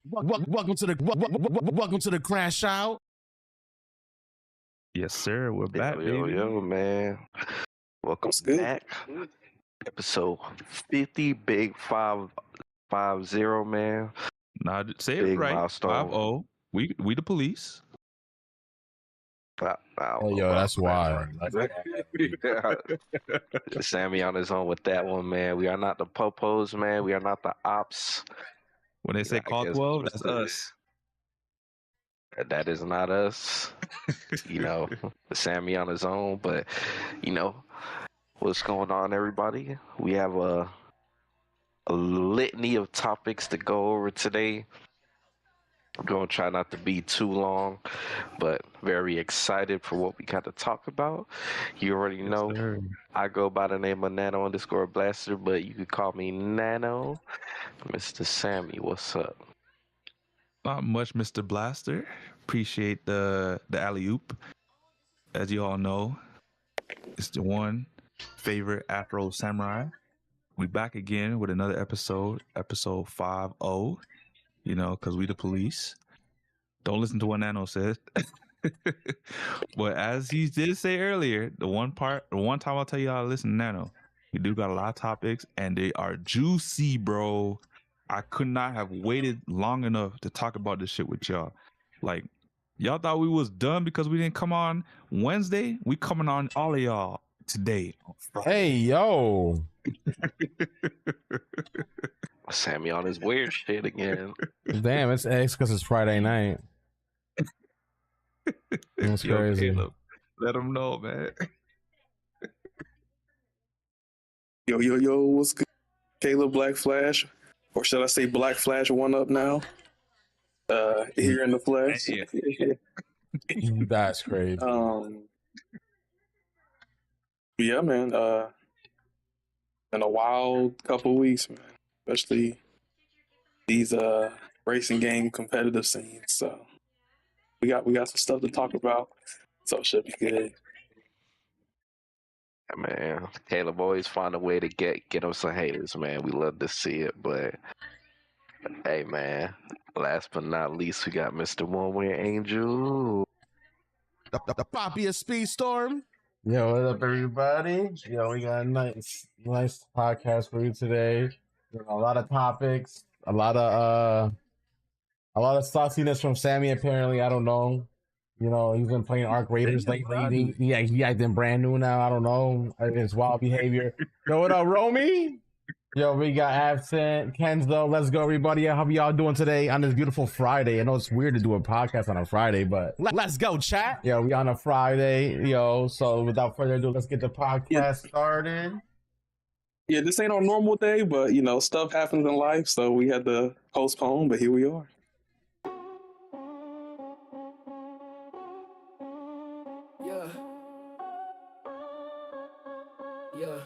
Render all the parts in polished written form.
Welcome to the CrashOut. Yes, sir. We're back, baby. Yo, man. Welcome back. Episode 50, big 550, man. Nah, say it Big right. milestone. 5-0. We the police. Oh, yo, that's why. Sammy on his own with that one, man. We are not the popos, man. We are not the ops. When they say call 12, that's us. That is not us. Sammy on his own. But, what's going on, everybody? We have a litany of topics to go over today. I'm going to try not to be too long, but very excited for what we got to talk about. You already know, sir. I go by the name of Nano_Blaster, but you could call me Nano. Mr. Sammy, what's up? Not much, Mr. Blaster. Appreciate the alley-oop. As you all know, it's the one favorite Afro Samurai. We back again with another episode 50. Because we the police. Don't listen to what Nano says. But as he did say earlier, the one time I'll tell y'all to listen to Nano, we do got a lot of topics and they are juicy, bro. I could not have waited long enough to talk about this shit with y'all. Like, y'all thought we was done because we didn't come on Wednesday? We coming on all of y'all today. Hey, yo. Sammy on his weird shit again. Damn, it's because it's Friday night. That's crazy. Caleb, let him know, man. Yo, what's good? Caleb Black Flash, or should I say Black Flash 1 Up now? Here in the flesh. That's crazy. Yeah, man. In a wild couple weeks, man. Especially these racing game competitive scenes. So we got some stuff to talk about. So it should be good. Man, Caleb always find a way to get him some haters, man. We love to see it, but hey, man. Last but not least, we got Mr. One Way Angel. The poppy of Speedstorm. Yo, what up, everybody? Yo, we got a nice podcast for you today. A lot of topics, a lot of sauciness from Sammy. Apparently, I don't know. He's been playing Arc Raiders lately. He acting brand new now. I don't know. His wild behavior. Yo, what up, Romy? Yo, we got Absent, Kenzo. Let's go, everybody. How are y'all doing today on this beautiful Friday? I know it's weird to do a podcast on a Friday, but let's go, chat. Yo, we on a Friday, yo. So without further ado, let's get the podcast started. Yeah, this ain't our normal day, but stuff happens in life, so we had to postpone, but here we are. Yeah.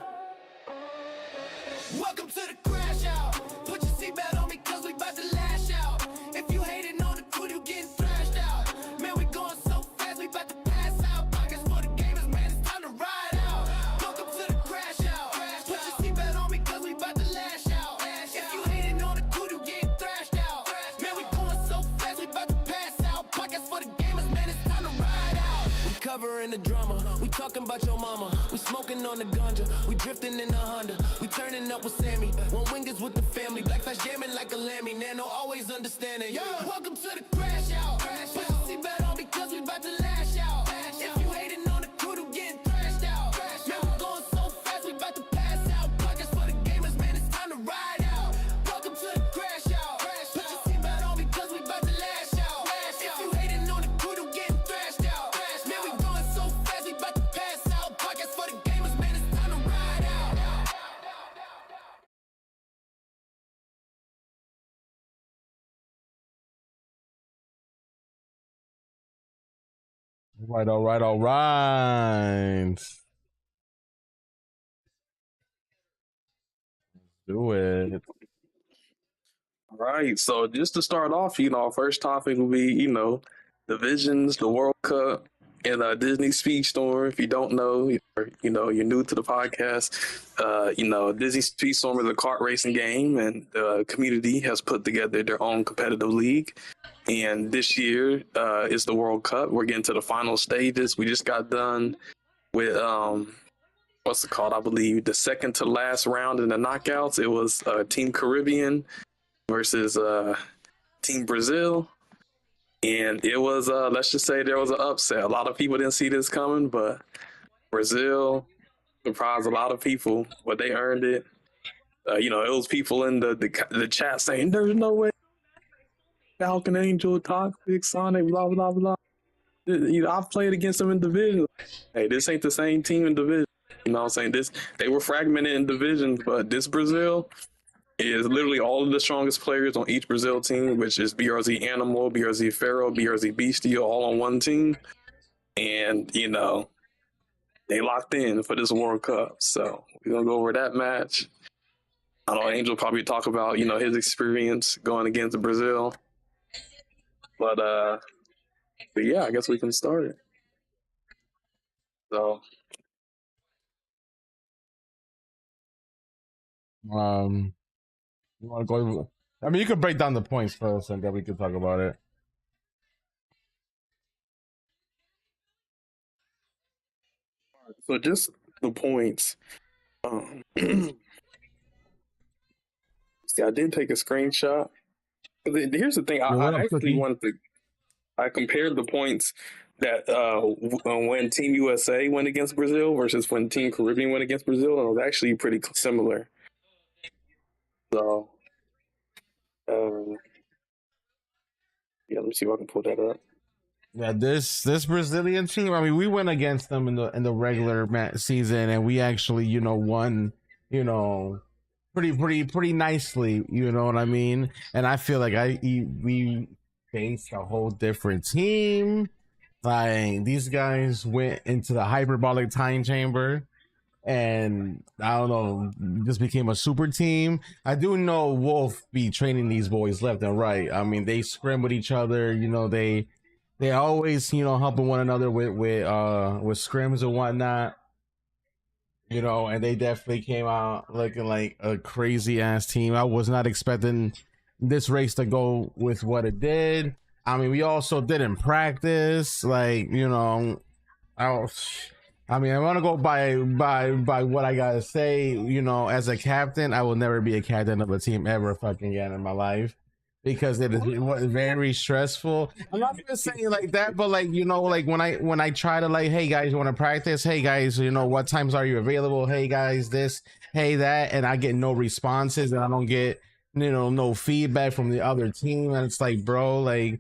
Welcome to the CrashOut. Put your seatbelt on me cause we about to lash out. If you hating on the crew, you getting thrashed out. Man, we going so fast, we about to pass out. Pockets for the gamers, man, it's time to ride out. Welcome to the CrashOut. Put your seatbelt on me cause we about to lash out. If you hating on the crew, you getting thrashed out. Man, we going so fast, we about to pass out. Pockets for the gamers, man, it's time to ride out. We covering the drama, we talking about your mama. We smoking on the ganja, we drifting in the Honda. We turning up with Sammy, one wingers with the family. Black Flash jamming like a lammy, Nano always understanding. Yeah. Welcome to the CrashOut. Put your seatbelt on because we about to lash out. If you hating on the crew, you getting thrashed out. Man, we going so fast, we about to pass out. Pockets for the gamers, man, it's time to ride out. Welcome to the CrashOut. Put your seatbelt on because we about to lash out. If you hating on the crew, you getting thrashed out. Man, we going so fast, we about to pass out. Pockets for the gamers, man, it's time to ride out. All right. Let's do it. All right, so just to start off, our first topic will be, divisions, the World Cup, in Disney Speedstorm. If you don't know, or, you're new to the podcast, Disney Speedstorm is a kart racing game, and the community has put together their own competitive league. And this year is the World Cup. We're getting to the final stages. We just got done with what's it called? I believe the second to last round in the knockouts. It was Team Caribbean versus Team Brazil. And it was, let's just say there was an upset. A lot of people didn't see this coming, but Brazil surprised a lot of people, but they earned it. It was people in the chat saying, there's no way Falcon Angel, Toxic, Sonic, blah, blah, blah. I've played against them in division. Hey, this ain't the same team in division. You know what I'm saying? They were fragmented in divisions, but this Brazil is literally all of the strongest players on each Brazil team, which is BRZ Animal, BRZ Pharaoh, BRZ Beastie, all on one team. And, they locked in for this World Cup. So we're going to go over that match. I know Angel probably talk about, his experience going against Brazil. But yeah, I guess we can start it. So. You want to go? I mean, you could break down the points first, and then we could talk about it. So just the points. See, I did take a screenshot. Here's the thing. I compared the points that when Team USA went against Brazil versus when Team Caribbean went against Brazil, and it was actually pretty similar. So, yeah, let me see if I can pull that up. Yeah, this Brazilian team. I mean, we went against them in the regular season, and we actually, won. Pretty nicely. You know what I mean? And I feel like we faced a whole different team. Like these guys went into the hyperbolic time chamber. And I don't know, just became a super team. I do know Wolf be training these boys left and right. I mean, they scrim with each other. They always helping one another with scrims and whatnot. And they definitely came out looking like a crazy ass team. I was not expecting this race to go with what it did. I mean, we also didn't practice. I want to go by what I gotta say. As a captain, I will never be a captain of a team ever fucking again in my life because it is very stressful. I'm not gonna say it like that, but when I try to hey guys, you want to practice? Hey guys, what times are you available? Hey guys, this, hey that, and I get no responses and I don't get no feedback from the other team, and it's bro,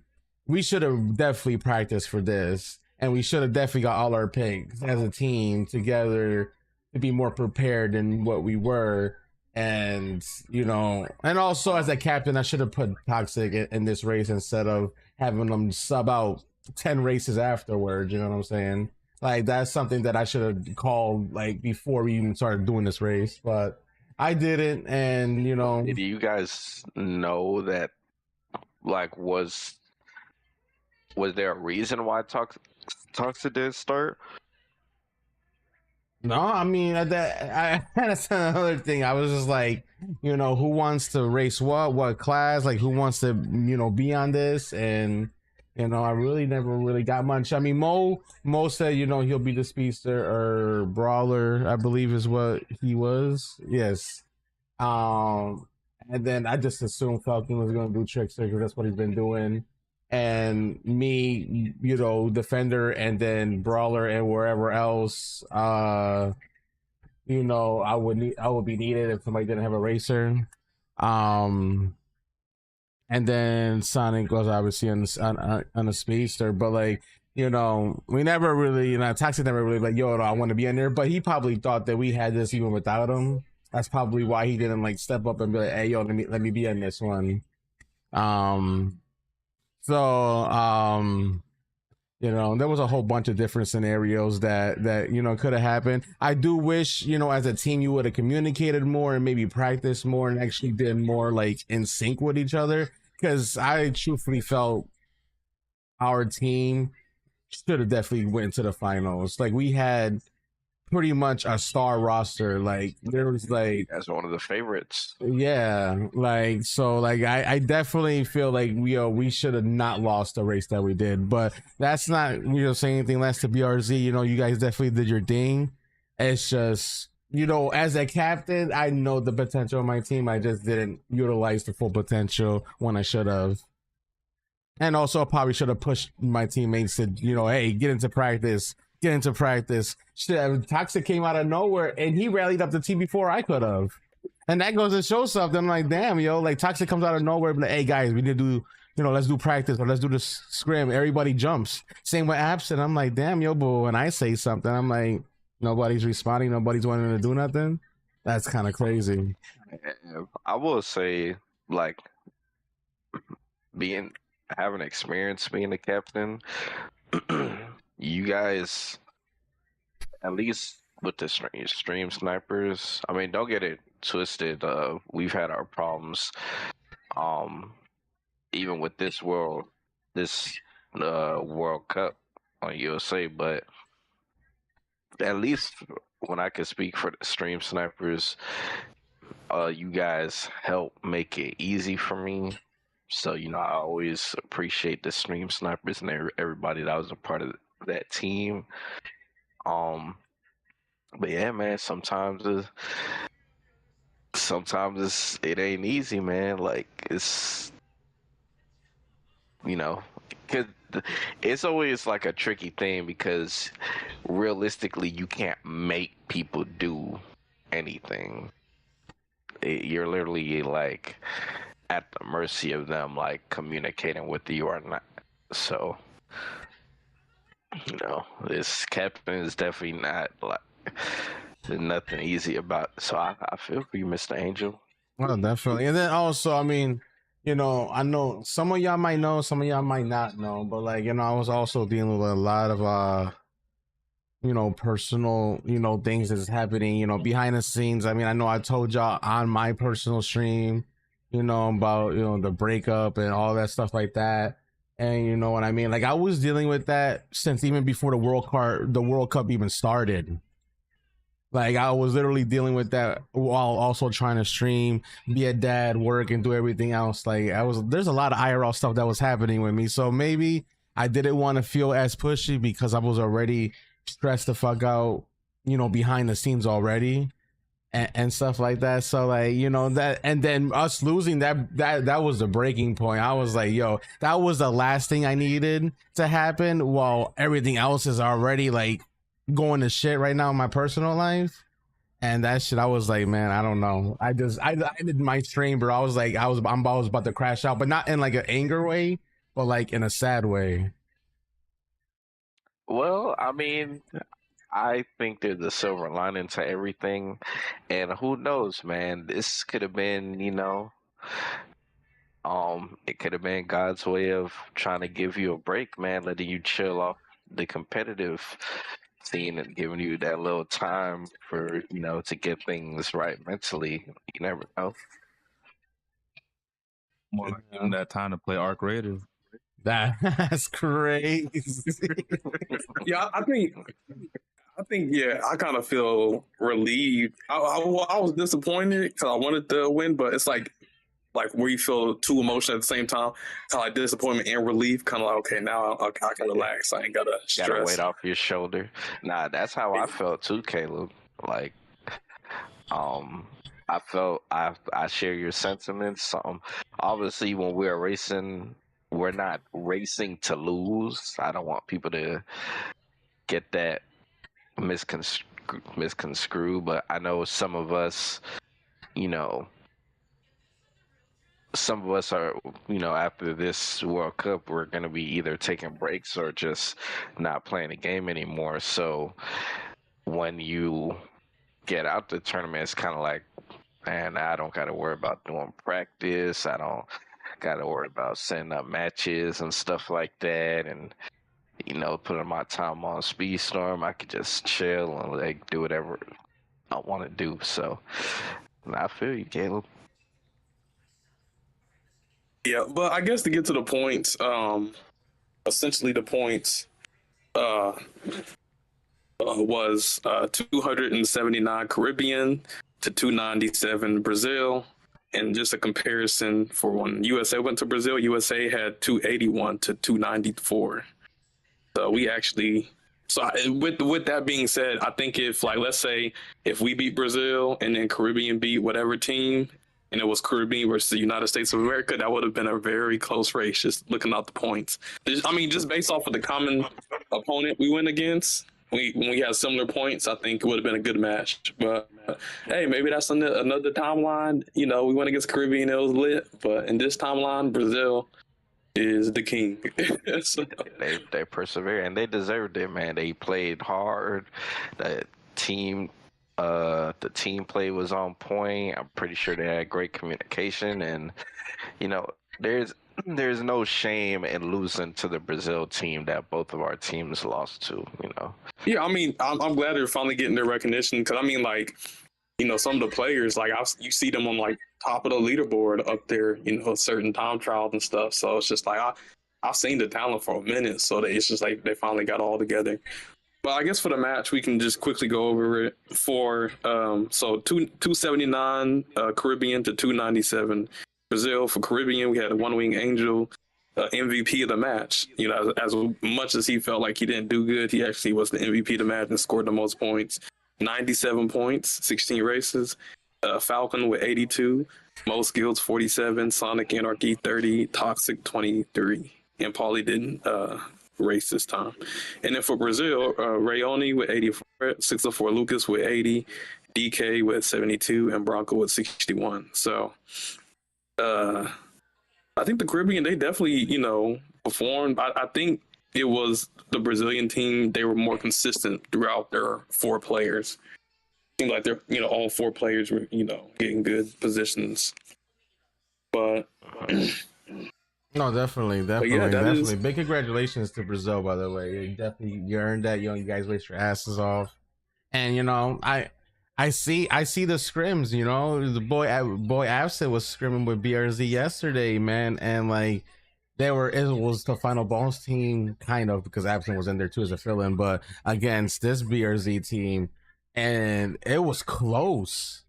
we should have definitely practiced for this. And we should have definitely got all our picks as a team together to be more prepared than what we were. And, and also as a captain, I should have put Toxic in this race instead of having them sub out 10 races afterwards. You know what I'm saying? That's something that I should have called before we even started doing this race. But I didn't. And, Do you guys know that, was there a reason why Toxic did start? No, I mean that's another thing. I was just who wants to race what class, who wants to be on this, and I really never really got much. I mean, Mo said he'll be the speedster or brawler, I believe is what he was. Yes. And then I just assumed Falcon was going to do trickster because that's what he's been doing. And me, defender, and then brawler, and wherever else, I would be needed if somebody didn't have a racer. And then Sonic was obviously on a speedster, but we never really, Toxic never really I want to be in there. But he probably thought that we had this even without him. That's probably why he didn't step up and be hey yo, let me be in this one. So, there was a whole bunch of different scenarios that could have happened. I do wish, as a team, you would have communicated more and maybe practiced more and actually did more in sync with each other. Because I truthfully felt our team should have definitely went to the finals. Like we had pretty much a star roster. Like there was like That's one of the favorites. yeah, like so like I definitely feel like we should have not lost the race that we did, but that's not saying anything less to BRZ. You guys definitely did your thing. It's just as a captain, I know the potential of my team. I just didn't utilize the full potential when I should have. And also I probably should have pushed my teammates to, hey, get into practice. Shit, Toxic came out of nowhere and he rallied up the team before I could have. And that goes to show something. I'm like, damn, like Toxic comes out of nowhere, but like, hey guys, we need to do, let's do practice or let's do this scrim. Everybody jumps. Same with Absent. I'm like, damn, but when I say something, I'm like, nobody's responding, nobody's wanting to do nothing. That's kind of crazy. I will say, like, having experience being a captain, you guys, at least with the stream snipers, I mean, don't get it twisted. We've had our problems, even with this World Cup on USA, but at least when I can speak for the stream snipers, you guys help make it easy for me. So, I always appreciate the stream snipers and everybody that was a part of that team. But yeah, man, sometimes it ain't easy, man. Like it's, cause it's always like a tricky thing because realistically you can't make people do anything. You're literally like at the mercy of them, like communicating with you or not. So, this captain is definitely not like there's nothing easy about it. So I feel for you, Mr. Angel. Well, definitely. And then also, I mean, I know some of y'all might know, some of y'all might not know, but like, I was also dealing with a lot of personal, things that's happening, behind the scenes. I mean, I know I told y'all on my personal stream, about, the breakup and all that stuff like that. And you know what I mean? Like I was dealing with that since even before the World Cup even started. Like I was literally dealing with that while also trying to stream, be a dad, work, and do everything else. Like there's a lot of IRL stuff that was happening with me. So maybe I didn't want to feel as pushy because I was already stressed the fuck out, behind the scenes already and stuff like that. So like, that, and then us losing that was the breaking point. I was like, yo, that was the last thing I needed to happen while everything else is already like going to shit right now in my personal life. And that shit, I was like, man, I don't know. I did my stream, bro. I was like, I was about to crash out, but not in like an anger way, but like in a sad way. Well, I mean, I think there's a silver lining to everything, and who knows, man? This could have been, it could have been God's way of trying to give you a break, man, letting you chill off the competitive scene and giving you that little time for, to get things right mentally. You never know. More like giving that time to play Arc Raiders. That's crazy. Yeah, I think, yeah, I kind of feel relieved. I was disappointed because I wanted to win, but it's like where you feel two emotions at the same time, kind of like disappointment and relief. Kind of like, okay, now I can relax. I ain't gotta stress. Gotta weight off your shoulder. Nah, that's how I felt too, Caleb. Like, I felt I share your sentiments. Obviously, when we're racing, we're not racing to lose. I don't want people to get that misconstrued, but I know some of us, are, after this World Cup, we're going to be either taking breaks or just not playing the game anymore. So when you get out the tournament, it's kind of like, man, I don't got to worry about doing practice. I don't got to worry about setting up matches and stuff like that. And, putting my time on Speedstorm, I could just chill and like do whatever I want to do. So I feel you, Caleb. Yeah, but I guess to get to the points, essentially the points was 279 Caribbean to 297 Brazil. And just a comparison for when USA went to Brazil, USA had 281 to 294. So we actually, with that being said, I think if, like, let's say if we beat Brazil and then Caribbean beat whatever team, and it was Caribbean versus the United States of America, that would have been a very close race, just looking at the points. Just based off of the common opponent we went against, when we had similar points, I think it would have been a good match. But hey, maybe that's another timeline. We went against Caribbean, it was lit. But in this timeline, Brazil is the king. So, they persevere and they deserved it, man. They played hard. The team play was on point. I'm pretty sure they had great communication, and there's no shame in losing to the Brazil team that both of our teams lost to. Yeah, I'm glad they're finally getting their recognition, because some of the players, like, you see them on like top of the leaderboard up there, certain time trials and stuff. So it's just like I've seen the talent for a minute, so it's just like they finally got all together. But I guess for the match, we can just quickly go over it. For 279 Caribbean to 297 Brazil. For Caribbean, we had a One Wing Angel, MVP of the match. As much as he felt like he didn't do good, he actually was the MVP of the match and scored the most points. 97 points, 16 races. Falcon with 82, Most Skills 47, Sonic Anarchy 30, Toxic 23. And Paulie didn't race this time. And then for Brazil, Rayoni with 84, 604 Lucas with 80, DK with 72, and Bronco with 61. So I think the Caribbean, they definitely, performed. I think it was the Brazilian team, they were more consistent throughout their four players. Seemed like they're, all four players were, getting good positions. But no, definitely. Is... Big congratulations to Brazil, by the way. You earned that. You guys raced your asses off. And I see the scrims. The boy Absent was scrimming with BRZ yesterday, man, and like it was the final boss team, kind of, because Absent was in there too as a fill-in, but against this BRZ team, and it was close.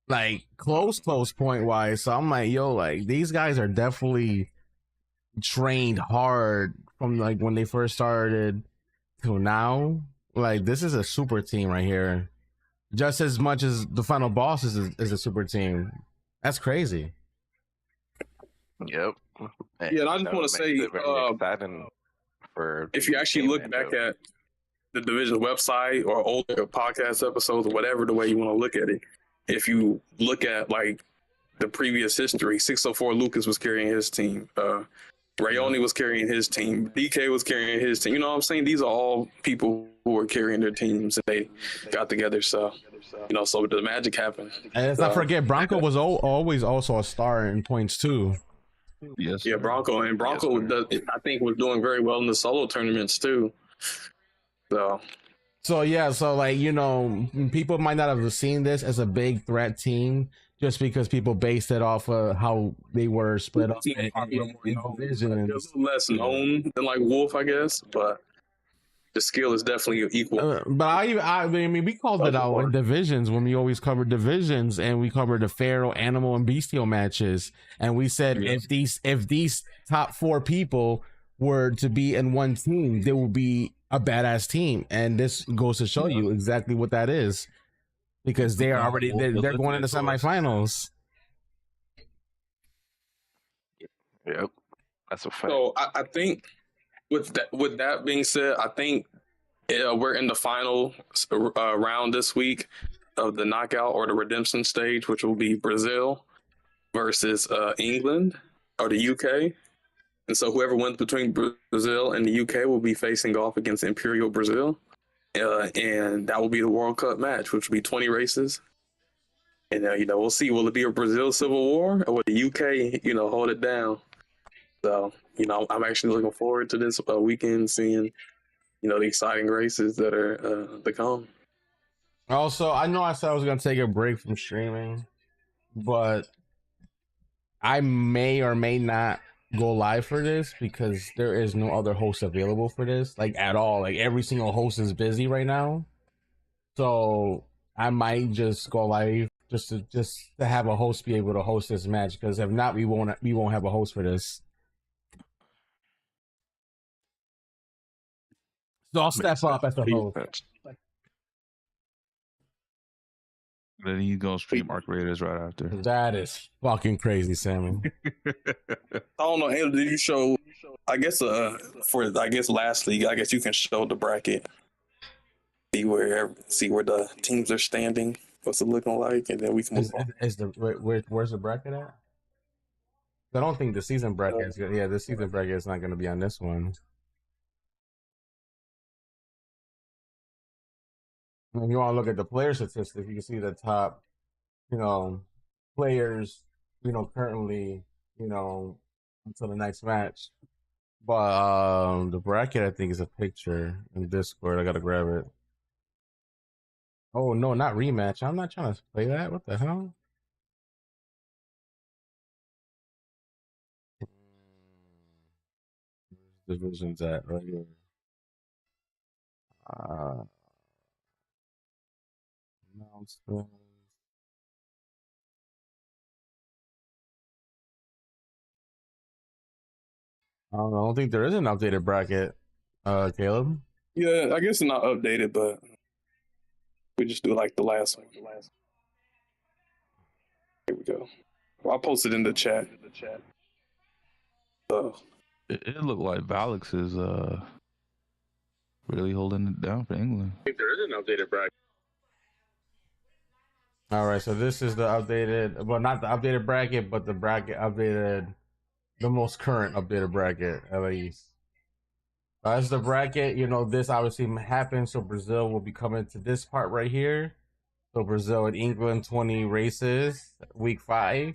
Like close point wise. So I'm like, yo, like these guys are definitely trained hard from like when they first started to now. Like this is a super team right here, just as much as the final boss is a super team. That's crazy. Yep. Yeah, and I just want to say, if you actually look back at the division website or older podcast episodes or whatever, the way you want to look at it, if you look at like the previous history, 604 Lucas was carrying his team. Rayoni was carrying his team. DK was carrying his team. You know what I'm saying? These are all people who were carrying their teams, and they got together. So, so the magic happened. And let's not forget, Bronco was always also a star in points too. Yes. Yeah, Bronco. And Bronco, I think, was doing very well in the solo tournaments too. So yeah, so like, people might not have seen this as a big threat team just because people based it off of how they were split up in divisions. It's less known than like Wolf, I guess, but the skill is definitely equal. But we called it out in divisions when we always covered divisions, and we covered the feral, animal, and bestial matches, and we said if these top four people were to be in one team, they would be a badass team, and this goes to show you exactly what that is, because they're going into semifinals. Yep, that's a fact. So I think with that being said, I think we're in the final round this week of the knockout or the redemption stage, which will be Brazil versus England or the UK. And so whoever wins between Brazil and the UK will be facing off against Imperial Brazil. And that will be the World Cup match, which will be 20 races. And, we'll see. Will it be a Brazil Civil War, or will the UK, hold it down? So, I'm actually looking forward to this weekend, seeing, the exciting races that are to come. Also, I know I said I was going to take a break from streaming, but I may or may not go live for this because there is no other host available for this, like at all. Like every single host is busy right now, so I might just go live just to have a host be able to host this match. Because if not, we won't have a host for this. So I'll step up as the host. Then he's gonna stream Arc Raiders right after. That is fucking crazy, Sammy. I don't know. Did you show? I guess lastly, I guess you can show the bracket. See where the teams are standing. What's it looking like, and then we can move on. Where's the bracket at? I don't think the season bracket is good. Yeah, the season bracket is not going to be on this one. If you want to look at the player statistics, you can see the top, players, currently, until the next match. But the bracket, I think, is a picture in Discord. I gotta grab it. Oh no, not rematch. I'm not trying to play that. What the hell? Where's divisions at right here? Announcements. I don't think there is an updated bracket, Caleb. Yeah, I guess it's not updated, but we just do like the last one. Here we go. Well, I'll post it in the chat. It looked like Valix is really holding it down for England. I think there is an updated bracket. All right, so this is the updated, well, not the updated bracket, but the bracket updated, the most current updated bracket, at least. As the bracket, this obviously happened, so Brazil will be coming to this part right here. So Brazil and England, 20 races, week 5.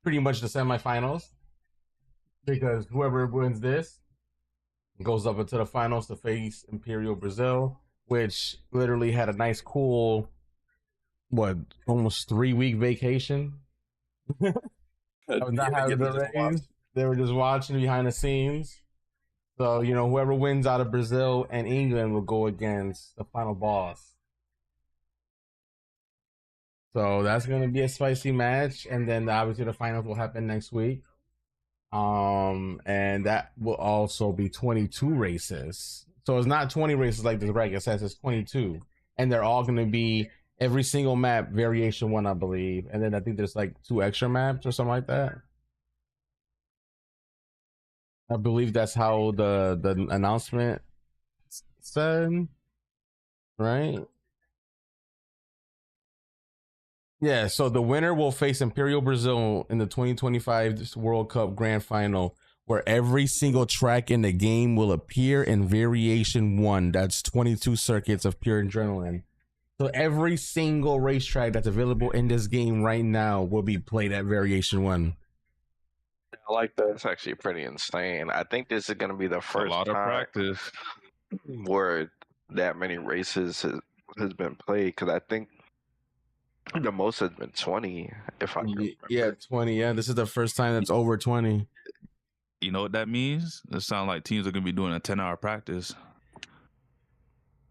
Pretty much the semifinals. Because whoever wins this goes up into the finals to face Imperial Brazil, which literally had a nice, cool, almost 3-week vacation. Not having the race. They were just watching behind the scenes. So, whoever wins out of Brazil and England will go against the final boss. So that's going to be a spicy match. And then obviously the finals will happen next week. And that will also be 22 races. So it's not 20 races like the bracket says, it's 22. And they're all going to be every single map, variation 1, I believe. And then I think there's like 2 extra maps or something like that. I believe that's how the announcement said, right? Yeah, so the winner will face Imperial Brazil in the 2025 World Cup Grand Final, where every single track in the game will appear in variation 1. That's 22 circuits of pure adrenaline. So every single racetrack that's available in this game right now will be played at variation 1. I like that. That's actually pretty insane. I think this is going to be the first a lot of time practice where that many races has been played, because I think the most has been 20, if I remember. Yeah, 20. Yeah, this is the first time that's over 20. You know what that means? It sounds like teams are going to be doing a 10-hour practice.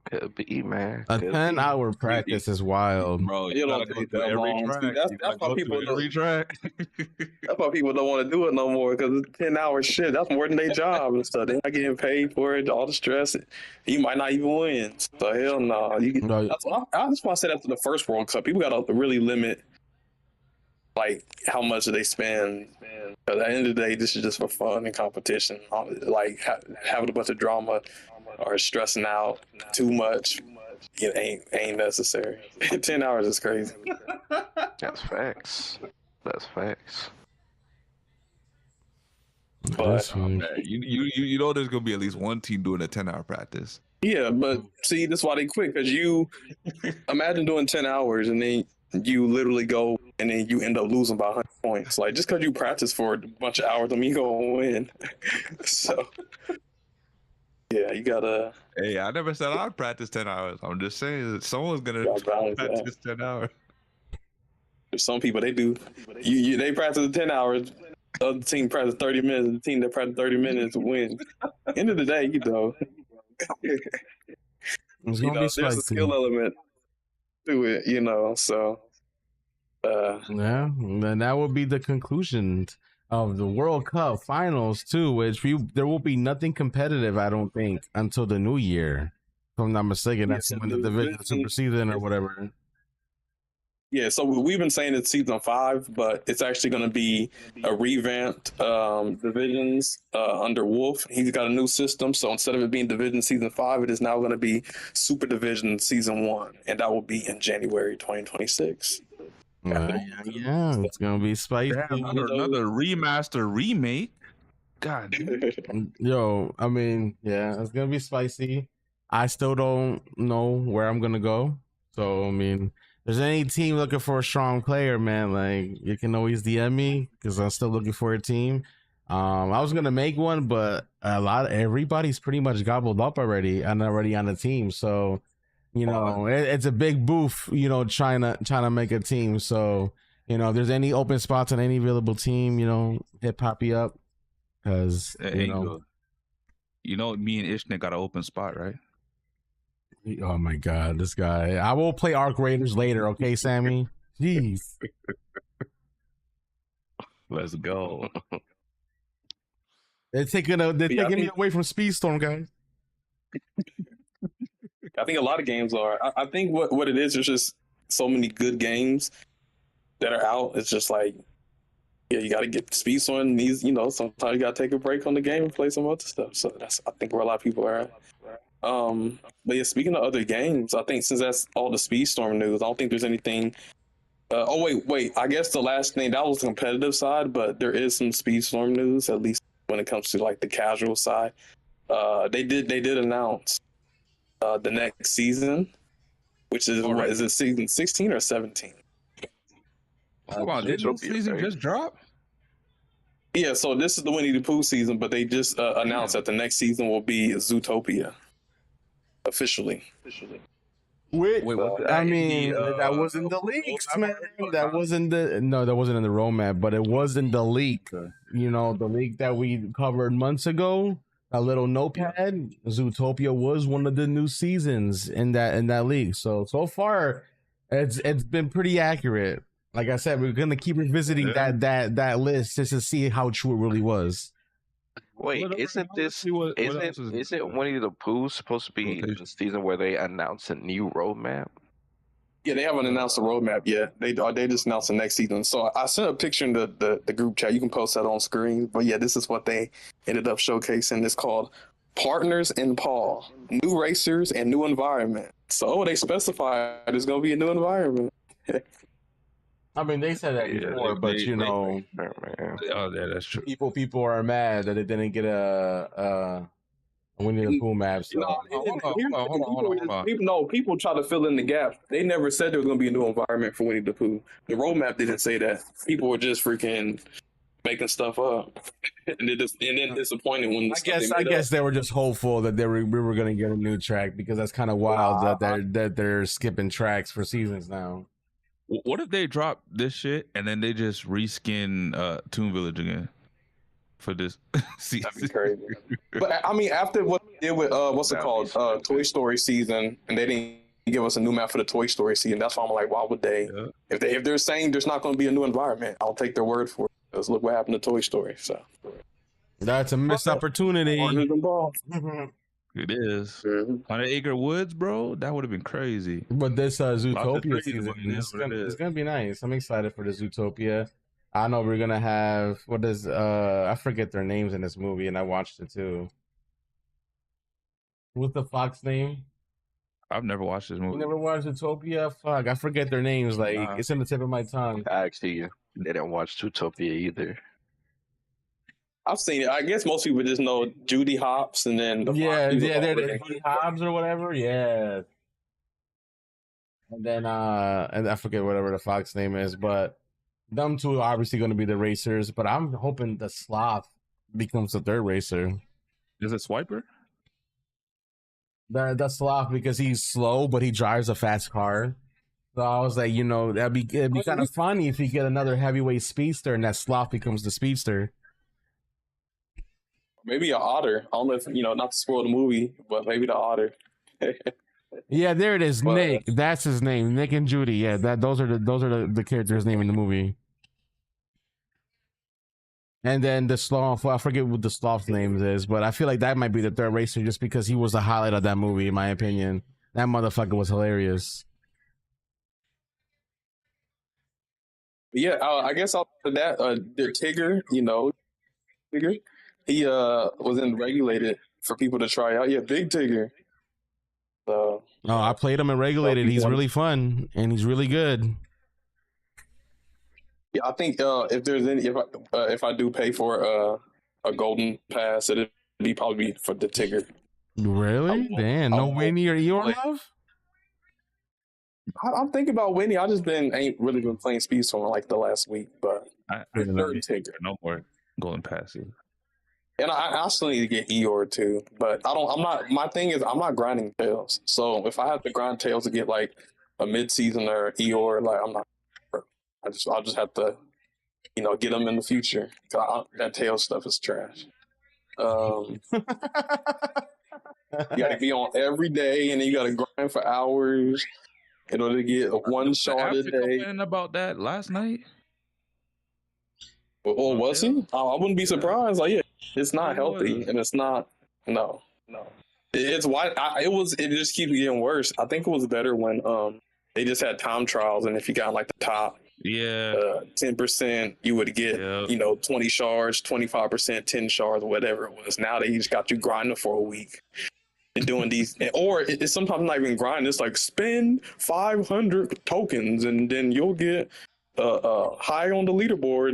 Could be, man. A Could 10-hour practice is wild. Bro, You don't gotta take go that to every long. track. See, that's You gotta why go people to don't- every track. That's why people don't want to do it no more, because it's 10-hour shit. That's more than their job and stuff. They're not getting paid for it, all the stress. You might not even win. So hell no. No. That's why I said after the first World Cup, people got to really limit like how much they spend. Because at the end of the day, this is just for fun and competition. Like having a bunch of drama or stressing out too much, it ain't necessary. 10 hours is crazy. That's facts. That's facts. But Man, you know there's gonna be at least one team doing a 10-hour practice. yeah, but see, that's why they quit. Because you imagine doing 10 hours and then you literally go and then you end up losing by 100 points. Like, just because you practice for a bunch of hours, I mean, you gonna win. So yeah, you gotta. Hey, I never said I'd practice 10 hours. I'm just saying that someone's gonna gotta balance that. practice 10 hours. Some people they do. They practice 10 hours. The other team practice 30 minutes. The team that practice 30 minutes wins. End of the day, It's gonna be there's a spicy. skill element to it, so Yeah, and that will be the conclusion of the World Cup finals too, which there will be nothing competitive, I don't think, until the new year. If I'm not mistaken, that's when the division super season or whatever. Yeah, so we've been saying it's season 5, but it's actually going to be a revamped divisions under Wolf. He's got a new system, so instead of it being division season 5, it is now going to be super division season 1, and that will be in January 2026. Yeah, it's gonna be spicy. Damn, another remaster remake. God, Yo, I mean, yeah, it's gonna be spicy. I still don't know where I'm gonna go. So I mean, if there's any team looking for a strong player, man, like you can always DM me because I'm still looking for a team. I was gonna make one, but everybody's pretty much gobbled up already and already on the team. So it's a big booth, trying to make a team. So if there's any open spots on any available team, hit Poppy up because me and Ishnik got an open spot, right? Oh my God, this guy! I will play Arc Raiders later, okay, Sammy? Jeez. Let's go. They're taking me away from Speedstorm, guys. I think a lot of games are. I think what it is, there's just so many good games that are out. It's just like, yeah, you got to get Speedstorm. These, sometimes you got to take a break on the game and play some other stuff. So that's, I think, where a lot of people are at. But yeah, speaking of other games, I think since that's all the Speedstorm news, I don't think there's anything. Wait. I guess the last thing that was the competitive side, but there is some Speedstorm news, at least when it comes to like the casual side. They did announce the next season, which is is it season 16 or 17? Come on, did the season just drop? Yeah, so this is the Winnie the Pooh season, but they just announced that the next season will be Zootopia. Officially. Wait, what? I mean, that wasn't the leaks, man. That wasn't in the roadmap, but it was in the leak. The leak that we covered months ago. A little notepad. Zootopia was one of the new seasons in that league. So far, it's been pretty accurate. Like I said, we're gonna keep revisiting that list just to see how true it really was. Wait, isn't Winnie the Pooh supposed to be the season where they announce a new roadmap? Yeah, they haven't announced the roadmap yet. They just announced the next season. So I sent a picture in the group chat. You can post that on screen. But yeah, this is what they ended up showcasing. It's called Partners in Paw, New Racers and New Environment. So they specified there's going to be a new environment. I mean, they said that before, but oh yeah, that's true. People are mad that they didn't get a Winnie the Pooh map. So. Hold on. People try to fill in the gaps. They never said there was going to be a new environment for Winnie the Pooh. The roadmap didn't say that. People were just freaking making stuff up, and then disappointed when. I guess they were just hopeful that we were going to get a new track because that's kind of wild that they're skipping tracks for seasons now. What if they drop this shit and then they just reskin Toon Village again for this season? That'd be crazy. But I mean, after what they did with what's it called, Toy Story season, and they didn't give us a new map for the Toy Story season. That's why I'm like, why would they? Yeah. If they're saying there's not going to be a new environment, I'll take their word for it. Because look what happened to Toy Story. So that's a missed opportunity. It is 100-acre woods, bro. That would have been crazy. But this Zootopia season, it's gonna be nice. I'm excited for the Zootopia. I know we're gonna have I forget their names in this movie, and I watched it too. What's the fox name? I've never watched this movie. You never watched Zootopia? Fuck, I forget their names. Like it's on the tip of my tongue. Actually, they didn't watch Zootopia either. I've seen it. I guess most people just know Judy Hopps and then they're Judy Hobbs or whatever. Yeah, and then and I forget whatever the fox name is, but them two are obviously going to be the racers. But I'm hoping the sloth becomes the third racer. Is it Swiper? The sloth because he's slow, but he drives a fast car. So I was like, it'd be kind of funny if you get another heavyweight speedster and that sloth becomes the speedster. Maybe an otter. I don't know if not to spoil the movie, but maybe the otter. Yeah, there it is. But- Nick. That's his name. Nick and Judy. Yeah, those are the characters' name in the movie. And then the sloth, I forget what the sloth's name is, but I feel like that might be the third racer just because he was the highlight of that movie, in my opinion. That motherfucker was hilarious. Yeah, I guess after that, the Tigger, Tigger, he was in regulated for people to try out. Yeah, Big Tigger. So Oh, I played him in regulated. He's really fun and he's really good. yeah, I think if there's any, if I do pay for a golden pass, it'd be probably for the Tigger. Really? Damn, no Winnie or Eeyore love? I'm thinking about Winnie. I just ain't really been playing Speedstorm like the last week, but I the third Tigger. no more golden passes. And I still need to get Eeyore too, but my thing is I'm not grinding tails. So if I have to grind tails to get like a mid-season or Eeyore, like I'm not. I'll just have to, get them in the future. That tail stuff is trash. You got to be on every day, and then you got to grind for hours in order to get one shard a day. Complaining about that last night. Well, was he? I wouldn't be surprised. Like, yeah, it's not healthy, and it's not. No. It's why it just keeps getting worse. I think it was better when they just had time trials, and if you got like the top 10%, you would get 20 shards, 25%, 10 shards, whatever it was. Now they just got you grinding for a week and doing these, or it's sometimes not even grinding. It's like spend 500 tokens, and then you'll get high on the leaderboard,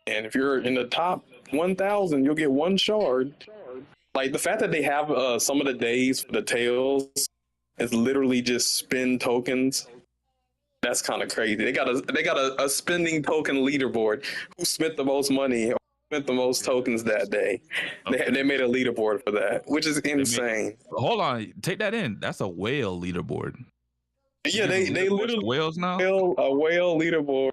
and if you're in the top 1,000, you'll get one shard. Like the fact that they have some of the days for the tails is literally just spend tokens. That's kind of crazy. They got a spending token leaderboard. Who spent the most money or spent the most tokens that day? Okay. They made a leaderboard for that, which is insane. Hold on, take that in. That's a whale leaderboard. Yeah, they literally whales now. A whale leaderboard.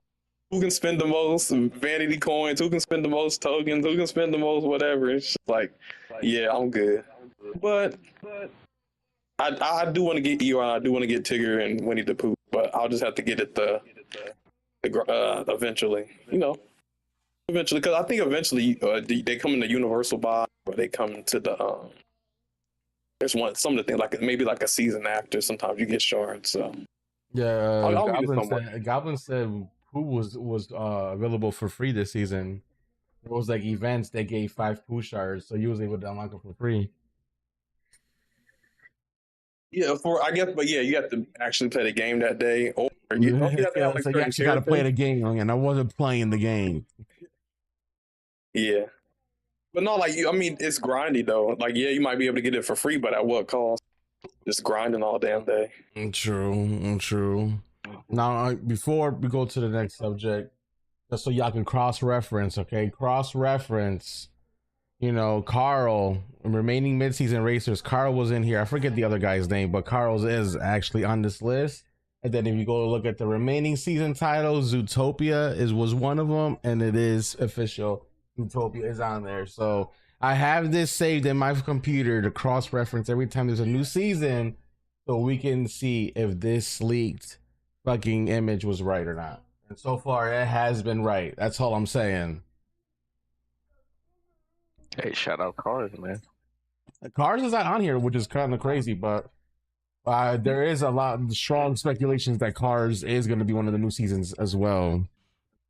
Who can spend the most vanity coins? Who can spend the most tokens? Who can spend the most whatever? It's just like, yeah, I'm good. But I do want to get Eeyore. I do want to get Tigger and Winnie the Pooh. But I'll just have to get it eventually. Eventually, because I think eventually they come in the universal box, or they come to the there's some of the things like maybe like a season after. Sometimes you get shards. So yeah, Goblin said Pooh was available for free this season. There was like events that gave 5 Pooh shards, so you was able to unlock them for free. Yeah, but yeah, you have to actually play the game that day, or you actually got to play the game, and I wasn't playing the game. Yeah, but no, it's grindy though. Like, yeah, you might be able to get it for free, but at what cost? Just grinding all damn day. True. Now, before we go to the next subject, just so y'all can cross-reference, okay? Cross-reference. Carl, remaining mid-season racers, Carl was in here. I forget the other guy's name, but Carl's is actually on this list. And then if you go to look at the remaining season titles, Zootopia was one of them, and it is official. Zootopia is on there. So I have this saved in my computer to cross-reference every time there's a new season, so we can see if this leaked fucking image was right or not. And so far, it has been right. That's all I'm saying. Hey, shout out Cars, man. Cars is not on here, which is kind of crazy, but there is a lot of strong speculations that Cars is going to be one of the new seasons as well.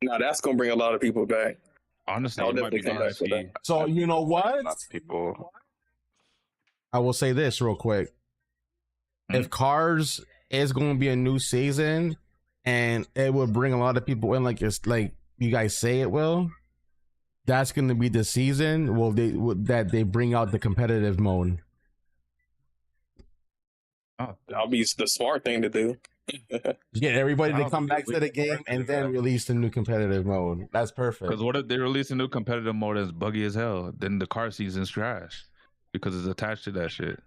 No, that's going to bring a lot of people back. Honestly, I'll it might be definitely come back for that. So, you know what? Lots of people. I will say this real quick. If Cars is going to be a new season and it will bring a lot of people in, like you guys say it will, that's going to be the season that they bring out the competitive mode. That'll be the smart thing to do. Get everybody to come back to the game and then release the new competitive mode. That's perfect. Because what if they release a new competitive mode that's buggy as hell? Then the car season's trash because it's attached to that shit.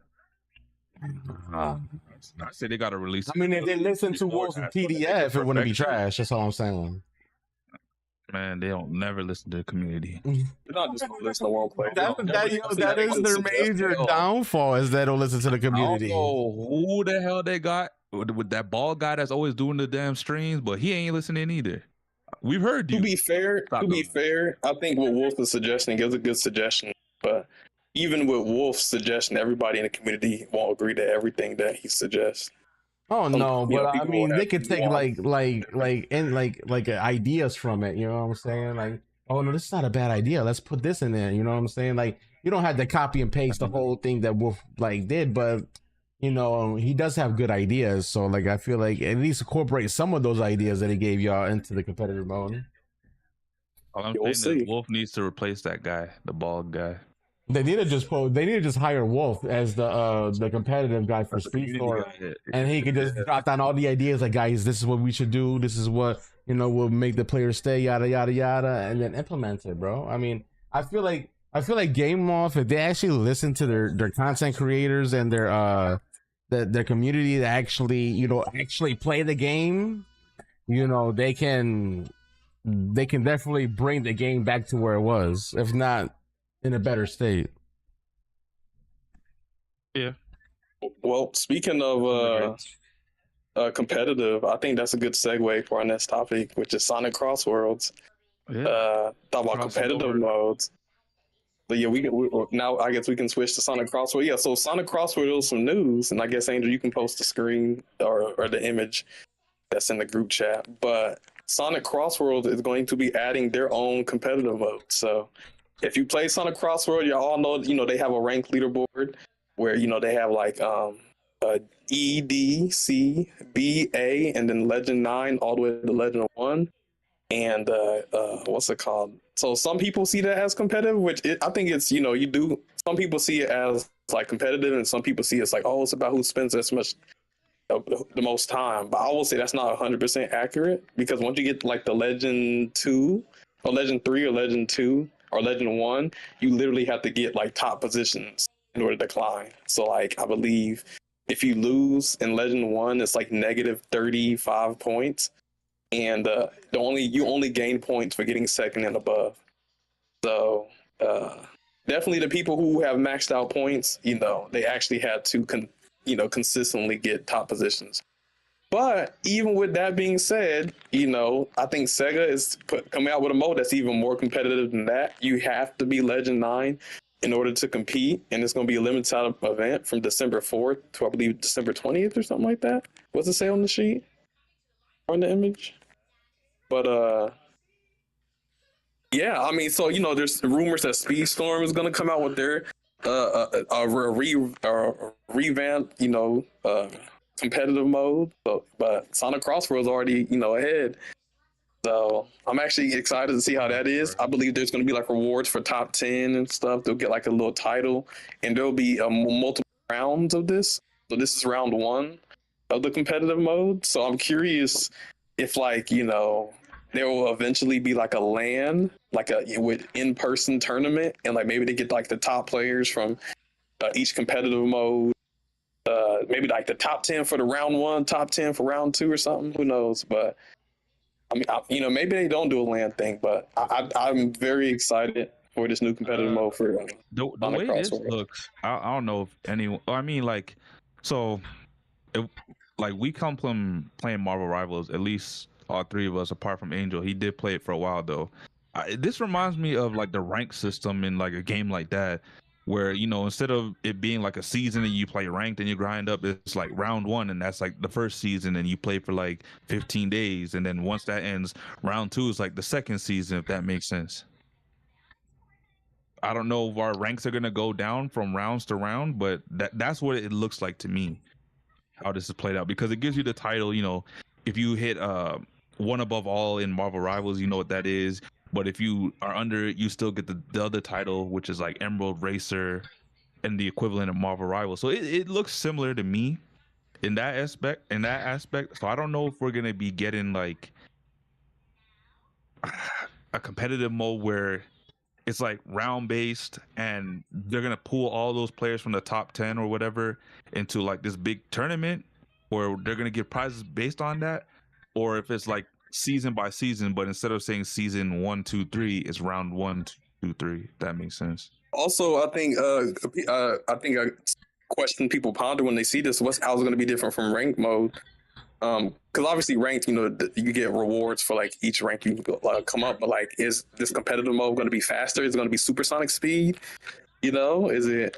I say they got to release. I mean, if they listen to Wolves and PDF, it wouldn't be trash. That's all I'm saying. Man, they don't never listen to the community. They're not just gonna listen to one player. That is their major downfall, is they don't listen to the community. I don't know who the hell they got with that bald guy that's always doing the damn streams, but he ain't listening either. We've heard you. To be fair, I think what Wolf is suggesting is a good suggestion. But even with Wolf's suggestion, everybody in the community won't agree to everything that he suggests. Oh no, but I people mean, will they have could take like ideas from it. You know what I'm saying? Like, oh no, this is not a bad idea. Let's put this in there. You know what I'm saying? Like, you don't have to copy and paste the whole thing that Wolf like did, but you know, he does have good ideas. So like, I feel like at least incorporate some of those ideas that he gave y'all into the competitive mode. All I'm saying is Wolf needs to replace that guy, the bald guy. They need to just hire Wolf as the competitive guy for Speedstorm, and he can just jot down all the ideas. Like, guys, this is what we should do. This is what will make the players stay. Yada yada yada, and then implement it, bro. I mean, I feel like Game Off, if they actually listen to their content creators and their community that actually play the game, they can definitely bring the game back to where it was, if not in a better state. Yeah. Well, speaking of competitive, I think that's a good segue for our next topic, which is Sonic CrossWorlds. Yeah. Talk about competitive modes. But yeah, now I guess we can switch to Sonic CrossWorlds. Yeah, so Sonic CrossWorlds was some news, and I guess Angel, you can post the screen or the image that's in the group chat. But Sonic CrossWorlds is going to be adding their own competitive mode. So if you play Sonic CrossWorlds, you all know, they have a ranked leaderboard where, they have like E, D, C, B, A, and then Legend 9 all the way to Legend 1. And what's it called? So some people see that as competitive, which I think it's, you do. Some people see it as like competitive, and some people see it's like, oh, it's about who spends as much the most time. But I will say that's not 100% accurate, because once you get like the Legend 2 or Legend 3 or Legend 2 or Legend 1, you literally have to get like top positions in order to climb. So like, I believe if you lose in Legend 1, it's like negative 35 points. And you only gain points for getting second and above. So definitely the people who have maxed out points, they actually had to consistently get top positions. But even with that being said, I think Sega is coming out with a mode that's even more competitive than that. You have to be Legend 9 in order to compete, and it's going to be a limited time event from December 4th to, I believe, December 20th or something like that. What's it say on the sheet or in the image? But yeah, I mean, so there's rumors that Speedstorm is going to come out with their revamped, competitive mode. But Sonic CrossWorlds already, ahead. So I'm actually excited to see how that is. I believe there's going to be like rewards for top 10 and stuff. They'll get like a little title, and there'll be multiple rounds of this. So this is round 1 of the competitive mode. So I'm curious if there will eventually be like a LAN, like with in-person tournament, and like maybe they get like the top players from each competitive mode. Maybe like the top 10 for the round 1, top 10 for round 2 or something. Who knows? But I mean, maybe they don't do a LAN thing, but I'm very excited for this new competitive mode for the way this looks. I don't know if anyone. I mean, like, so if like we come from playing Marvel Rivals, at least all 3 of us, apart from Angel. He did play it for a while though. This reminds me of like the rank system in like a game like that, where instead of it being like a season and you play ranked and you grind up, it's like round 1 and that's like the first season, and you play for like 15 days, and then once that ends, round 2 is like the second season, if that makes sense. I don't know if our ranks are gonna go down from rounds to round, but that's what it looks like to me, how this is played out, because it gives you the title. If you hit 1 above all in Marvel Rivals, you know what that is. But if you are under it, you still get the other title, which is like Emerald Racer and the equivalent of Marvel Rivals. So it looks similar to me in that aspect. So I don't know if we're gonna be getting like a competitive mode where it's like round based, and they're gonna pull all those players from the top 10 or whatever into like this big tournament, or they're gonna give prizes based on that, or if it's like season by season, but instead of saying season 1, 2, 3, it's round 1, 2, 3. That makes sense. Also, I think I question people ponder when they see this. How's it going to be different from ranked mode? Because obviously ranked, you know, you get rewards for like each rank you come up, but like, is this competitive mode going to be faster? Is it going to be supersonic speed? You know, is it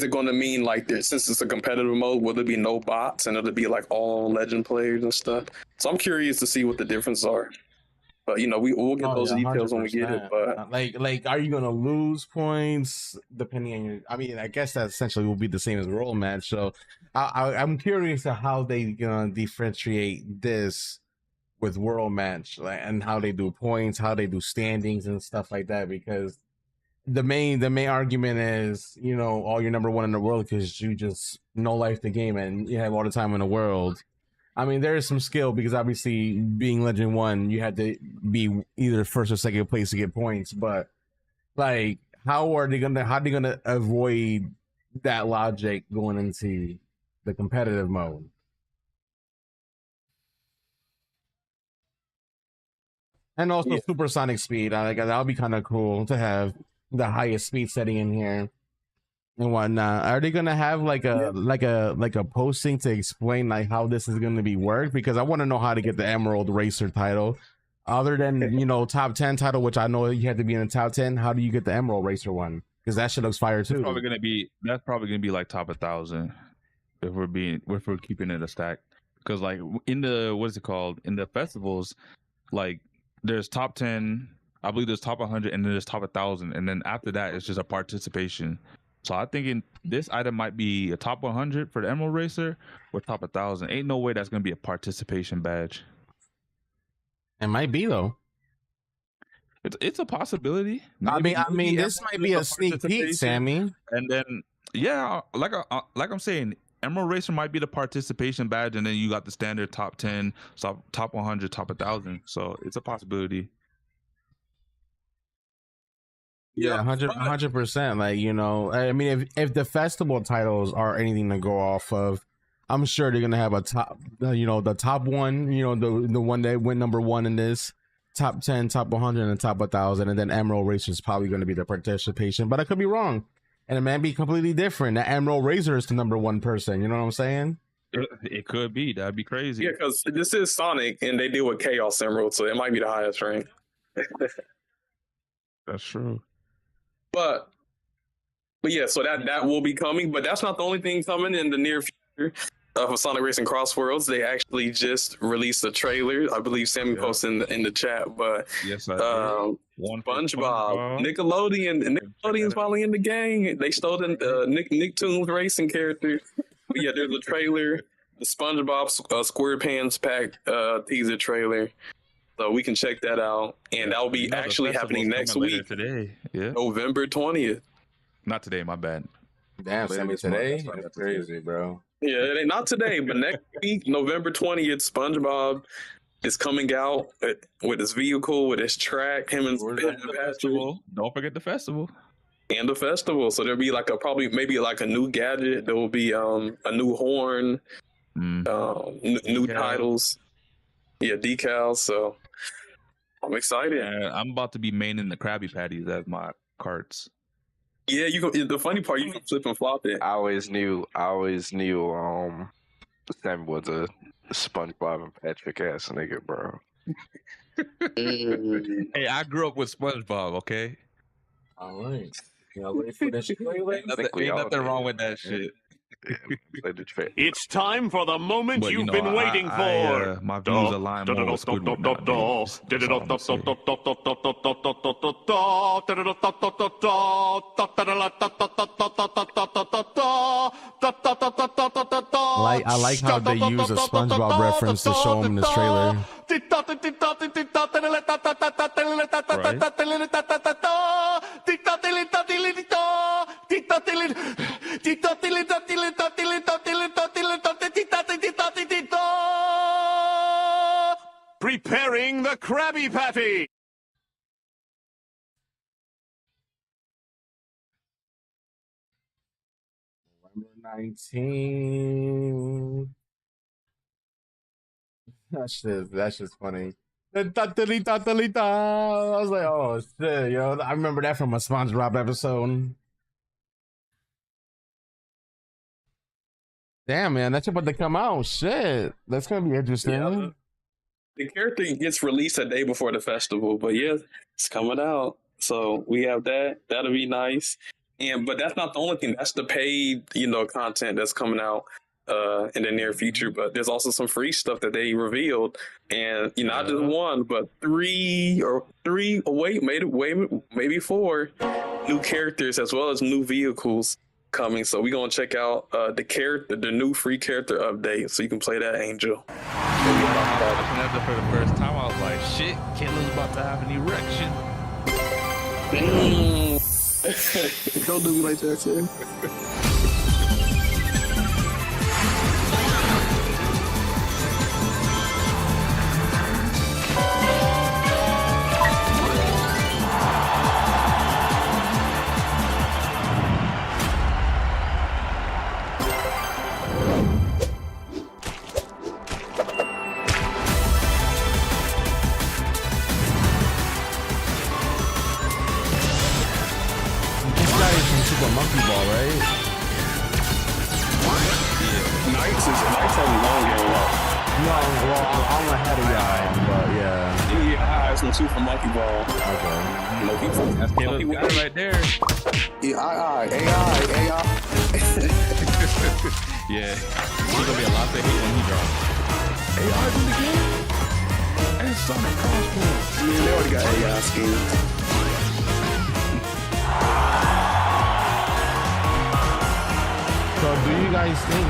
going to mean like since it's a competitive mode, will there be no bots and it'll be like all legend players and stuff? So I'm curious to see what the differences are. But you know, we'll get those details 100%. When we get it. But like, are you gonna lose points depending on your? I mean, I guess that essentially will be the same as world match. So I'm curious to how they gonna differentiate this with world match, like, and how they do points, how they do standings and stuff like that. Because the main argument is, you know, all you're number 1 in the world because you just no life the game and you have all the time in the world. I mean, there is some skill because obviously being Legend 1, you had to be either first or second place to get points. But like, how are they gonna avoid that logic going into the competitive mode? And also supersonic speed. That'll be kind of cool to have the highest speed setting in here and whatnot. Are they gonna have like a posting to explain like how this is gonna be worked? Because I want to know how to get the Emerald Racer title, other than, you know, top 10 title, which I know you have to be in the top 10. How do you get the Emerald Racer one? Because that shit looks fire too. That's probably gonna be like top 1,000 if we're keeping it a stack. Because like in the festivals, like there's top 10, I believe there's top 100, and then there's top 1,000, and then after that it's just a participation. So I think this item might be a top 100 for the Emerald Racer or top 1,000. Ain't no way that's gonna be a participation badge. It might be though. It's a possibility. I mean, this might be a sneak peek, Sammy. And then, yeah, like I'm saying, Emerald Racer might be the participation badge, and then you got the standard top 10, top 100, top 1,000. So it's a possibility. Yeah, 100%. Like, you know, I mean, if the festival titles are anything to go off of, I'm sure they're gonna have a top, you know, the top one, you know, the one that went number 1 in this, top 10, top 100, and top 1,000, and then Emerald Racer is probably going to be the participation. But I could be wrong, and it might be completely different. The Emerald Racer is the number 1 person. You know what I'm saying? It could be. That'd be crazy. Yeah, because this is Sonic, and they deal with Chaos Emerald, so it might be the highest rank. That's true. But yeah, so that will be coming, but that's not the only thing coming in the near future for Sonic Racing CrossWorlds. They actually just released a trailer. I believe Sammy posted in the chat, but yes, I did. SpongeBob, Nickelodeon's finally in the game. They stole the Nicktoons racing character. But yeah, there's a trailer, the SpongeBob SquarePants pack teaser trailer. So we can check that out, and that'll be actually happening next week, today. Yeah, November 20th. Not today, my bad. Damn, Sammy, today? That's crazy, bro. Yeah, not today, but next week, November 20th, SpongeBob is coming out with his vehicle, with his track, him and the festival. Don't forget the festival. And the festival. So there'll be like maybe a new gadget. There will be a new horn, new titles. Yeah, decals. So I'm excited. Yeah, I'm about to be maining the Krabby Patties as my carts. Yeah, the funny part, you can flip and flop it. I always knew Sam was a SpongeBob and Patrick ass nigga, bro. Hey, I grew up with SpongeBob, okay? All right. Y'all ready for this? Ain't nothing wrong with that shit. It's time for the moment you've been waiting for. My views align more with Squidward nowadays. I like how they use a SpongeBob reference to show him in this trailer. Preparing the Krabby Patty. Number 19. That's just funny. I was like, oh shit, yo. I remember that from a SpongeBob episode. Damn, man, that's about to come out. Shit, that's gonna be interesting. Yeah, the character gets released a day before the festival, but yeah, it's coming out. So we have that. That'll be nice. But that's not the only thing. That's the paid, content that's coming out in the near future. But there's also some free stuff that they revealed, and not just one, but three, maybe four new characters as well as new vehicles coming. So we're gonna check out the new free character update, so you can play that Angel. Looking at it for the first time, I was like, shit, Killer's about to have an erection. Don't do me like that, kid. Super Monkey Ball, right? Knights has a long game left. No, well, I'm ahead of y'all, but yeah. Yeah, it's no Super Monkey Ball. Okay. That's Caleb's guy right there. Yeah, AI. Yeah, he's gonna be a lot to hate when he drops. AI in the game? And Sonic CrossWorlds. Yeah, they already got AI skins. So do you guys think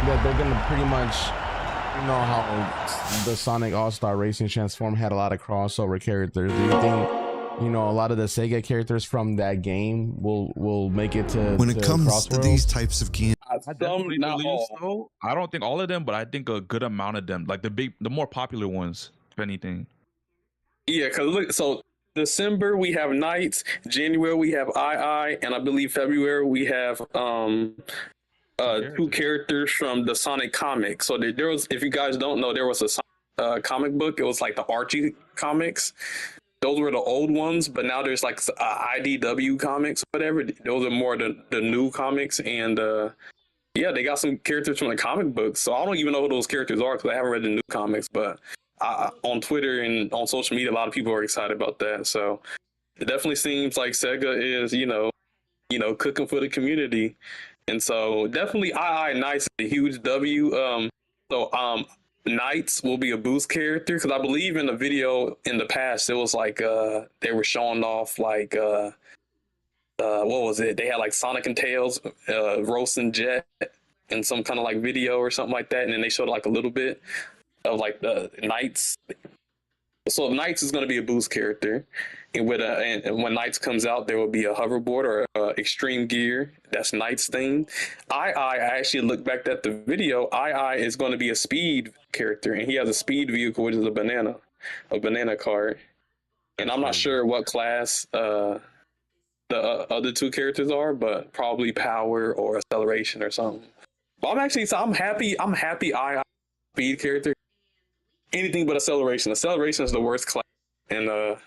that they're gonna pretty much, how the Sonic All-Star Racing Transform had a lot of crossover characters? Do you think, a lot of the Sega characters from that game will make it to when it comes to these types of games? I definitely believe so. I don't think all of them, but I think a good amount of them, like the more popular ones, if anything. Yeah, because look, so December we have Knights, January we have II, and I believe February we have two characters from the Sonic comics. So there was, if you guys don't know, there was a comic book. It was like the Archie comics. Those were the old ones, but now there's like IDW comics, whatever. Those are more the new comics, and yeah, they got some characters from the comic books. So I don't even know who those characters are because I haven't read the new comics, but on Twitter and on social media, a lot of people are excited about that. So it definitely seems like Sega is, cooking for the community. And so definitely Knights is a huge W. Knights will be a boost character because I believe in the video in the past, it was like they were showing off like what was it? They had like Sonic and Tails roasting Jet in some kind of like video or something like that. And then they showed like a little bit of like the Knights. So Knights is going to be a boost character, and and when Knights comes out, there will be a hoverboard or extreme gear that's Knights themed. I actually looked back at the video. I is going to be a speed character, and he has a speed vehicle, which is a banana cart. And I'm not sure what class the other two characters are, but probably power or acceleration or something. But I'm happy. I speed character. Anything but acceleration. Acceleration is the worst class. And I'm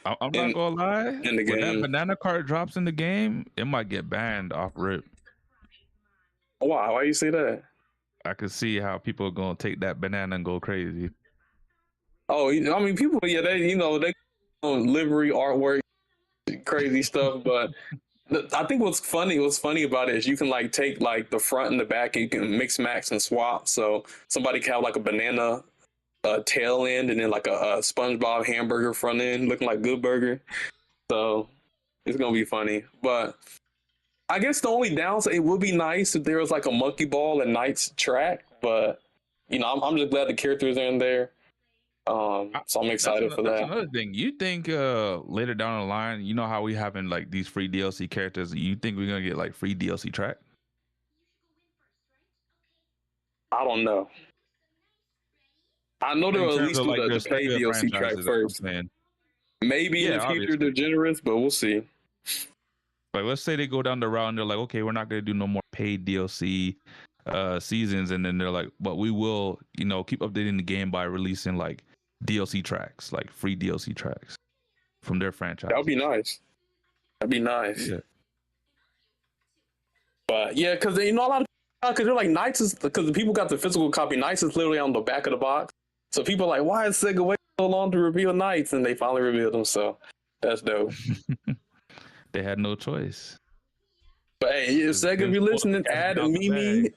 not gonna lie. In the game, when that banana cart drops in the game, it might get banned off rip. Wow, why you say that? I could see how people are gonna take that banana and go crazy. Oh, I mean, people, yeah, they livery artwork, crazy stuff. But I think what's funny about it is you can like take like the front and the back, and you can mix, max, and swap. So somebody can have like a banana tail end and then like a SpongeBob hamburger front end looking like Good Burger. So it's gonna be funny. But I guess the only downside, it would be nice if there was like a monkey ball and Knights track. But I'm just glad the characters are in there. So I'm excited for that. That's another thing. You think later down the line, you know how we having like these free DLC characters? You think we're gonna get like free DLC track? I don't know. I know they'll at least do the paid DLC track first. Maybe in the future they're generous, but we'll see. Like, let's say they go down the route and they're like, okay, we're not going to do no more paid DLC seasons. And then they're like, but we will, you know, keep updating the game by releasing like DLC tracks, like free DLC tracks from their franchise. That would be nice. That'd be nice. Yeah. But yeah, because you know a lot of because they're like Knights is because the people got the physical copy. Knights is literally on the back of the box. So people are like, why is Sega waiting so long to reveal Knights? And they finally revealed them. So that's dope. They had no choice. But hey, if Sega, if you're listening, add Mimi,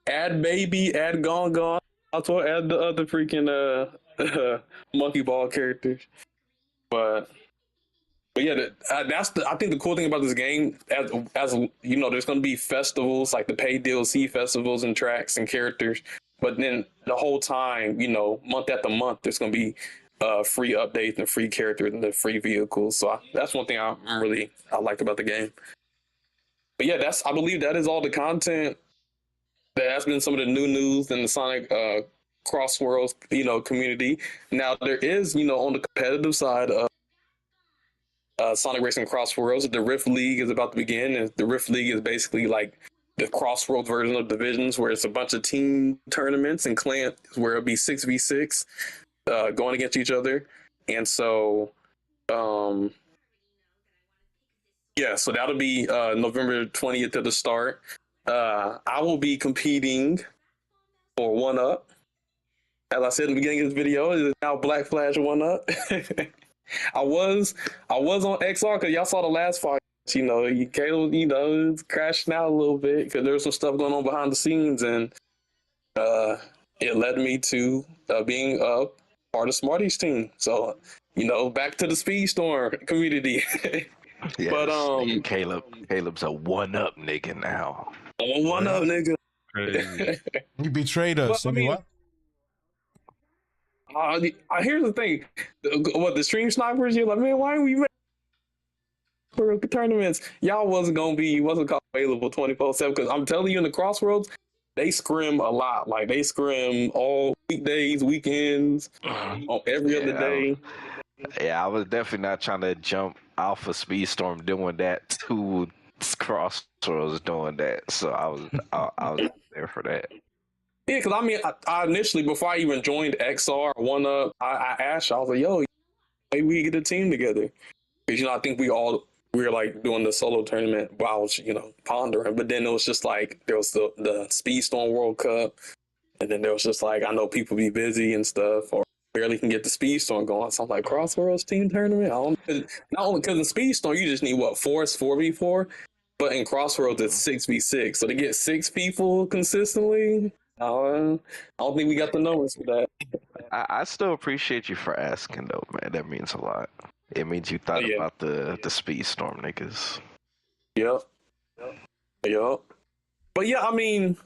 add Baby, add Gone Gone. Also add the other freaking monkey ball characters. But yeah, that's I think the cool thing about this game, as you know, there's going to be festivals like the paid DLC festivals and tracks and characters. But then the whole time, you know, month after month, there's going to be free updates and free characters and the free vehicles. So that's one thing I liked about the game. But yeah, I believe that is all the content. That has been some of the new news in the Sonic CrossWorlds, you know, community. Now there is, you know, on the competitive side of Sonic Racing CrossWorlds, the Rift League is about to begin, and the Rift League is basically like the CrossWorlds version of divisions, where it's a bunch of team tournaments and clans where it'll be 6v6 going against each other. And so yeah, so that'll be November 20th at the start. I will be competing for 1UP. As I said in the beginning of this video, it is now Black Flash 1UP. I was on XR because y'all saw the last fight. You know, Caleb, you know, it's crashing out a little bit because there was some stuff going on behind the scenes, and it led me to being part of Smarty's team. So, you know, back to the Speedstorm community. Yes, but Caleb's a 1UP nigga now. A 1UP nigga. Crazy. You betrayed us. Well, I mean, what? Here's the thing. What, the stream snipers? You're like, man, why are we making for tournaments? Y'all wasn't available 24/7 because I'm telling you, in the CrossWorlds, they scrim a lot. Like they scrim all weekdays, weekends, on every other day. Yeah, I was definitely not trying to jump Alpha Speedstorm doing that to CrossWorlds doing that. So I was there for that. Yeah, because I mean, I initially, before I even joined XR 1UP, I asked you, I was like, yo, maybe we get a team together. Because, you know, I think we were like doing the solo tournament while I was, you know, pondering. But then it was just like, there was the Speedstorm World Cup. And then there was just like, I know people be busy and stuff, or barely can get the Speedstorm going. So I'm like, CrossWorlds team tournament? Not only because in Speedstorm, you just need what, 4v4? But in CrossWorlds, it's 6v6. So to get 6 people consistently, I don't think we got the numbers for that. I still appreciate you for asking, though, man. That means a lot. It means you thought about the Speedstorm niggas. Yep. But yeah, I mean,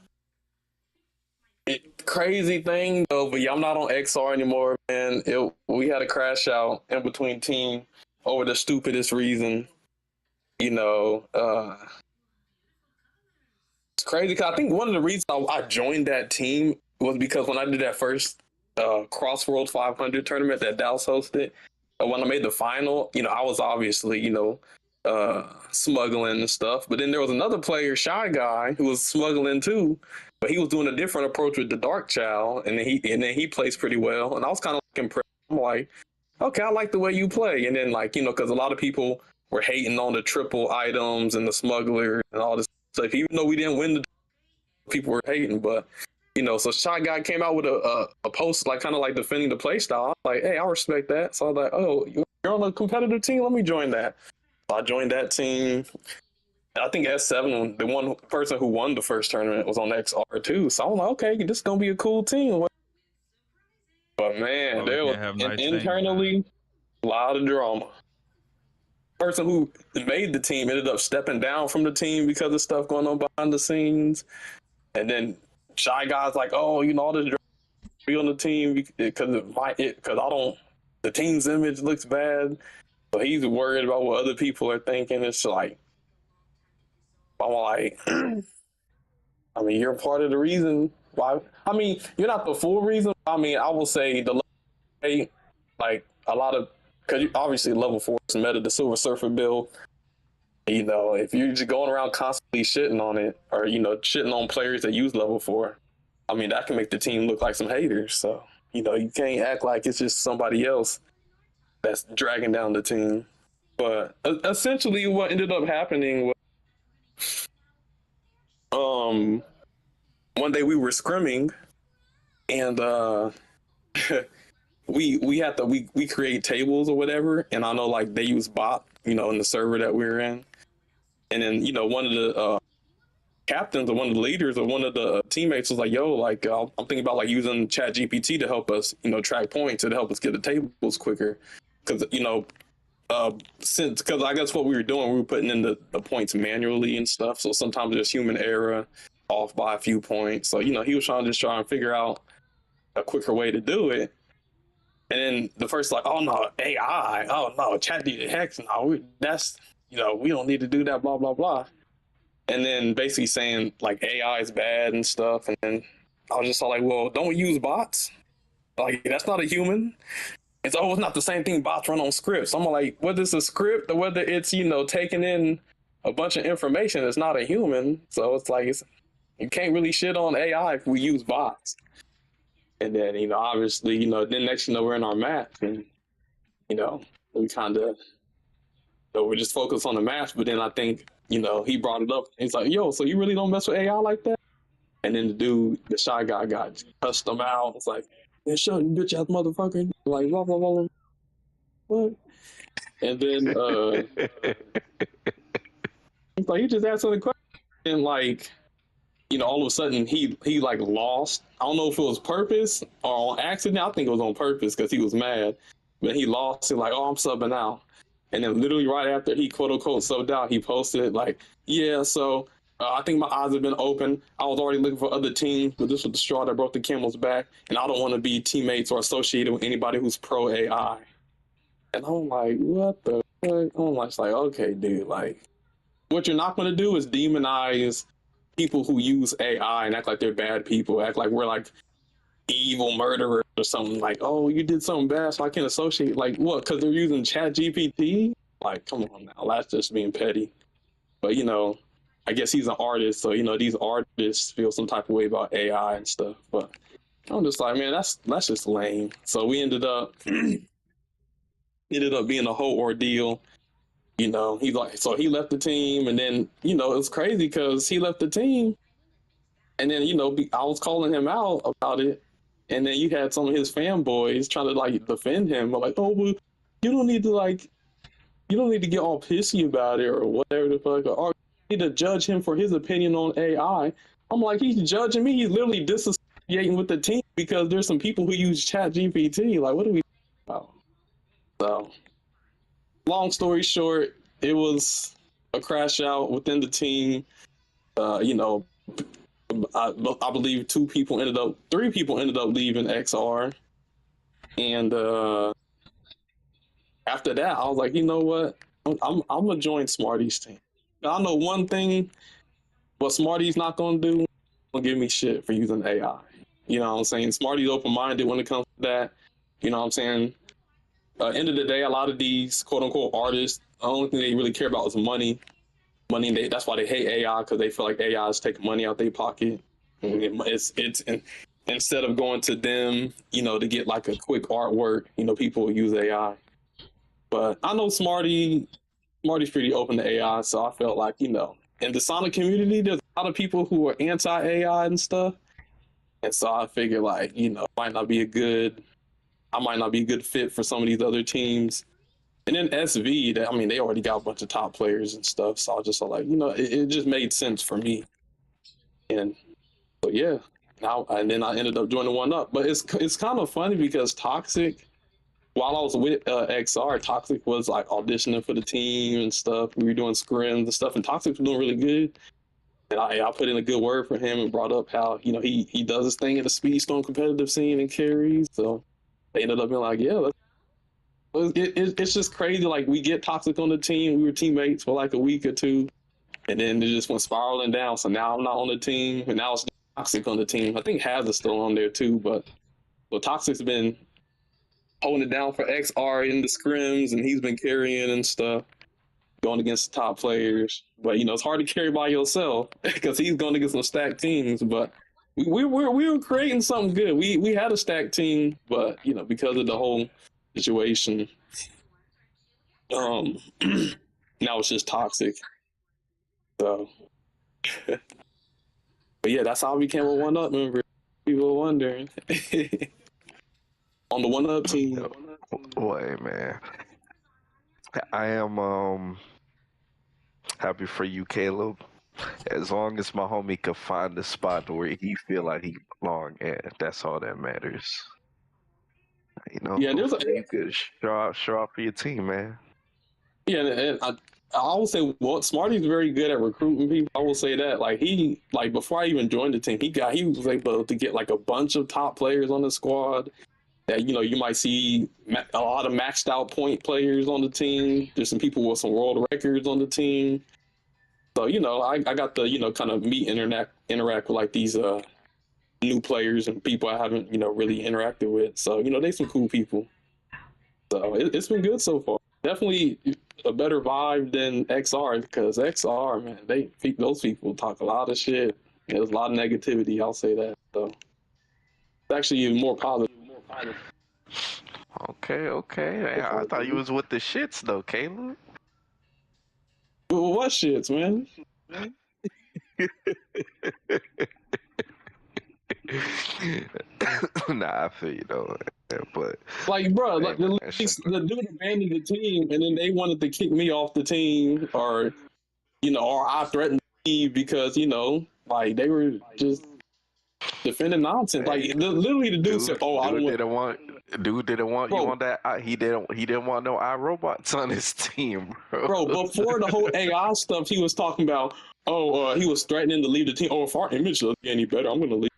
crazy thing though. But yeah, I'm not on XR anymore, man. We had a crash out in between team over the stupidest reason. You know, it's crazy because I think one of the reasons I joined that team was because when I did that first CrossWorlds 500 tournament that Dallas hosted, when I made the final, you know, I was obviously, you know, smuggling and stuff. But then there was another player, Shy Guy, who was smuggling too, but he was doing a different approach with the Dark Child, and then he plays pretty well. And I was kind of like impressed. I'm like, okay, I like the way you play. And then, like, you know, because a lot of people were hating on the triple items and the smuggler and all this stuff. Even though we didn't win, people were hating. But, you know, so Shy Guy came out with a post, like, kind of like defending the play style. I was like, hey, I respect that. So I was like, oh, you're on a competitive team? Let me join that. So I joined that team. I think S7, the one person who won the first tournament, was on XR too. So I'm like, okay, this is going to be a cool team. But man, there was internally a lot of drama. Person who made the team ended up stepping down from the team because of stuff going on behind the scenes. And then Shy Guy's like, oh, you know, all this drama be on the team because the team's image looks bad. So he's worried about what other people are thinking. It's like, I'm like, I mean, you're part of the reason why. I mean, you're not the full reason. I mean, I will say the level 8, like a lot of, because obviously level 4 is meta, the Silver Surfer build. You know, if you're just going around constantly shitting on it, or you know, shitting on players that use level 4, I mean, that can make the team look like some haters. So, you know, you can't act like it's just somebody else that's dragging down the team. But essentially, what ended up happening was, one day we were scrimming, and we create tables or whatever, and I know like they use bot, you know, in the server that we're in, and then you know one of the captains or one of the leaders or one of the teammates was like, yo, like I'm thinking about like using Chat GPT to help us, you know, track points and help us get the tables quicker, because you know because I guess what we were doing, we were putting in the points manually and stuff, so sometimes there's human error off by a few points, so you know he was trying and figure out a quicker way to do it. And then the first like, oh no, AI, oh no, Chat hex, no, that's, you know, we don't need to do that, blah blah blah. And then basically saying like AI is bad and stuff. And then I was just all like, well, don't we use bots? Like that's not a human. It's always not the same thing. Bots run on scripts. I'm like, whether it's a script or whether it's, you know, taking in a bunch of information, it's not a human. So it's like you can't really shit on AI if we use bots. And then, you know, obviously, you know, then next, you know, we're in our match, and, you know, we kind of, so we're just focused on the match. But then I think, you know, he brought it up. He's like, yo, so you really don't mess with AI like that? And then the dude, the shy guy, got cussed him out. It's like, man, shut you bitch ass motherfucker. Like, blah, blah, blah. What? And then, it's like, he just asked the question. And like, you know, all of a sudden he like lost. I don't know if it was purpose or on accident. I think it was on purpose because he was mad. But he lost it like, oh, I'm subbing out. And then literally right after he quote unquote subbed out, he posted like, yeah, so I think my eyes have been open. I was already looking for other teams, but this was the straw that broke the camel's back. And I don't want to be teammates or associated with anybody who's pro AI. And I'm like, what the fuck? I'm like, okay, dude, like what you're not going to do is demonize people who use AI and act like they're bad people, act like we're like evil murderers or something. Like, oh, you did something bad, so I can't associate. Like, what? Because they're using Chat GPT? Like, come on now, that's just being petty. But you know, I guess he's an artist, so you know these artists feel some type of way about AI and stuff. But I'm just like, man, that's just lame. So we ended up being a whole ordeal. You know, he left the team, and then, you know, it was crazy because he left the team, and then, you know, I was calling him out about it, and then you had some of his fanboys trying to like defend him, but like, oh, well, you don't need to get all pissy about it or whatever the fuck, or you need to judge him for his opinion on AI. I'm like, he's judging me. He's literally disassociating with the team because there's some people who use Chat GPT. Like, what are we talking about? So, long story short, it was a crash out within the team. You know, I believe 3 people ended up leaving XR. And after that, I was like, you know what? I'm gonna join Smarty's team. I know one thing, what Smarty's not gonna do, gonna give me shit for using AI. You know what I'm saying? Smarty's open-minded when it comes to that. You know what I'm saying? End of the day, a lot of these quote-unquote artists, the only thing they really care about is money. That's why they hate AI, because they feel like AI is taking money out their pocket. It's instead of going to them, you know, to get like a quick artwork, you know, people will use AI. But I know Smarty's pretty open to AI, so I felt like, you know, in the Sonic community, there's a lot of people who are anti-AI and stuff. And so I figured, like, you know, I might not be a good fit for some of these other teams. And then SV, they already got a bunch of top players and stuff. So I was just like, you know, it just made sense for me. And so, yeah. And then I ended up joining One Up. But it's kind of funny because Toxic, while I was with XR, Toxic was like auditioning for the team and stuff. We were doing scrims and stuff, and Toxic was doing really good. And I put in a good word for him and brought up how, you know, he does his thing in the Speedstorm competitive scene and carries. So they ended up being like, yeah, it's just crazy. Like, we get Toxic on the team. We were teammates for like a week or two, and then it just went spiraling down. So now I'm not on the team, and now it's Toxic on the team. I think Haz is still on there too, but Toxic's been holding it down for XR in the scrims, and he's been carrying and stuff. going against the top players. But it's hard to carry by yourself because he's going against some stacked teams. But we were creating something good. We had a stacked team, but because of the whole situation, now it's just toxic. So, but yeah, that's how I became a 1UP member. People were wondering on the 1UP team. Boy, man, I am happy for you, Caleb. As long as my homie could find a spot where he feel like he belong at, that's all that matters. Yeah, you could show out for your team, man. Yeah, and I will say, Smarty's very good at recruiting people. I will say that. Before I even joined the team, he was able to get like a bunch of top players on the squad. That you might see a lot of maxed out point players on the team. There's some people with some world records on the team. So I got to kind of meet interact with like these new players and people I haven't really interacted with. So they some cool people. So it's been good so far. Definitely a better vibe than XR because XR, man, those people talk a lot of shit. There's a lot of negativity. I'll say that. So it's actually even more positive. Okay. I thought you was with the shits though, Caleb. What shits, man? Nah, I feel you though, but bro, the dude abandoned the team, and then they wanted to kick me off the team, or I threatened to leave because they were just defending nonsense. Literally, the dude said, "Oh, Dude didn't want you on that. He didn't want no iRobots on his team, bro. Before the whole AI stuff, he was talking about. He was threatening to leave the team. If our image doesn't get any better, I'm gonna leave.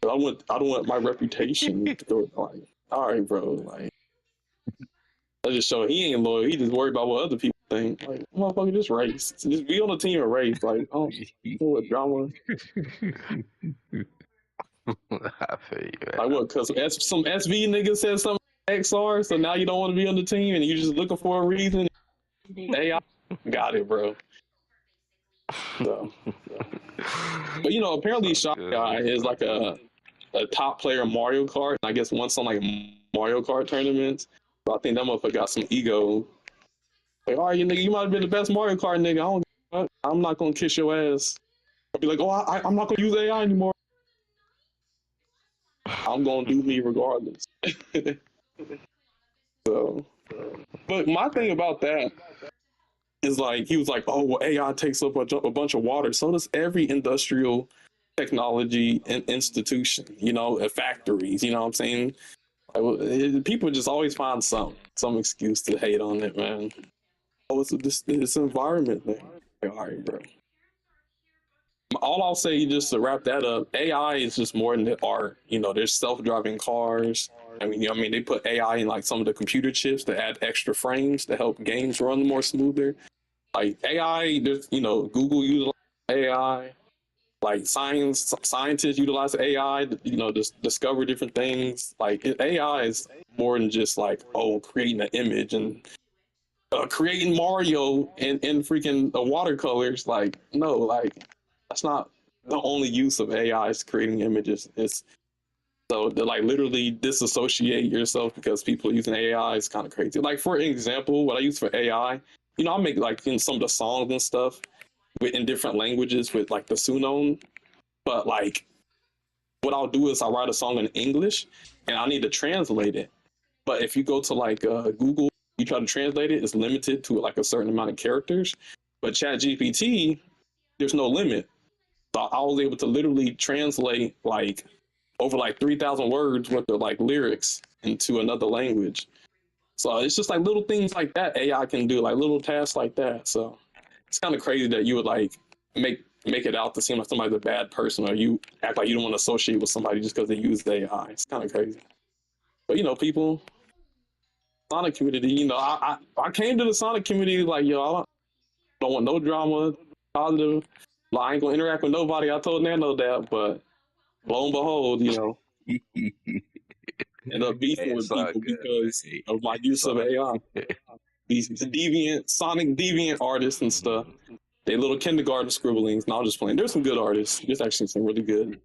I don't want my reputation to go. All right, bro. I just show he ain't loyal. He just worried about what other people think. Motherfucker, just race. Just be on the team and race. What drama? I feel you. What? Because some SV nigga said something XR, so now you don't want to be on the team and you're just looking for a reason. AI, got it, bro. So, but apparently, Shot Guy is like a top player in Mario Kart. I guess once on like Mario Kart tournaments. So I think that motherfucker got some ego. All right, nigga, you might have been the best Mario Kart nigga. I'm not gonna kiss your ass. I'll be like, I'm not gonna use AI anymore. I'm gonna do me regardless. So, but my thing about that is he was like, AI takes up a bunch of water. So does every industrial technology and institution, at factories. You know what I'm saying? People just always find some excuse to hate on it, man. It's an environment thing. All right, bro. All I'll say, just to wrap that up, AI is just more than the art. There's self-driving cars. They put AI in some of the computer chips to add extra frames to help games run more smoother. AI, there's Google uses AI. Scientists utilize AI to just discover different things. AI is more than just creating an image and creating Mario in freaking watercolors. No, that's not the only use of AI is creating images. It's so to literally disassociate yourself because people are using AI is kind of crazy. For example, what I use for AI, I make in some of the songs and stuff in different languages with the Sunon. But what I'll do is I'll write a song in English and I need to translate it. But if you go to Google, you try to translate it, it's limited to a certain amount of characters. But ChatGPT, there's no limit. So I was able to literally translate over 3,000 words worth of lyrics into another language. So it's just little things like that AI can do, little tasks like that. So it's kind of crazy that you would make it out to seem like somebody's a bad person, or you act like you don't want to associate with somebody just because they use AI. It's kind of crazy. But people, Sonic community, I came to the Sonic community I don't want no drama, positive. I ain't gonna interact with nobody. I told Nano that, but lo and behold, end up beefing with people because of my use of AI. these deviant Sonic deviant artists and stuff. They little kindergarten scribblings. No, I'm just playing. There's some good artists. There's actually some really good.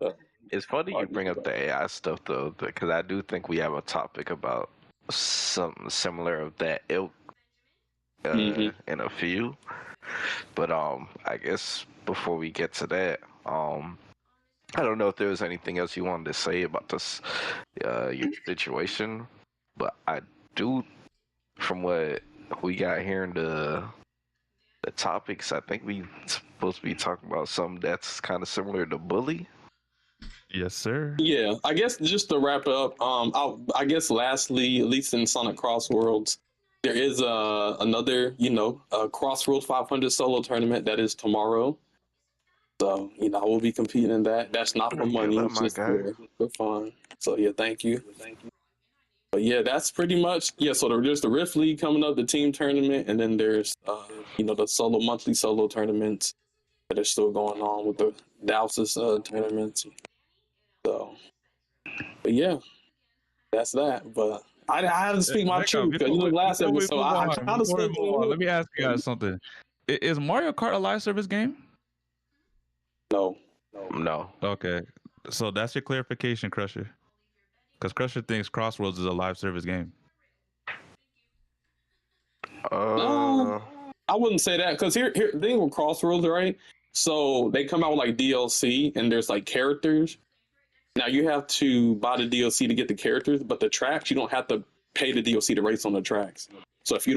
It's funny you bring up the AI stuff though, because I do think we have a topic about something similar of that ilk in a few. But I guess before we get to that, I don't know if there was anything else you wanted to say about this your situation, but I do, from what we got here in the topics, I think we supposed to be talking about something that's kind of similar to bully. Yes, sir. Yeah, I guess just to wrap it up, I guess lastly, at least in Sonic CrossWorlds, there is another, CrossWorlds 500 solo tournament that is tomorrow. So, I will be competing in that. That's not for money, it's just for fun. So, yeah, thank you. But yeah, that's pretty much, so there's the Rift League coming up, the team tournament, and then there's, the monthly solo tournaments that are still going on with the Dallas tournaments. So, but yeah, that's that. But I have to speak my truth because last episode I kind of spoke. Let me ask you guys something. Is Mario Kart a live service game? No. Okay, so that's your clarification, Crusher. Because Crusher thinks CrossWorlds is a live service game. No, I wouldn't say that because here the thing with CrossWorlds, right? So they come out with like DLC and there's like characters. Now you have to buy the DLC to get the characters, but the tracks you don't have to pay the DLC to race on the tracks. So if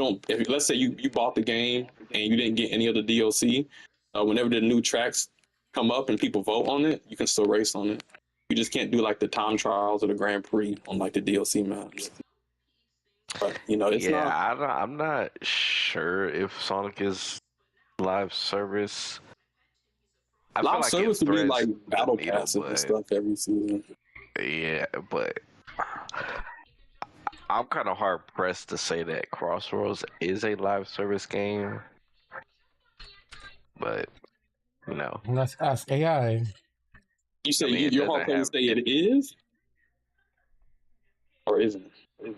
let's say you bought the game and you didn't get any of the DLC, whenever the new tracks come up and people vote on it, you can still race on it. You just can't do like the time trials or the Grand Prix on like the DLC maps. But it's not. I'm not sure if Sonic is live service. Live service would be like battle passes and stuff every season. Yeah, but I'm kind of hard pressed to say that CrossWorlds is a live service game. But let's ask AI. You say you're hard pressed to say it is, or isn't it?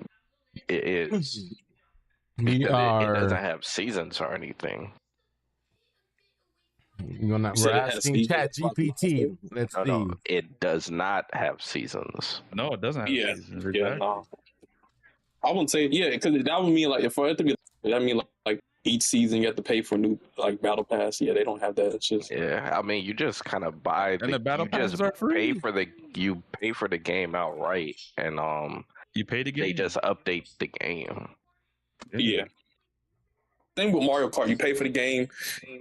It is. It doesn't have seasons or anything. We're asking ChatGPT. Let's see. No, it does not have seasons. No, it doesn't have seasons. No. I wouldn't say because that would mean like for it to be that mean like each season you have to pay for a new like battle pass. Yeah, they don't have that. It's just I mean you just kind of buy and the battle passes are free. You pay for the game outright, and you pay the game. They just update the game. Yeah. Same with Mario Kart. You pay for the game,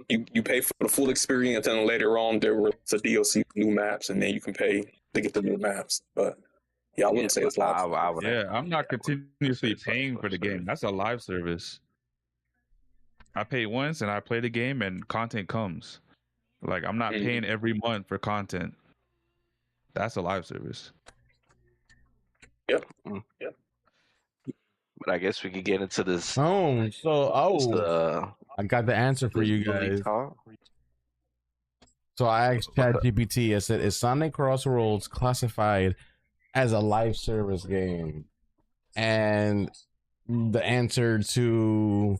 you pay for the full experience, and then later on there was a DLC new maps, and then you can pay to get the new maps. But I wouldn't say it's live. I'm not continuously paying for the game. That's a live service. I pay once and I play the game, and content comes. Like I'm not paying every month for content. That's a live service. Yep. But I guess we could get into this. I got the answer for you guys. So I asked ChatGPT. I said, "Is Sonic CrossWorlds classified as a live service game?" And the answer to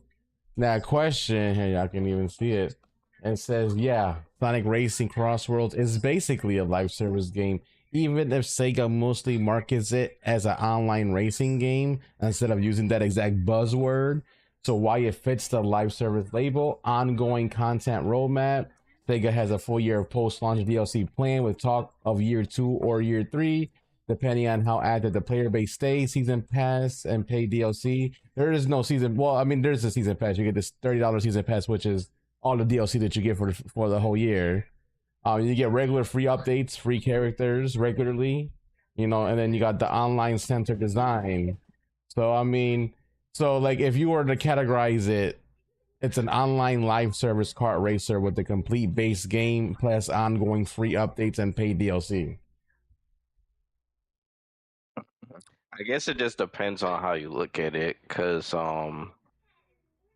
that question, here y'all can even see it. It says, "Yeah, Sonic Racing CrossWorlds is basically a live service game." Even if Sega mostly markets it as an online racing game instead of using that exact buzzword. So why it fits the live service label, ongoing content roadmap. Sega has a full year of post-launch DLC plan with talk of year 2 or year 3, depending on how active the player base stays, season pass and paid DLC. There is no season. Well, I mean, there's a season pass. You get this $30 season pass, which is all the DLC that you get for the whole year. You get regular free updates, free characters regularly, and then you got the online center design. So, I mean, like if you were to categorize it, it's an online live service kart racer with the complete base game plus ongoing free updates and paid DLC. I guess it just depends on how you look at it, because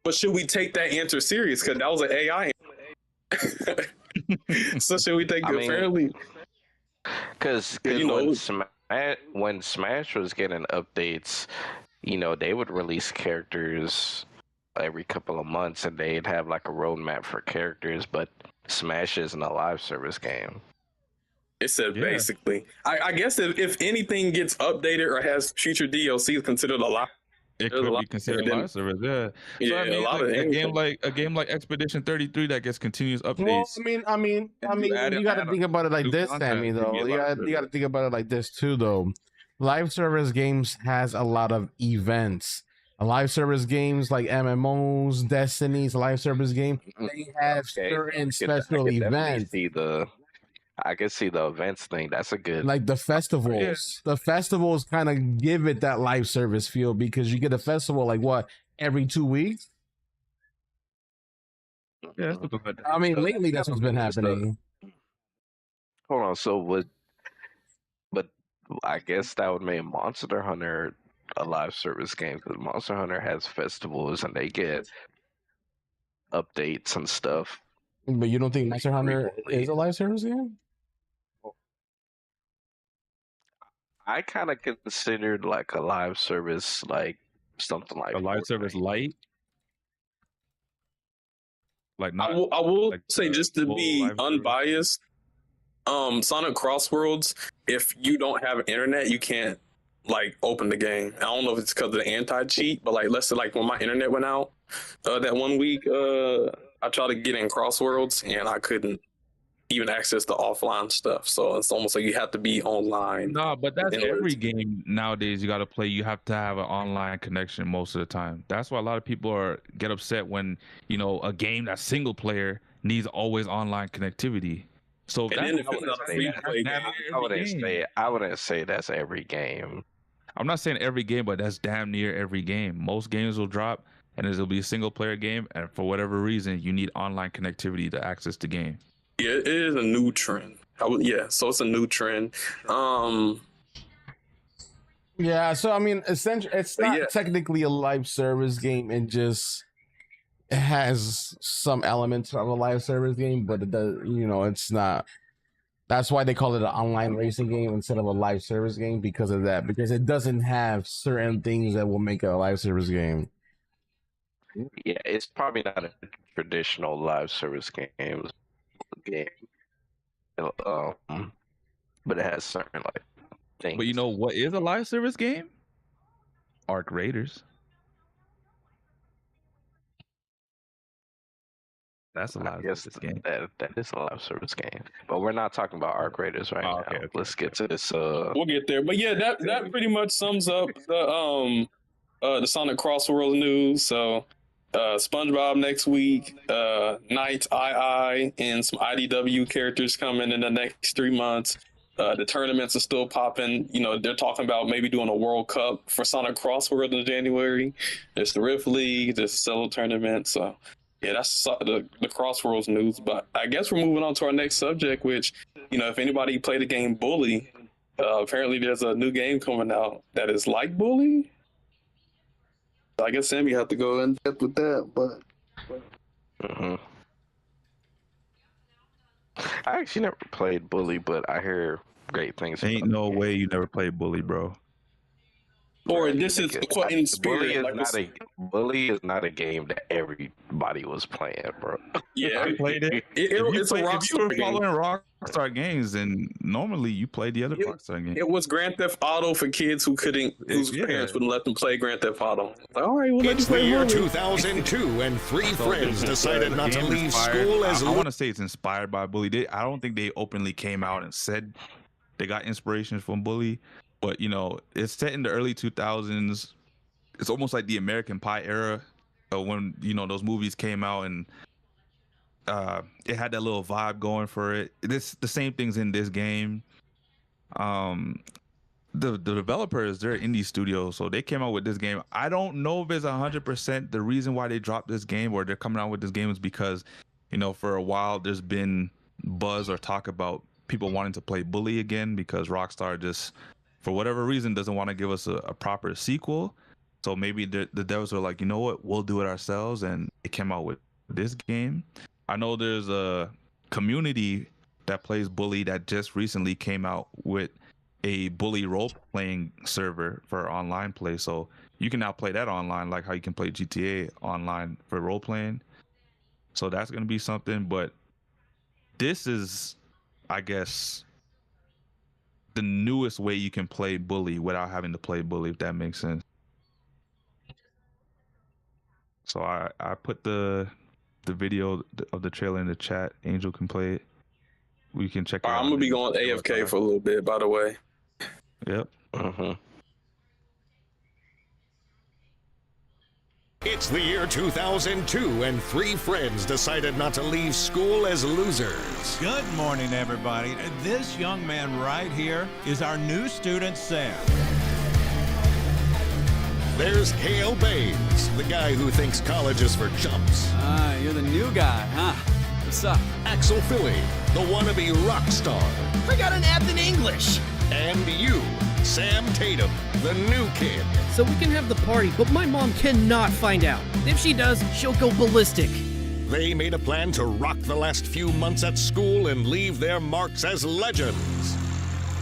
But should we take that answer serious? Because that was an AI. So should we take it fairly? Because when Smash was getting updates, they would release characters every couple of months, and they'd have like a roadmap for characters. But Smash isn't a live service game. It said basically. I guess if anything gets updated or has future DLC considered a live. It could be considered live service, yeah. So I mean, a game like Expedition 33 that gets continuous updates. Well, I mean, you got to think about it like this, Sammy. Though you got to think about it like this too, though. Live service games has a lot of events. Live service games like MMOs, Destiny's live service game, they have certain special events. I can see the events thing. That's a good, like the festivals. Yeah. The festivals kind of give it that live service feel because you get a festival like what every 2 weeks. Yeah, I mean, lately that's what's been happening. Hold on, so but I guess that would make Monster Hunter a live service game because Monster Hunter has festivals and they get updates and stuff. But you don't think Monster Hunter is a live service game? I kind of considered like a live service, like something like a live service light. Like not, I will like say, just to be unbiased, Sonic CrossWorlds, if you don't have internet, you can't like open the game. I don't know if it's because of the anti-cheat, but like let's say like when my internet went out that 1 week, I tried to get in CrossWorlds and I couldn't even access the offline stuff. So it's almost like you have to be online. No, but that's every game nowadays you got to play. You have to have an online connection most of the time. That's why a lot of people get upset when, you know, a game that's single player needs always online connectivity. So I wouldn't say that's every game. I'm not saying every game, but that's damn near every game. Most games will drop and it'll be a single player game, and for whatever reason you need online connectivity to access the game. Yeah, it is a new trend. So it's a new trend. Yeah, so I mean, essentially, it's not technically a live service game. It has some elements of a live service game, but it does, you know, it's not. That's why they call it an online racing game instead of a live service game, because of that. Because it doesn't have certain things that will make it a live service game. Yeah, it's probably not a traditional live service game. But it has certain like things. But you know what is a live service game? Arc Raiders. That's a live service game. That is a live service game. But we're not talking about Arc Raiders right now. Okay. Let's get to this. We'll get there. But yeah, that pretty much sums up the Sonic CrossWorlds news. So SpongeBob next week, Knights, II, and some IDW characters coming in the next 3 months. The tournaments are still popping. You know, they're talking about maybe doing a World Cup for Sonic CrossWorlds in January. There's the Rift League, there's the Cello tournament. So, yeah, that's the CrossWorlds news. But I guess we're moving on to our next subject, which, you know, if anybody played the game Bully, apparently there's a new game coming out that is like Bully. I guess Sam, you have to go in depth with that, but. I actually never played Bully, but I hear great things. Ain't no way you never played Bully, bro. Or this is in spirit. Bully is not a game that everybody was playing, bro. Yeah, I played it. If you were following Rockstar games, then normally you play the other Rockstar games. It was Grand Theft Auto for kids whose parents wouldn't let them play Grand Theft Auto. All right, well, it's the year 2002, and three friends decided not to leave school as. I want to say it's inspired by Bully. I don't think they openly came out and said they got inspiration from Bully. But, you know, it's set in the early 2000s. It's almost like the American Pie era when, you know, those movies came out, and it had that little vibe going for it. The same things in this game. The developers, they're indie studios, so they came out with this game. I don't know if it's 100% the reason why they dropped this game or they're coming out with this game is because, you know, for a while there's been buzz or talk about people wanting to play Bully again because Rockstar just, for whatever reason, doesn't want to give us a proper sequel. So maybe the devs were like, you know what, we'll do it ourselves, and it came out with this game. I know there's a community that plays Bully that just recently came out with a bully role-playing server for online play. So you can now play that online, like how you can play GTA online for role-playing. So that's going to be something. But this is, I guess, the newest way you can play bully without having to play bully, if that makes sense. So I put the video of the trailer in the chat. Angel can play it. We can check it out. I'm gonna be going AFK for a little bit, by the way. Yep. It's the year 2002, and 3 friends decided not to leave school as losers. Good morning, everybody. This young man right here is our new student, Sam. There's Hale Baines, the guy who thinks college is for chumps. Ah, you're the new guy, huh? What's up? Axel Philly, the wannabe rock star. I got an F in English. And you, Sam Tatum, the new kid. So we can have the party, but my mom cannot find out. If she does, she'll go ballistic. They made a plan to rock the last few months at school and leave their marks as legends.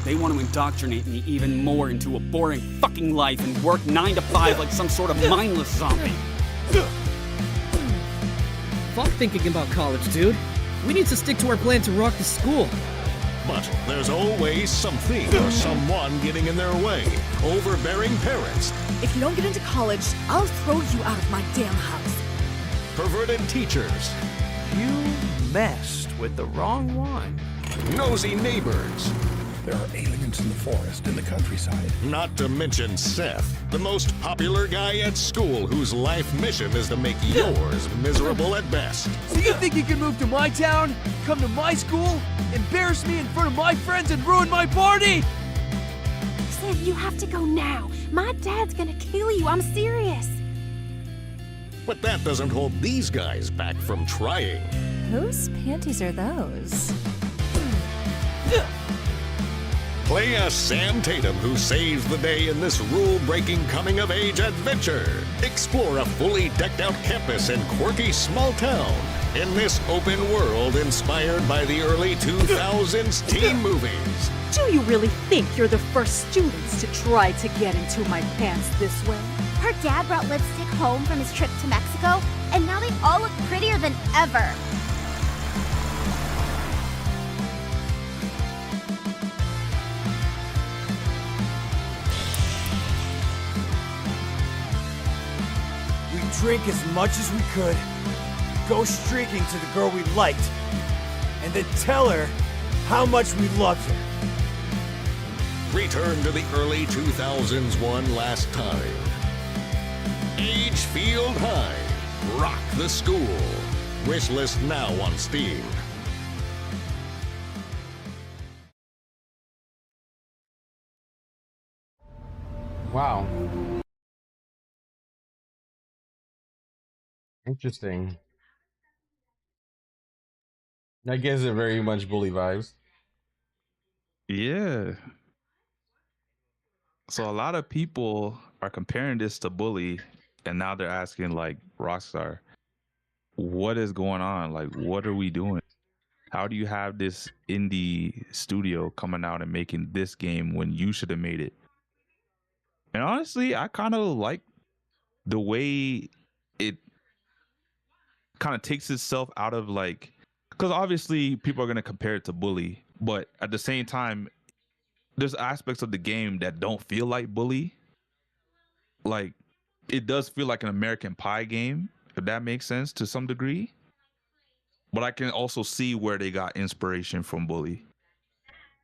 They want to indoctrinate me even more into a boring fucking life and work 9 to 5 like some sort of mindless zombie. Fuck thinking about college, dude. We need to stick to our plan to rock the school. But there's always something or someone getting in their way. Overbearing parents. If you don't get into college, I'll throw you out of my damn house. Perverted teachers. You messed with the wrong one. Nosy neighbors. There are aliens in the forest, in the countryside. Not to mention Seth, the most popular guy at school whose life mission is to make yours miserable at best. So you think you can move to my town, come to my school, embarrass me in front of my friends and ruin my party? Sam, you have to go now. My dad's gonna kill you, I'm serious. But that doesn't hold these guys back from trying. Whose panties are those? Play as Sam Tatum, who saves the day in this rule-breaking coming-of-age adventure. Explore a fully decked-out campus and quirky small town in this open world inspired by the early 2000s teen movies. Do you really think you're the first students to try to get into my pants this way? Her dad brought lipstick home from his trip to Mexico, and now they all look prettier than ever. Drink as much as we could, go streaking to the girl we liked, and then tell her how much we loved her. Return to the early 2000s one last time. Agefield High. Rock the school. Wishlist now on Steam. Wow. Interesting. That gives it very much bully vibes. Yeah. So a lot of people are comparing this to bully, and now they're asking like Rockstar, what is going on? Like, what are we doing? How do you have this indie studio coming out and making this game when you should have made it? And honestly, I kind of like the way it kind of takes itself out of like, because obviously people are going to compare it to bully, but at the same time there's aspects of the game that don't feel like bully. Like, it does feel like an American Pie game, if that makes sense to some degree, but I can also see where they got inspiration from bully.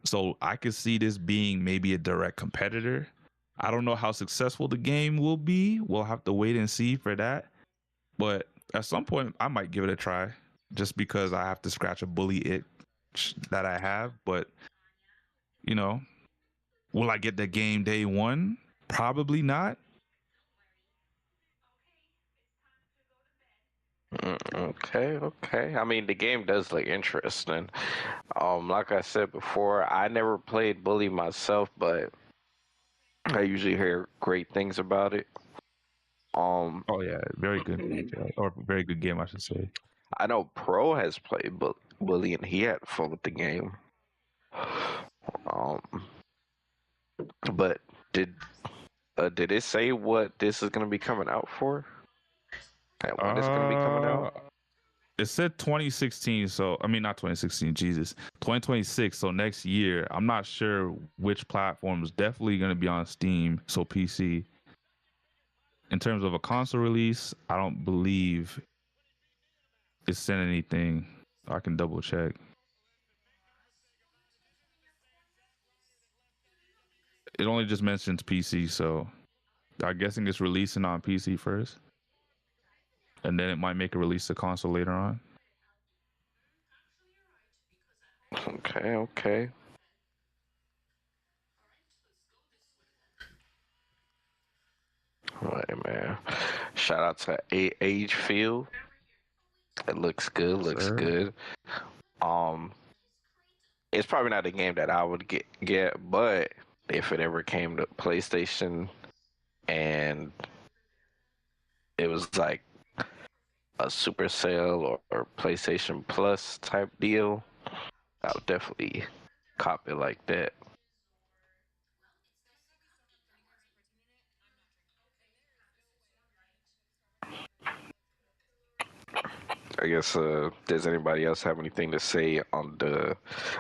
So I could see this being maybe a direct competitor. I don't know how successful the game will be. We'll have to wait and see for that, but at some point, I might give it a try, just because I have to scratch a bully itch that I have. But, you know, will I get the game day one? Probably not. Okay. I mean, the game does look interesting. Like I said before, I never played bully myself, but I usually hear great things about it. Oh yeah, very good, or very good game, I should say. I know Pro has played bully and he had fun with the game. But did it say what this is gonna be coming out for? And when it's gonna be coming out? It said 2016, so I mean not 2016, Jesus, 2026. So next year. I'm not sure which platforms. Definitely going to be on Steam, so PC. In terms of a console release, I don't believe it sent anything. I can double check. It only just mentions PC, so I'm guessing it's releasing on PC first, and then it might make a release to console later on. Okay. All right, man. Shout out to Agefield. It looks good. Looks good. It's probably not a game that I would get, but if it ever came to PlayStation and it was like a super sale or PlayStation Plus type deal, I would definitely cop it like that. I guess does anybody else have anything to say on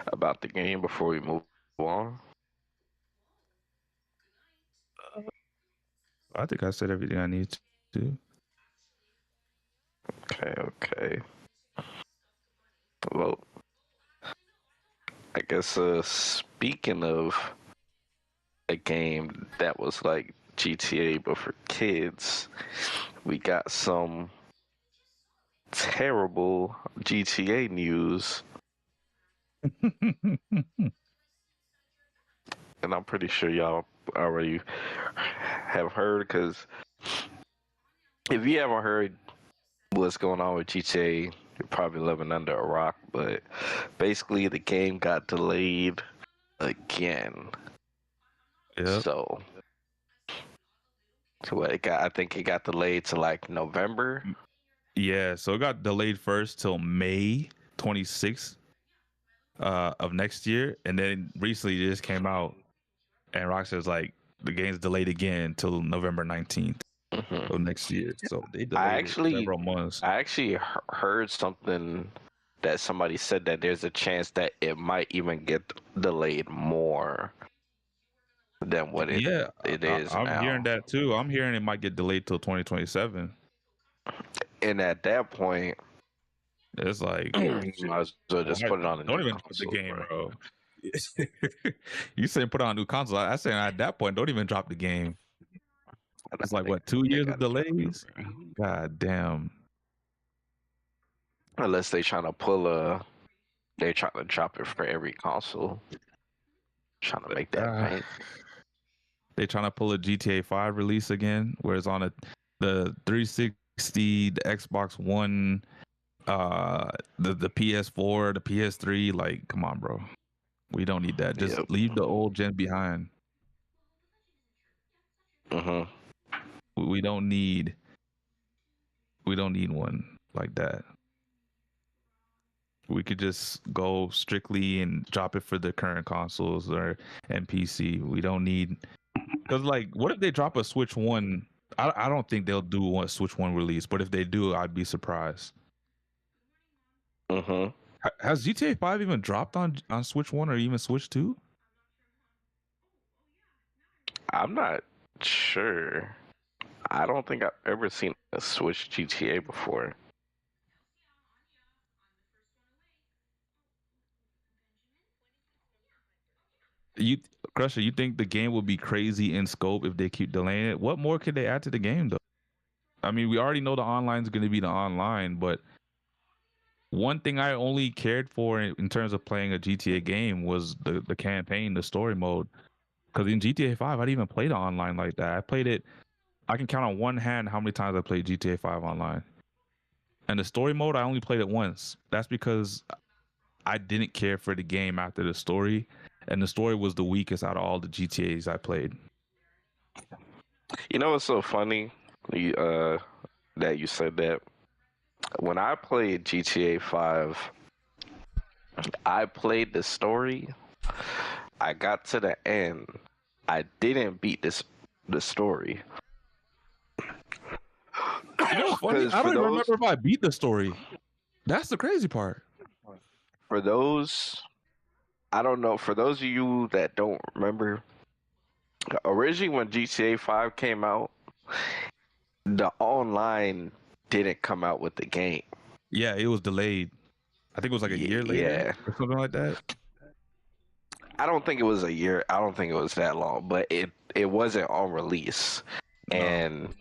about the game before we move on? I think I said everything I need to. Okay. Well, I guess speaking of a game that was like GTA but for kids, we got some terrible GTA news. And I'm pretty sure y'all already have heard, because if you haven't heard what's going on with GTA, you're probably living under a rock. But basically, the game got delayed again. Yep. So what it got? I think it got delayed to like November. Yeah, so it got delayed first till May 26th of next year, and then recently it just came out, and Rockstar's like, the game's delayed again till November 19th of next year. So they delayed several months. I actually heard something that somebody said that there's a chance that it might even get delayed more than what it is I'm now. hearing that too. I'm hearing it might get delayed till 2027. And at that point, it's like you might as well just put it on the don't new even drop the console, game, bro. You say put it on a new console. I say at that point, don't even drop the game. It's like what, 2 years of delays? God damn. Unless they're trying to drop it for every console. Trying to make that bank. They trying to pull a GTA 5 release again, where it's on the 360, the Xbox One, the PS4, the PS3. Like, come on, bro. We don't need that. Just leave the old gen behind. We don't need one like that. We could just go strictly and drop it for the current consoles and PC. We don't need, because like, what if they drop a Switch 1? I don't think they'll do a Switch 1 release, but if they do, I'd be surprised. Has GTA 5 even dropped on Switch 1 or even Switch 2? I'm not sure. I don't think I've ever seen a Switch GTA before. Crusher, you think the game will be crazy in scope if they keep delaying it? What more could they add to the game, though? I mean, we already know the online is going to be the online, but one thing I only cared for in terms of playing a GTA game was the campaign, the story mode. Because in GTA 5, I didn't even play the online like that. I played it, I can count on one hand how many times I played GTA 5 online. And the story mode, I only played it once. That's because I didn't care for the game after the story. And the story was the weakest out of all the GTAs I played. You know what's so funny that you said that? When I played GTA 5, I played the story. I got to the end, I didn't beat the story. You know what's funny? I don't even remember if I beat the story. That's the crazy part. For those, I don't know. For those of you that don't remember, originally when GTA 5 came out, the online didn't come out with the game. Yeah, it was delayed. I think it was like a year later or something like that. I don't think it was a year. I don't think it was that long, but it wasn't on release. And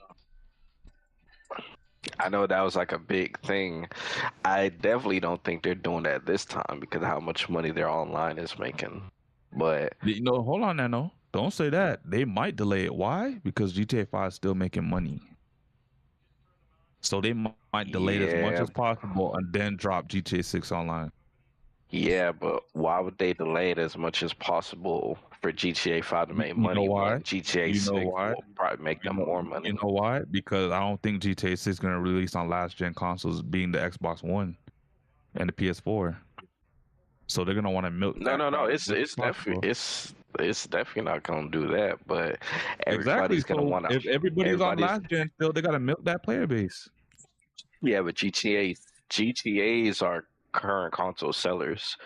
I know that was like a big thing. I definitely don't think they're doing that this time because of how much money their online is making. But hold on now, no. Don't say that. They might delay it. Why? Because GTA 5 is still making money. So they might delay it as much as possible and then drop GTA 6 online. Yeah, but why would they delay it as much as possible for GTA 5 to make money? You know why? GTA 6 will probably make them more money. You know why? Because I don't think GTA 6 is going to release on last gen consoles, being the Xbox One and the PS4. So they're going to want to milk. No. It's definitely not going to do that. But everybody's going to want to. If everybody's on last gen, still they got to milk that player base. Yeah, but GTA's are current console sellers.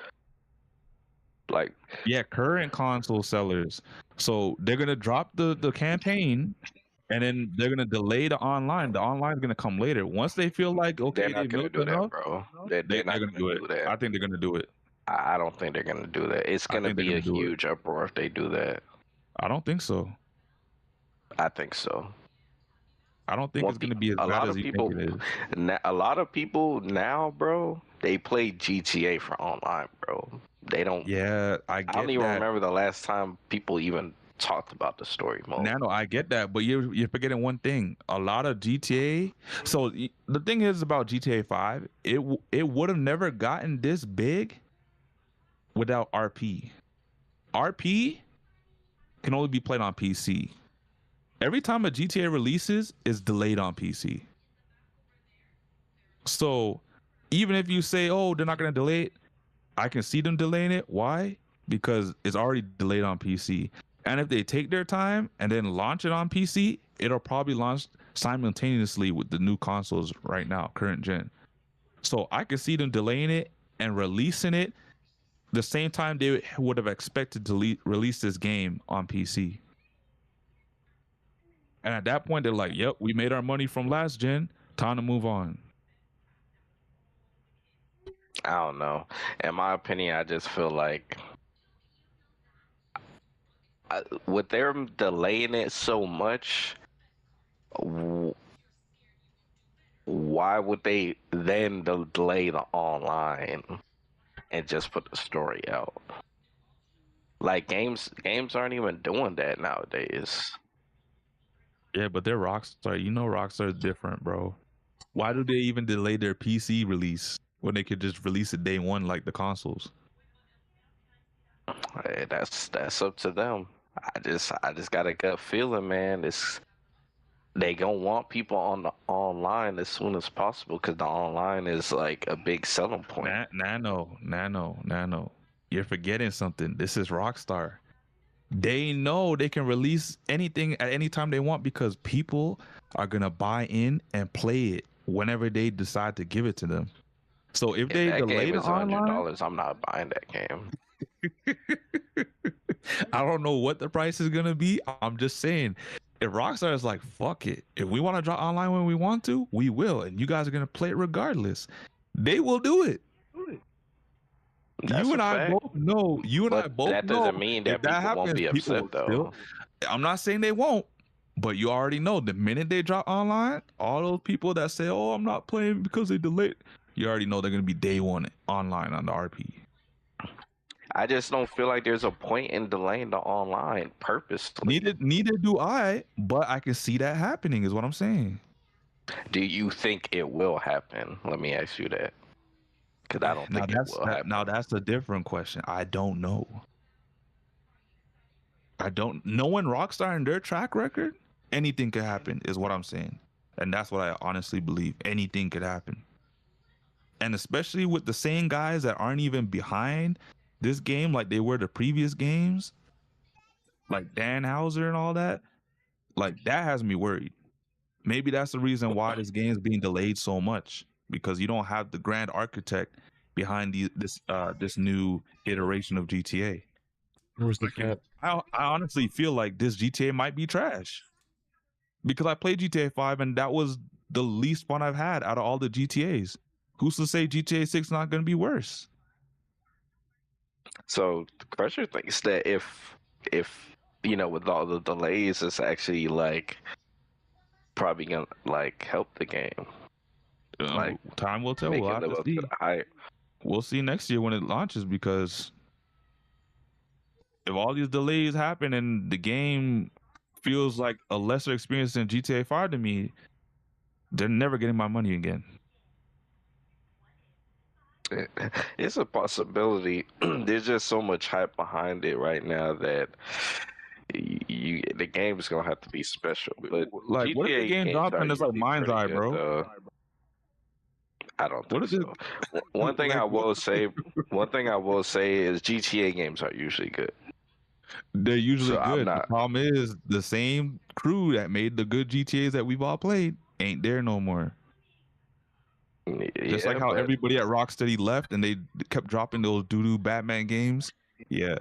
Current console sellers. So they're gonna drop the campaign, and then they're gonna delay the online. The online is gonna come later. Once they feel like they're not gonna do that, bro. They're not gonna do it. I think they're gonna do it. I don't think they're gonna do that. It's gonna be a huge uproar if they do that. I don't think so. I think so. I don't think it's gonna be as bad as you think it is. A lot of people now, bro, they play GTA for online, bro. They don't. Yeah, I don't even remember the last time people even talked about the story mode. No, I get that, but you're forgetting one thing. A lot of GTA. So the thing is about GTA 5, it would have never gotten this big without RP. RP can only be played on PC. Every time a GTA releases, it's delayed on PC. So even if you say, oh, they're not going to delay it, I can see them delaying it. Why? Because it's already delayed on PC. And if they take their time and then launch it on PC, it'll probably launch simultaneously with the new consoles right now, current gen. So I can see them delaying it and releasing it the same time they would have expected to release this game on PC. And at that point, they're like, yep, we made our money from last gen. Time to move on. I don't know. In my opinion, I just feel like with them delaying it so much, why would they then delay the online and just put the story out? Like games aren't even doing that nowadays. Yeah, but they're Rockstar. You know Rockstar is different, bro. Why do they even delay their PC release when they could just release it day one like the consoles? Hey, that's up to them. I just got a gut feeling, man. They gonna want people on the online as soon as possible because the online is like a big selling point. Nano. You're forgetting something. This is Rockstar. They know they can release anything at any time they want because people are gonna buy in and play it whenever they decide to give it to them. So if they delay the online, $100, I'm not buying that game. I don't know what the price is gonna be. I'm just saying, if Rockstar is like, fuck it, if we want to drop online when we want to, we will, and you guys are gonna play it regardless, they will do it. You and I both know. That doesn't mean that people won't be upset, though. I'm not saying they won't, but you already know the minute they drop online, all those people that say, "Oh, I'm not playing because they delayed," you already know they're gonna be day one online on the RP. I just don't feel like there's a point in delaying the online purposely. Neither do I, but I can see that happening. Is what I'm saying. Do you think it will happen? Let me ask you that. Because I don't think it will happen. Now that's a different question. I don't know. Knowing Rockstar and their track record, anything could happen is what I'm saying. And that's what I honestly believe. Anything could happen. And especially with the same guys that aren't even behind this game like they were the previous games, like Dan Houser and all that, like that has me worried. Maybe that's the reason why this game is being delayed so much, because you don't have the grand architect behind this new iteration of GTA. I honestly feel like this GTA might be trash, because I played GTA 5 and that was the least fun I've had out of all the GTAs. Who's to say GTA 6 is not going to be worse? So Crusher thinks that if you know, with all the delays, it's actually like probably gonna like help the game. Like time will tell. make We'll it have live to up to see. the hype. We'll see next year when it launches, because if all these delays happen and the game feels like a lesser experience than GTA 5 to me, they're never getting my money again. It's a possibility. There's just so much hype behind it right now that the game is gonna have to be special. But Like, what if the GTA game games drops are and it's like usually Mind's pretty Eye, good, bro? though. I don't What think if so. One thing I will say is GTA games are usually good. They're usually So I'm good. The not. problem is the same crew that made the good GTAs that we've all played ain't there no more. Just Yeah, like how but- everybody at Rocksteady left and they kept dropping those doo-doo Batman games. Yeah.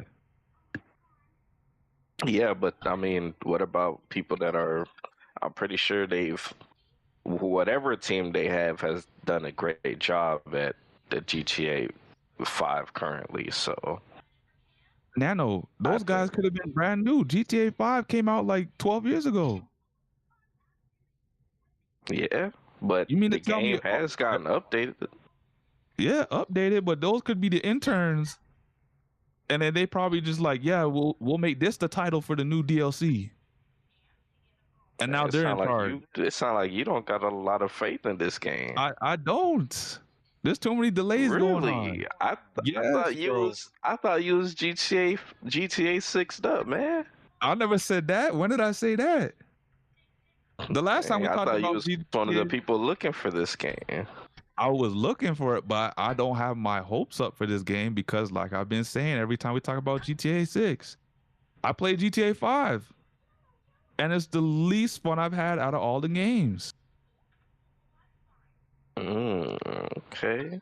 Yeah, but I mean, what about people that are? I'm pretty sure whatever team they have has done a great job at the GTA 5 currently. So Nano, those guys could have been brand new. GTA 5 came out like 12 years ago. yeah, but You mean the to tell me game has gotten updated. Yeah, updated, but those could be the interns. And then they probably just like, yeah, we'll make this the title for the new DLC. And now they're in charge. It sounds like you don't got a lot of faith in this game. I don't. There's too many delays going on. Really? I Yes, thought you bro. was GTA 6'd up, man. I never said that. When did I say that? The last time we I talked thought you about was one of the people looking for this game. I was looking for it, but I don't have my hopes up for this game because, like I've been saying, every time we talk about GTA 6, I played GTA 5, and it's the least fun I've had out of all the games. Okay.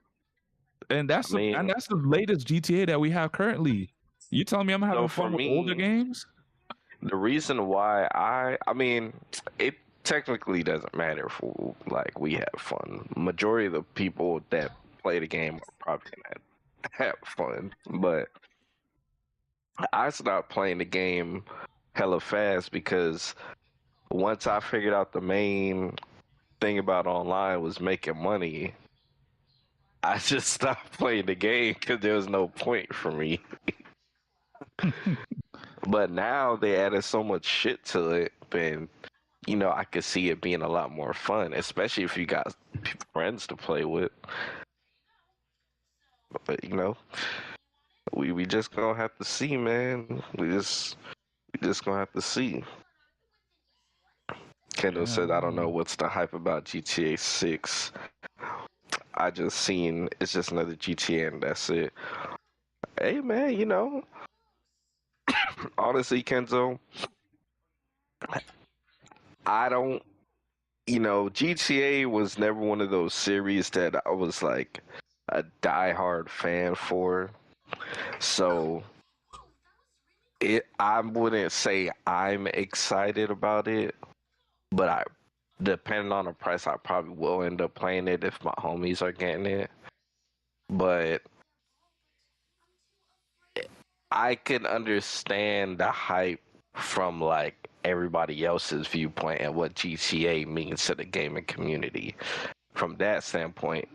And that's that's the latest GTA that we have currently. You telling me I'm having fun with older games? The reason why I mean, it technically doesn't matter if like we have fun. Majority of the people that play the game are probably gonna have fun, but I stopped playing the game hella fast because once I figured out the main thing about online was making money, I just stopped playing the game because there was no point for me. But now they added so much shit to it, and you know, I could see it being a lot more fun, especially if you got friends to play with. But you know, we just gonna have to see, man. We just gonna have to see. Kendall said, "I don't know what's the hype about GTA 6. I just seen it's just another GTA and that's it." Hey, man, you know, honestly, Kenzo, I don't, you know, GTA was never one of those series that I was like a diehard fan for. So I wouldn't say I'm excited about it, but depending on the price, I probably will end up playing it if my homies are getting it. But I can understand the hype from like everybody else's viewpoint and what GTA means to the gaming community. From that standpoint,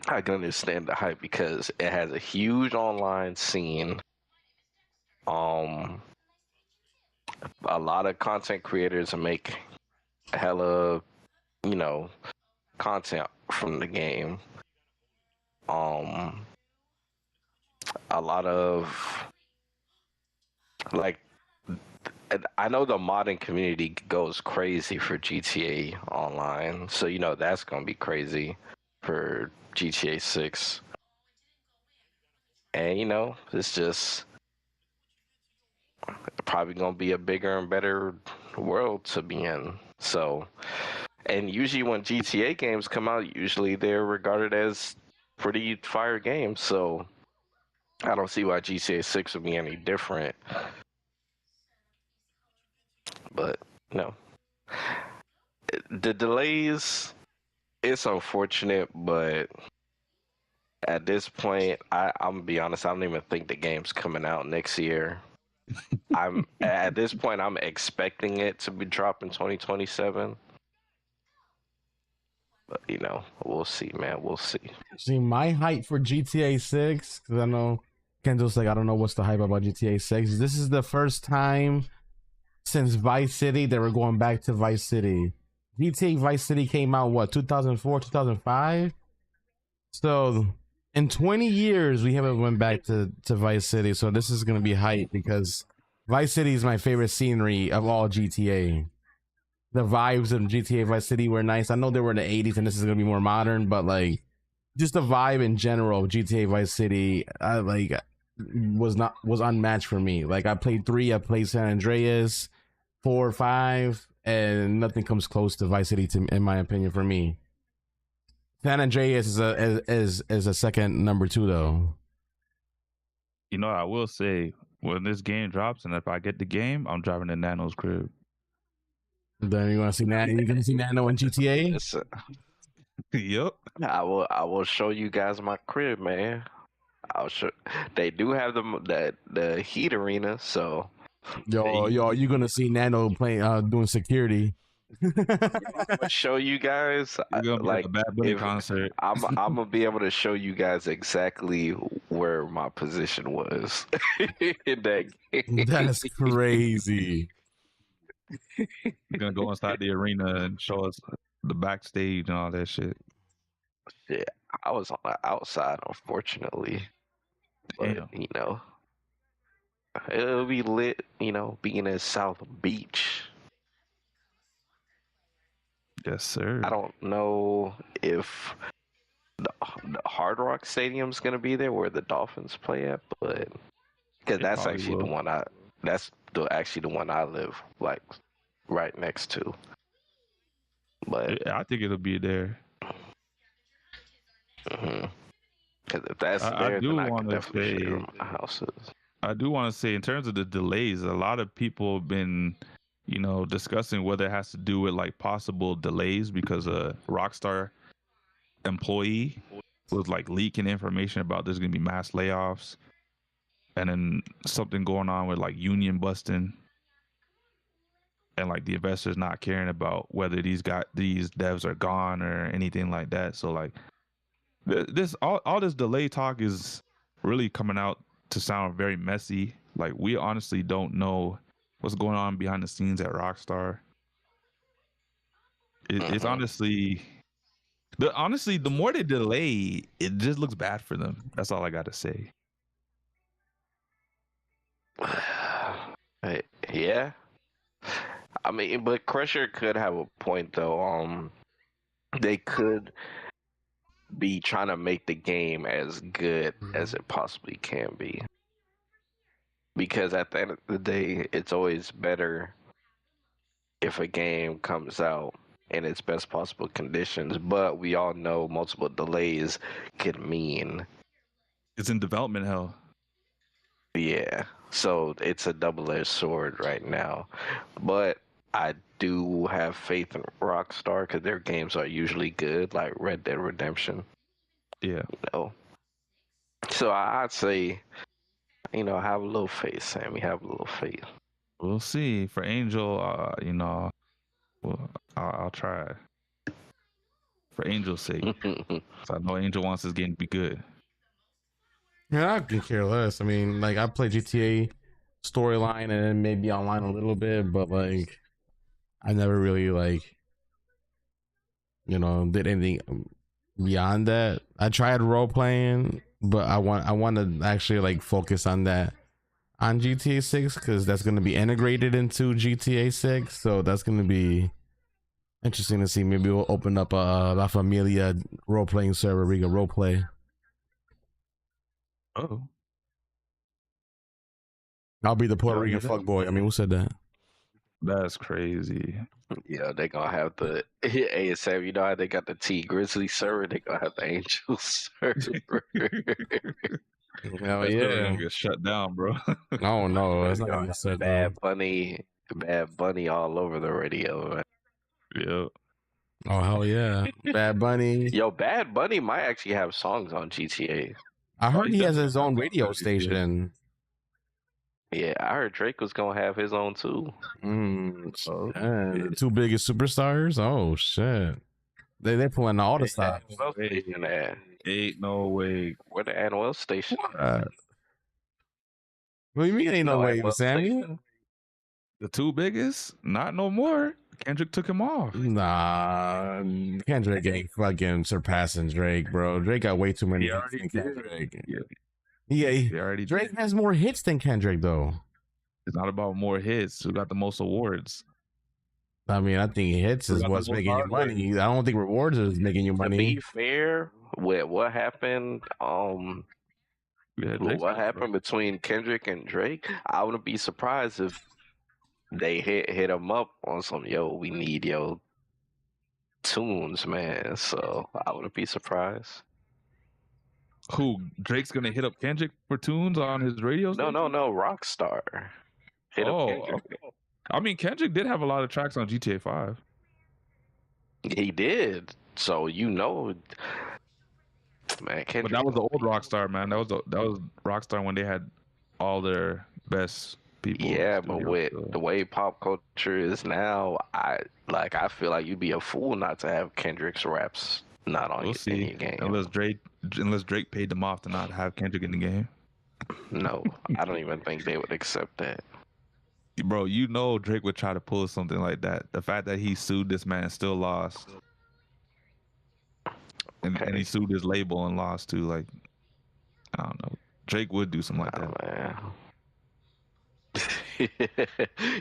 I can understand the hype because it has a huge online scene. A lot of content creators make hella, you know, content from the game. A lot of like, I know the modding community goes crazy for GTA Online, so you know that's gonna be crazy for GTA 6. And you know, it's just probably gonna be a bigger and better world to be in. So, and usually when GTA games come out, usually they're regarded as pretty fire games. So, I don't see why GTA 6 would be any different. But no, the delays, it's unfortunate, but at this point, I'm gonna be honest, I don't even think the game's coming out next year. At this point, I'm expecting it to be dropping 2027. But you know, we'll see, man. We'll see. See, my hype for GTA 6, because I know Kendall's like, I don't know what's the hype about GTA 6. This is the first time since Vice City that we're going back to Vice City. GTA Vice City came out, what, 2004, 2005? So in 20 years, we haven't went back to Vice City. So this is going to be hype because Vice City is my favorite scenery of all GTA. The vibes of GTA Vice City were nice. I know they were in the 80s and this is going to be more modern, but like just the vibe in general of GTA Vice City, was unmatched for me. Like I played 3, I played San Andreas, 4, 5, and nothing comes close to Vice City in my opinion for me. San Andreas is a second number 2 though. You know, I will say when this game drops and if I get the game, I'm driving to Nano's crib. Then you want to see Nano? You gonna see Nano in GTA? Yep. I will show you guys my crib, man. I'll show. They do have the heat arena, so. Yo, you gonna see Nano playing, doing security? I'll show you guys like a Bad Bunny concert. I'm gonna be able to show you guys exactly where my position was in that game. That's crazy. You're gonna go inside the arena and show us the backstage and all that shit. Yeah, I was on the outside, unfortunately. But, you know, it'll be lit, you know, being in South Beach. Yes, sir. I don't know if the Hard Rock Stadium's gonna be there where the Dolphins play at, but because that's actually the one actually the one I live like right next to. But I think it'll be there. Because if that's there, I do then I can want to definitely say, share my houses. I do want to say, in terms of the delays, a lot of people have been, you know, discussing whether it has to do with like possible delays because a Rockstar employee was like leaking information about there's gonna be mass layoffs, and then something going on with like union busting, and like the investors not caring about whether these devs are gone or anything like that. So like this all this delay talk is really coming out to sound very messy. Like we honestly don't know what's going on behind the scenes at Rockstar. It's honestly the more they delay, it just looks bad for them. That's all I got to say. Yeah. I mean, but Crusher could have a point though. They could be trying to make the game as good as it possibly can be. Because at the end of the day, it's always better if a game comes out in its best possible conditions. But we all know multiple delays could mean it's in development hell. Yeah, so it's a double-edged sword right now. But I do have faith in Rockstar because their games are usually good, like Red Dead Redemption. Yeah. You know. So I'd say, you know, have a little faith, Sammy. Have a little faith. We'll see. For Angel, you know, I'll try. For Angel's sake. So I know Angel wants this game to be good. Yeah, I can care less. I mean, like I play GTA storyline and maybe online a little bit, but like I never really like, you know, did anything beyond that. I tried role playing, but I want to actually like focus on that on GTA 6 because that's going to be integrated into GTA 6. So that's going to be interesting to see. Maybe we'll open up a La Familia role playing server where we can role play. Oh. I'll be the Puerto Rican fuckboy. I mean, who said that? That's crazy. Yeah, they gonna have the ASM. You know how they got the T Grizzly server? They gonna have the Angel server. Hell yeah. Gonna get shut down, bro. No, no, it's not gonna get shut down. Bad Bunny all over the radio. Man. Yeah. Oh hell yeah, Bad Bunny. Yo, Bad Bunny might actually have songs on GTA. I heard he has his own radio station. Yeah, I heard Drake was gonna have his own too. The two biggest superstars. Oh shit, they're pulling all the stuff. Ain't no way. Where the Anuel station? What do you mean ain't no way, Sammy? The two biggest? Not no more. Kendrick took him off. Nah, Kendrick ain't fucking surpassing Drake, bro. Drake got way too many He hits already than did. Kendrick. Yeah. Yeah, Drake has more hits than Kendrick, though. It's not about more hits. Who got the most awards? I mean, I think hits is what's making you money. I don't think rewards is making you To money. be fair, with what happened, what happened between Kendrick and Drake, I wouldn't be surprised if they hit him up on some we need tunes, man. So I wouldn't be surprised. Who? Drake's gonna hit up Kendrick for tunes on his radio station? No, Rockstar. Hit up Kendrick. Okay. I mean, Kendrick did have a lot of tracks on GTA 5. He did. So man, Kendrick. But that was the old Rockstar, man. That was Rockstar when they had all their best people. Yeah, but with the way pop culture is now, I feel like you'd be a fool not to have Kendrick's raps not on in your game. Unless Drake paid them off to not have Kendrick in the game. No, I don't even think they would accept that. Bro, you know Drake would try to pull something like that. The fact that he sued this man still lost. And he sued his label and lost too. Like, I don't know. Drake would do something like that. Man.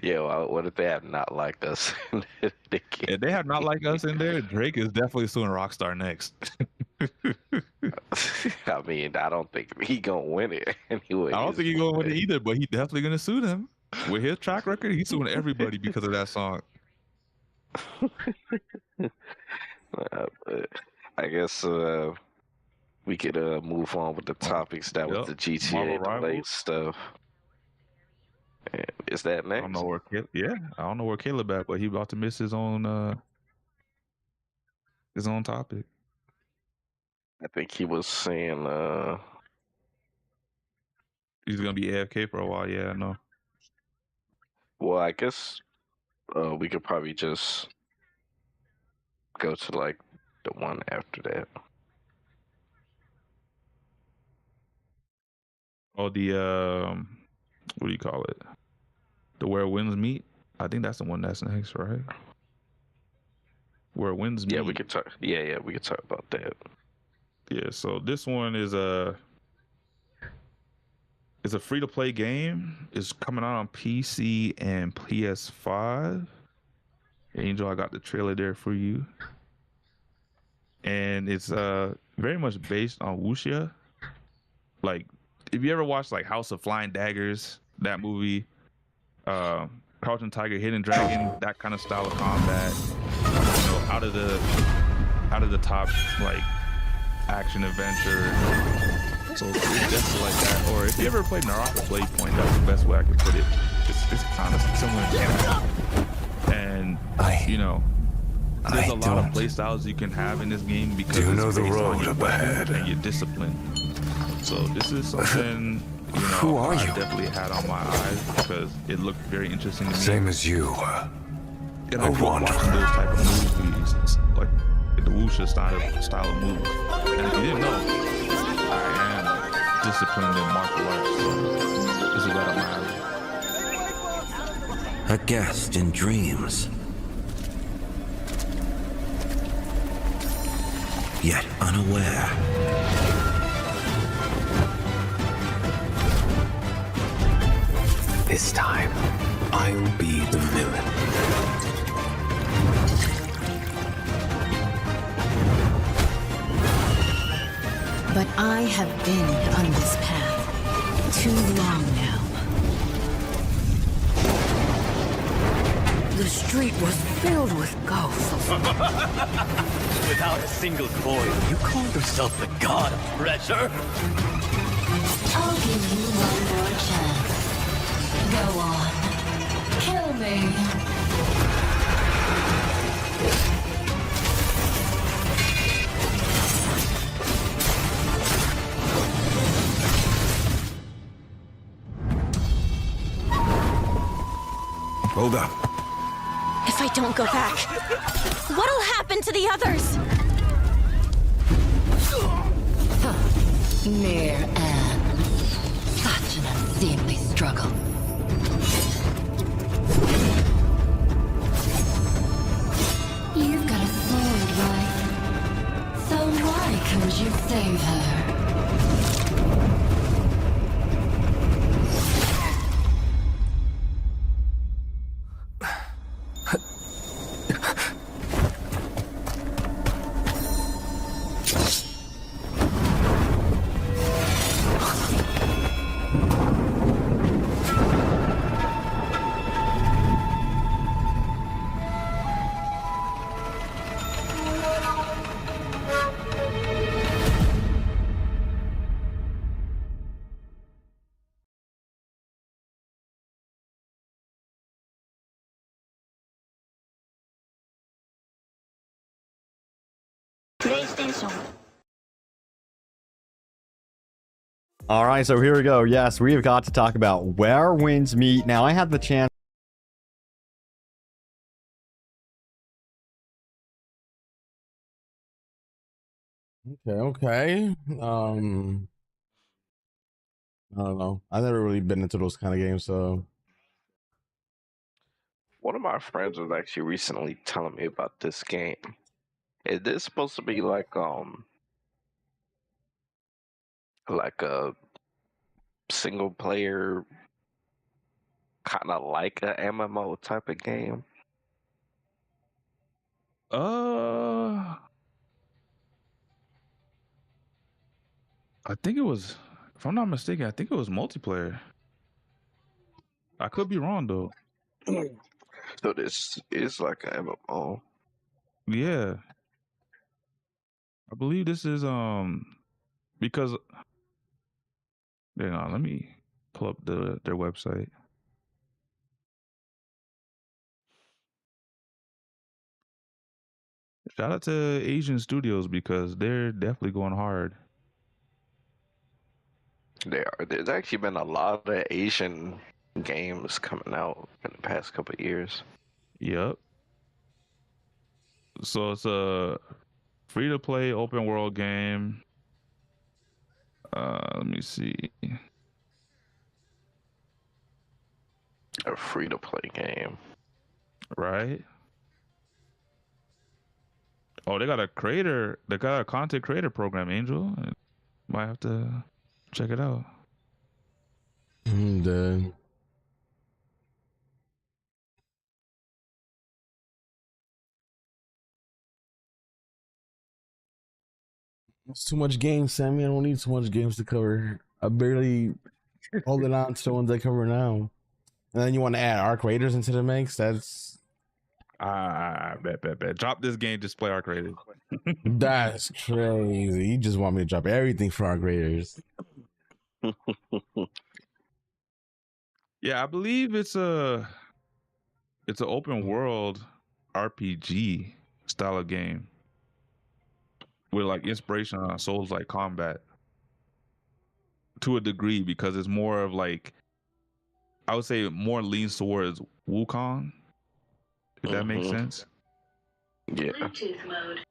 Yeah, well, what if they have Not Like Us? If they have Not Like Us in there, Drake is definitely suing Rockstar next. I mean, I don't think he gonna win it anyway. I don't think he's gonna win it either, but he's definitely gonna sue them. With his track record, he's suing everybody because of that song. I guess we could move on with the topics. That was the GTA delayed stuff. Is that next? I don't know where I don't know where Caleb at, but he about to miss his own topic. I think he was saying he's gonna be AFK for a while. Yeah, I know. Well, I guess we could probably just go to like the one after that. Oh, the what do you call it? The Where Winds Meet. I think that's the one that's next, right? Where Winds Meet. Yeah, we could talk. Yeah, we could talk about that. Yeah, so this one is a free-to-play game. It's coming out on PC and PS5. Angel, I got the trailer there for you. And it's very much based on Wuxia. Like, if you ever watched like House of Flying Daggers, that movie, Crouching Tiger, Hidden Dragon, that kind of style of combat, you know, out of the top like action adventure. So it's definitely like that. Or if you ever played Naraka Blade Point, that's the best way I can put it. It's kind of similar to that. And you know, there's a lot of play styles you can have in this game because you know it's the based on road your up weapons ahead. and your discipline. So this is something Who are I you? definitely had on my eyes because it looked very interesting to me. Same as you. And I grew up watching those type of movies, like the Wuxia style of movies. And if you didn't know, I am disciplined in martial arts, so this is right up my alley. A guest in dreams. Yet unaware. This time, I'll be the villain. But I have been on this path too long now. The street was filled with ghosts. Without a single coin, you call yourself the god of treasure? I'll give you one more chance. Go on. Kill me. Hold up. If I don't go back, what'll happen to the others? Mere end. Such an unseemly struggle. You've got a sword, right? So why couldn't you save her? All right, so here we go. Yes, we have got to talk about where winds meet. Now, I had the chance. Okay. I don't know. I've never really been into those kind of games, so. One of my friends was actually recently telling me about this game. Is this supposed to be like a single player, kind of like a MMO type of game? I think it was, if I'm not mistaken, I think it was multiplayer. I could be wrong though. So this is like an MMO. Yeah. I believe this is because hang on, let me pull up their website. Shout out to Asian studios because they're definitely going hard. There's actually been a lot of Asian games coming out in the past couple of years. Yep. So it's a free-to-play open world game. Let me see. A free-to-play game. Right? Oh, they got a creator. They got a content creator program, Angel. Might have to check it out. Dead. It's too much games, Sammy. I don't need too much games to cover. I barely holding on to the ones I cover now. And then you want to add Arc Raiders into the mix? That's Bet. Drop this game, just play Arc Raiders. that's crazy. You just want me to drop everything for Arc Raiders. Yeah, I believe it's an open world RPG style of game with like inspiration on Souls like combat to a degree, because it's more of like, I would say more leans towards Wukong, if that makes sense. Yeah. Bluetooth mode.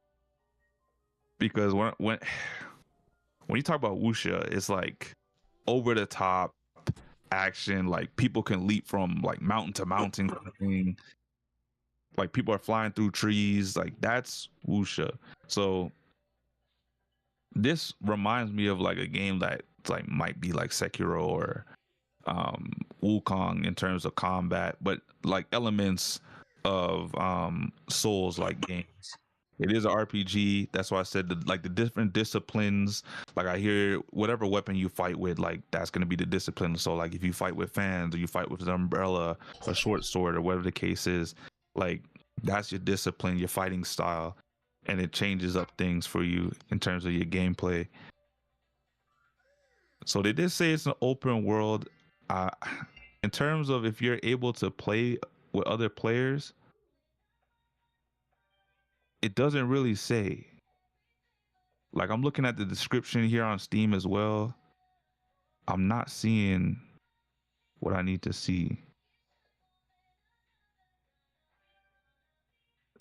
Because when you talk about Wuxia, it's like over the top action, like people can leap from like mountain to mountain kind of thing. Like people are flying through trees, like that's Wuxia. So this reminds me of like a game that like might be like Sekiro or Wukong in terms of combat, but like elements of Souls like games. It is an RPG. That's why I said the different disciplines. Like I hear whatever weapon you fight with, like that's gonna be the discipline. So like if you fight with fans or you fight with an umbrella, a short sword, or whatever the case is, Like that's your discipline, your fighting style, and it changes up things for you in terms of your gameplay. So they did say it's an open world. In terms of if you're able to play with other players, it doesn't really say. Like I'm looking at the description here on Steam as well. I'm not seeing what I need to see.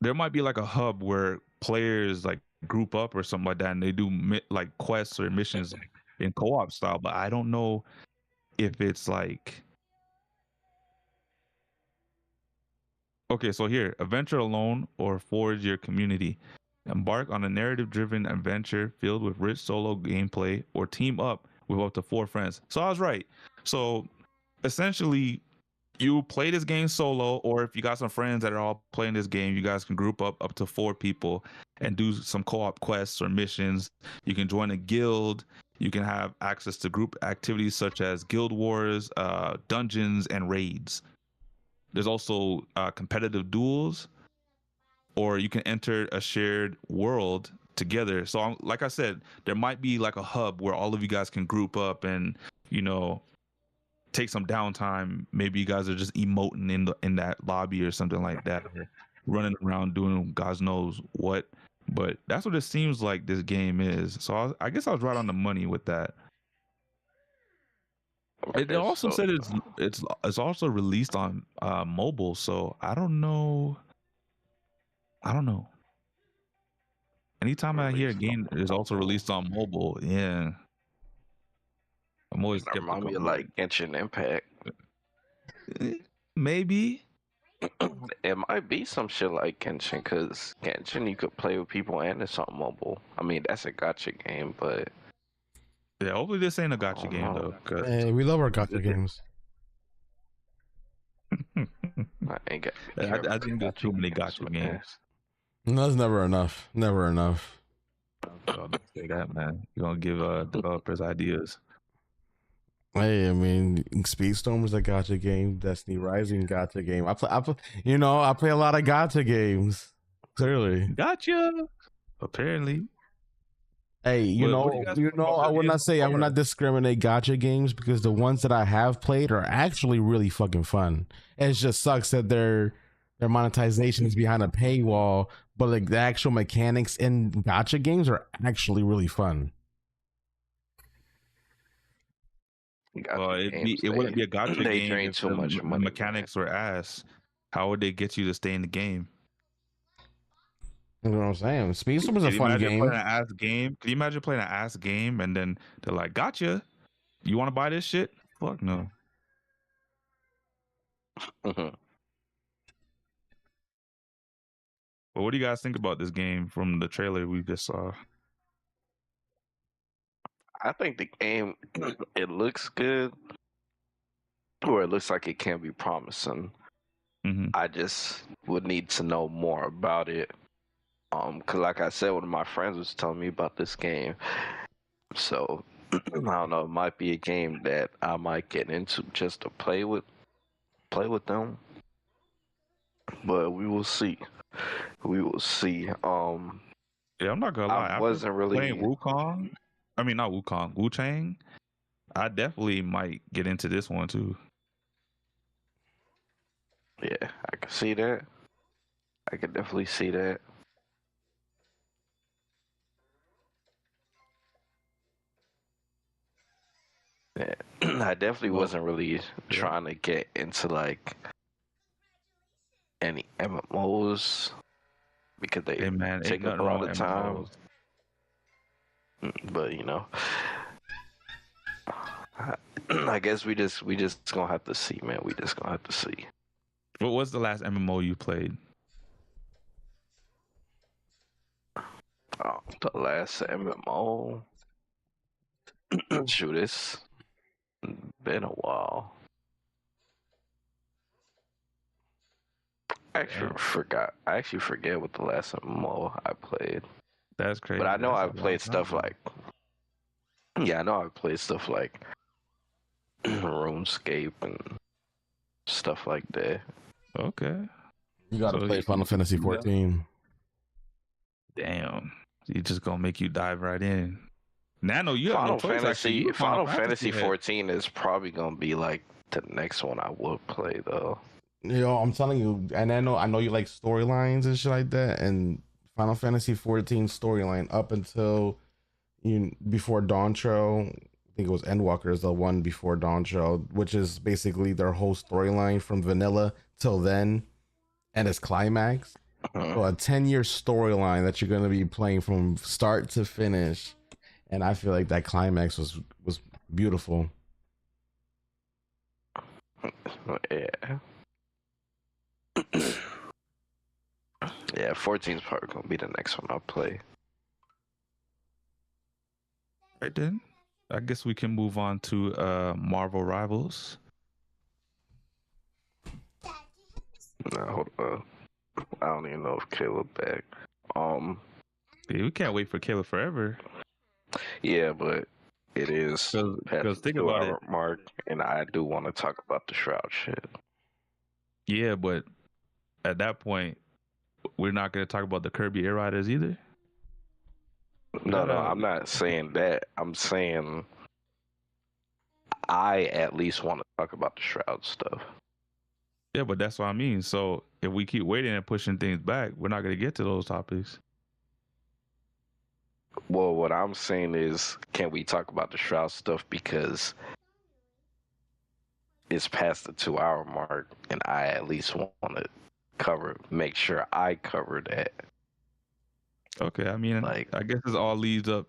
There might be like a hub where players like group up or something like that, and they do like quests or missions in co-op style. But I don't know if it's like. Okay, so here, adventure alone or forge your community. Embark on a narrative-driven adventure filled with rich solo gameplay, or team up with up to 4 friends. So I was right. So essentially, you play this game solo, or if you got some friends that are all playing this game, you guys can group up to 4 people and do some co-op quests or missions. You can join a guild. You can have access to group activities such as guild wars, dungeons, and raids. There's also competitive duels, or you can enter a shared world together. So like I said, there might be like a hub where all of you guys can group up and, you know, take some downtime. Maybe you guys are just emoting in that lobby or something like that, or running around doing God knows what. But that's what it seems like this game is. So I guess I was right on the money with that. It also said it's also released on mobile, so I don't know. Anytime I hear a game is also released on mobile, yeah, I'm always skeptical. Remind me of like Genshin Impact. Maybe. It might be some shit like Genshin, because Genshin you could play with people and it's on mobile. I mean, that's a gacha game, but yeah, hopefully this ain't a gacha game though. Hey, we love our gacha games. I think there's too many gacha games. No, that's never enough. Never enough. Don't say that, man. You're gonna give developers ideas. Hey, I mean, Speedstorm was a gacha game. Destiny Rising gacha game. I play a lot of gacha games. Clearly, gotcha. Apparently. Hey, I would not discriminate gacha games, because the ones that I have played are actually really fucking fun. It just sucks that their monetization is behind a paywall, but like the actual mechanics in gacha games are actually really fun. Well, it wouldn't be a gacha they game drain if too much the money. mechanics were ass. How would they get you to stay in the game? You know what I'm saying? Speedstorm was a fun game. Can you imagine playing an ass game and then they're like, "Gotcha, you want to buy this shit?" Fuck no. But what do you guys think about this game from the trailer we just saw? I think the game, it looks good, or it looks like it can be promising. I just would need to know more about it. Cause like I said, one of my friends was telling me about this game, so I don't know. It might be a game that I might get into just to play with them. But we will see. We will see. Yeah, I'm not gonna lie. I wasn't really playing Wukong. I mean, not Wukong, Wu-Chang. I definitely might get into this one too. Yeah, I can see that. I can definitely see that. Yeah, I definitely wasn't really trying to get into like any MMOs because they take up a lot of time. But I guess we just gonna have to see, man. We just gonna have to see. What was the last MMO you played? The last MMO. Shoot, it's been a while. I actually forget what the last MMO I played. That's crazy. But I know I've played stuff like. Yeah, I know I've played stuff like RuneScape and stuff like that. Okay. You gotta play Final Fantasy 14. Damn, you just gonna make you dive right in. Nano, you have Final no choice. Actually, Final Fantasy 14 is probably gonna be like the next one I will play though. Yo, I'm telling you, and I know you like storylines and shit like that, and Final Fantasy 14 storyline up until before Dawn Trail, I think it was Endwalker is the one before Dawn Trail, which is basically their whole storyline from vanilla till then, and its climax. So a 10-year storyline that you're gonna be playing from start to finish, and I feel like that climax was beautiful. Yeah. Yeah, 14 is probably gonna be the next one I'll play. Right then, I guess we can move on to Marvel Rivals. No, hold on. I don't even know if Caleb back. Yeah, we can't wait for Caleb forever. Yeah, but it is because think about it, Mark, and I do want to talk about the Shroud shit. Yeah, but at that point, we're not going to talk about the Kirby Air Riders either. No, I'm not saying that. I'm saying I at least want to talk about the Shroud stuff. Yeah, but that's what I mean. So if we keep waiting and pushing things back, we're not going to get to those topics. Well, what I'm saying is, can we talk about the Shroud stuff because it's past the 2-hour mark, and I at least want to make sure I cover that. Okay, I mean, I guess this all leads up.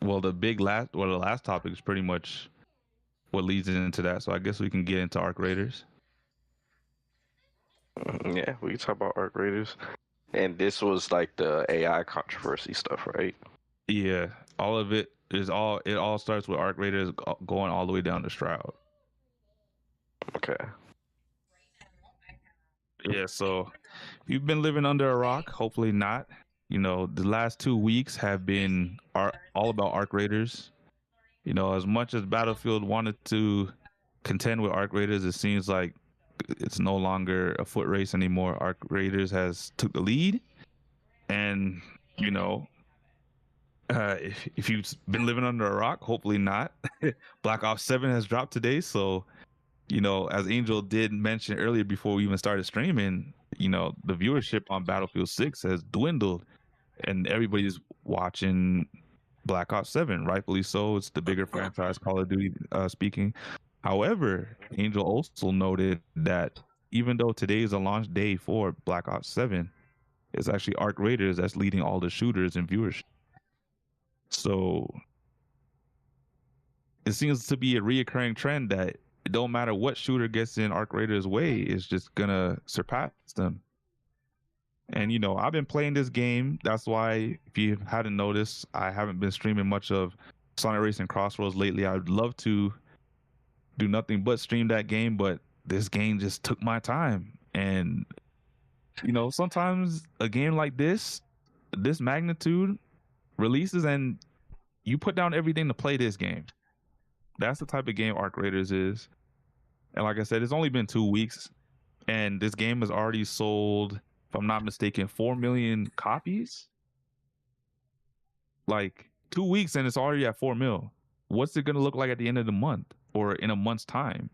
Well, the last topic is pretty much what leads into that. So I guess we can get into Arc Raiders. Yeah, we can talk about Arc Raiders. And this was like the AI controversy stuff, right? Yeah, all of it is all. It all starts with Arc Raiders going all the way down to Shroud. Okay. Yeah, so if you've been living under a rock, hopefully not. You know, the last 2 weeks have been all about Arc Raiders. You know, as much as Battlefield wanted to contend with Arc Raiders, it seems like it's no longer a foot race anymore. Arc Raiders has took the lead, and you know, if you've been living under a rock, hopefully not. Black Ops 7 has dropped today, so you know, as Angel did mention earlier before we even started streaming, you know, the viewership on Battlefield 6 has dwindled, and everybody's watching Black Ops 7, rightfully so. It's the bigger franchise, Call of Duty speaking. However, Angel also noted that even though today is a launch day for Black Ops 7, it's actually Arc Raiders that's leading all the shooters in viewership. So it seems to be a reoccurring trend that it don't matter what shooter gets in Arc Raiders' way, it's just gonna surpass them. And you know, I've been playing this game. That's why, if you hadn't noticed, I haven't been streaming much of Sonic Racing CrossWorlds lately. I would love to do nothing but stream that game, but this game just took my time. And you know, sometimes a game like this magnitude releases, and you put down everything to play this game. That's the type of game Arc Raiders is. And like I said, it's only been 2 weeks, and this game has already sold, if I'm not mistaken, 4 million copies. Like 2 weeks and it's already at 4 mil. What's it gonna look like at the end of the month or in a month's time?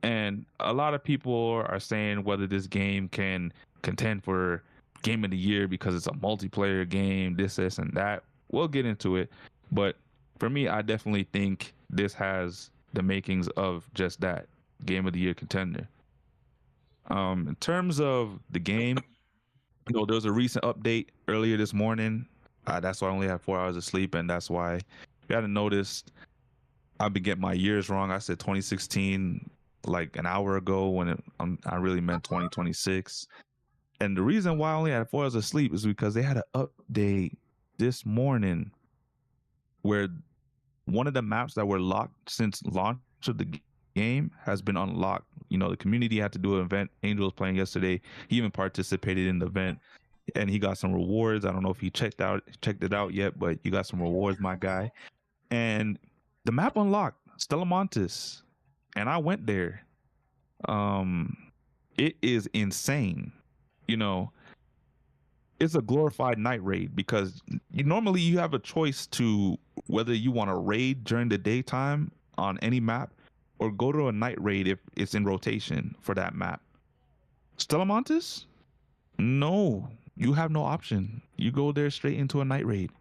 And a lot of people are saying whether this game can contend for Game of the Year because it's a multiplayer game, this, and that. We'll get into it. But for me, I definitely think this has the makings of just that, Game of the Year contender. In terms of the game, you know, there was a recent update earlier this morning. That's why I only had 4 hours of sleep, and that's why you hadn't noticed I've been getting my years wrong. I said 2016 like an hour ago when I really meant 2026. And the reason why I only had 4 hours of sleep is because they had an update this morning where one of the maps that were locked since launch of the game has been unlocked. You know, the community had to do an event. Angel was playing yesterday. He even participated in the event, and he got some rewards. I don't know if he checked it out yet, but you got some rewards, my guy. And the map unlocked, Stella Montes, and I went there. it is insane. You know, it's a glorified night raid because normally you have a choice to whether you want to raid during the daytime on any map or go to a night raid if it's in rotation for that map. Stellamontis? No, you have no option. You go there straight into a night raid,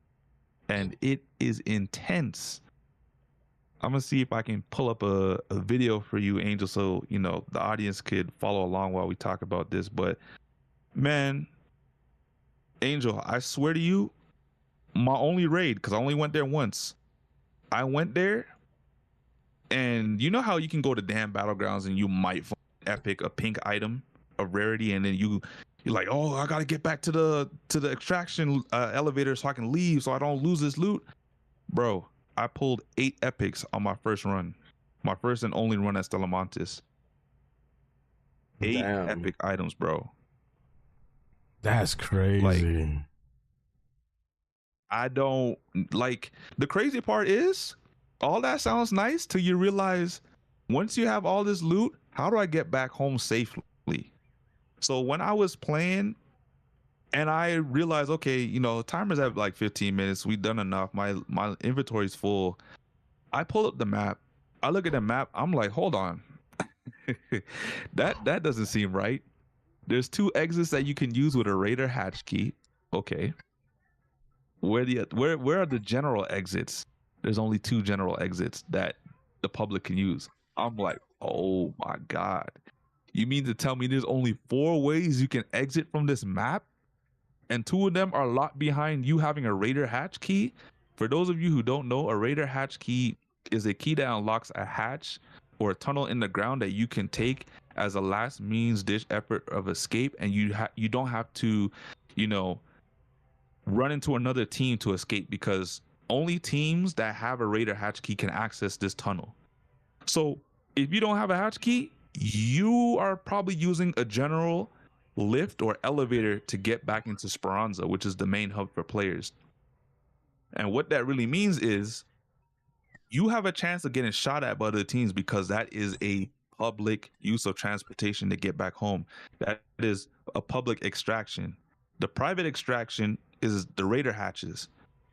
and it is intense. I'm gonna see if I can pull up a video for you, Angel, so you know the audience could follow along while we talk about this. But man, Angel, I swear to you, my only raid, because I only went there once. I went there, and you know how you can go to damn battlegrounds and you might find epic a pink item of rarity, and then you're like, oh, I gotta get back to the extraction elevator so I can leave so I don't lose this loot, bro. I pulled 8 epics on my first run, my first and only run at Stellamontis. 8 epic items, bro. That's crazy. Like, I don't like, the crazy part is all that sounds nice till you realize once you have all this loot, how do I get back home safely? So when I was playing and I realized, okay, you know, timer's at like 15 minutes. We've done enough. My inventory's full. I pull up the map. I look at the map. I'm like, hold on. that doesn't seem right. There's 2 exits that you can use with a Raider hatch key. Okay. Where are the general exits? There's only 2 general exits that the public can use. I'm like, oh my God. You mean to tell me there's only 4 ways you can exit from this map? And 2 of them are locked behind you having a Raider hatch key? For those of you who don't know, a Raider hatch key is a key that unlocks a hatch or a tunnel in the ground that you can take as a last means ditch effort of escape, and you don't have to, you know, run into another team to escape, because only teams that have a Raider hatch key can access this tunnel. So if you don't have a hatch key, you are probably using a general lift or elevator to get back into Speranza, which is the main hub for players. And what that really means is you have a chance of getting shot at by other teams because that is a public use of transportation to get back home. That is a public extraction. The private extraction is the Raider hatches.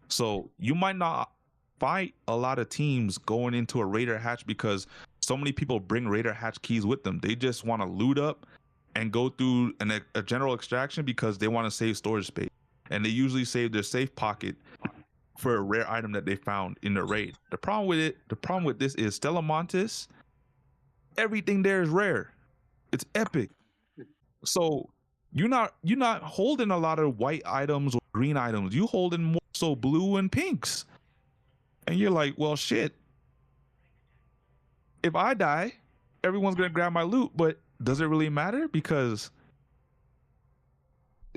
So you might not fight a lot of teams going into a Raider hatch because so many people bring Raider hatch keys with them. They just want to loot up and go through a general extraction because they want to save storage space. And they usually save their safe pocket for a rare item that they found in the raid. The problem with this is Stellamontis, everything there is rare. It's epic. So you're not holding a lot of white items or green items. You holding more so blue and pinks. And you're like, well, shit. If I die, everyone's gonna grab my loot, but does it really matter? Because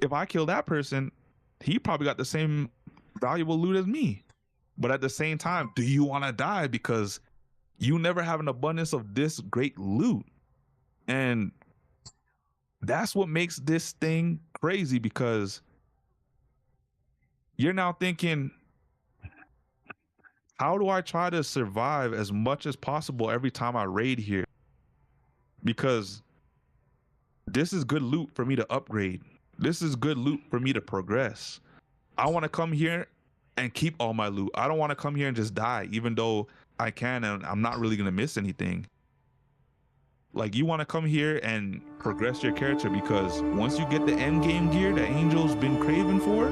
if I kill that person, he probably got the same valuable loot as me. But at the same time, do you want to die because you never have an abundance of this great loot? And that's what makes this thing crazy, because you're now thinking, how do I try to survive as much as possible every time I raid here? Because this is good loot for me to upgrade. This is good loot for me to progress. I want to come here and keep all my loot. I don't want to come here and just die, even though I can and I'm not really going to miss anything. Like, you want to come here and progress your character, because once you get the end game gear that Angel's been craving for,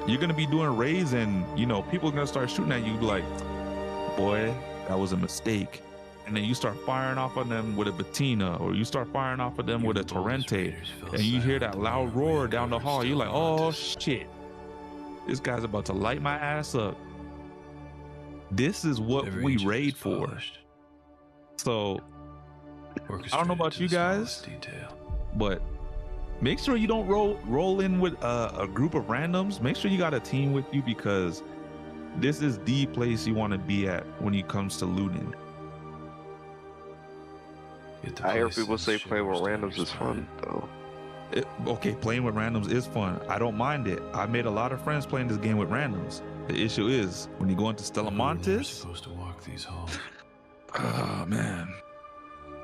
you're going to be doing raids, and, you know, people are going to start shooting at you like, boy, that was a mistake. And then you start firing off on them with a Bettina, or you start firing off of them with a Torrente, and you hear that loud roar down the hall. You're like, oh shit, this guy's about to light my ass up. This is what we raid for. So I don't know about you guys, but make sure you don't roll in with a group of randoms. Make sure you got a team with you, because this is the place you want to be at when it comes to looting. I hear people say playing with randoms is fun, though. Okay, playing with randoms is fun. I don't mind it. I made a lot of friends playing this game with randoms. The issue is when you go into Stellamontis, supposed to walk these halls. Oh man,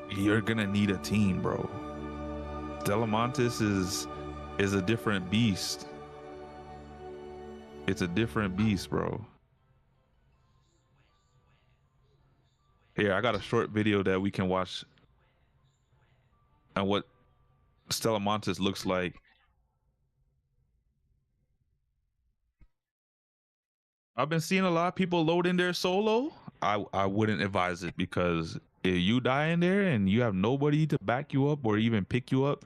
you're gonna need a team, bro. Stellamontis is a different beast. It's a different beast, bro. Here, I got a short video that we can watch and what Stellamontis looks like. I've been seeing a lot of people load in their solo. I wouldn't advise it, because if you die in there and you have nobody to back you up or even pick you up,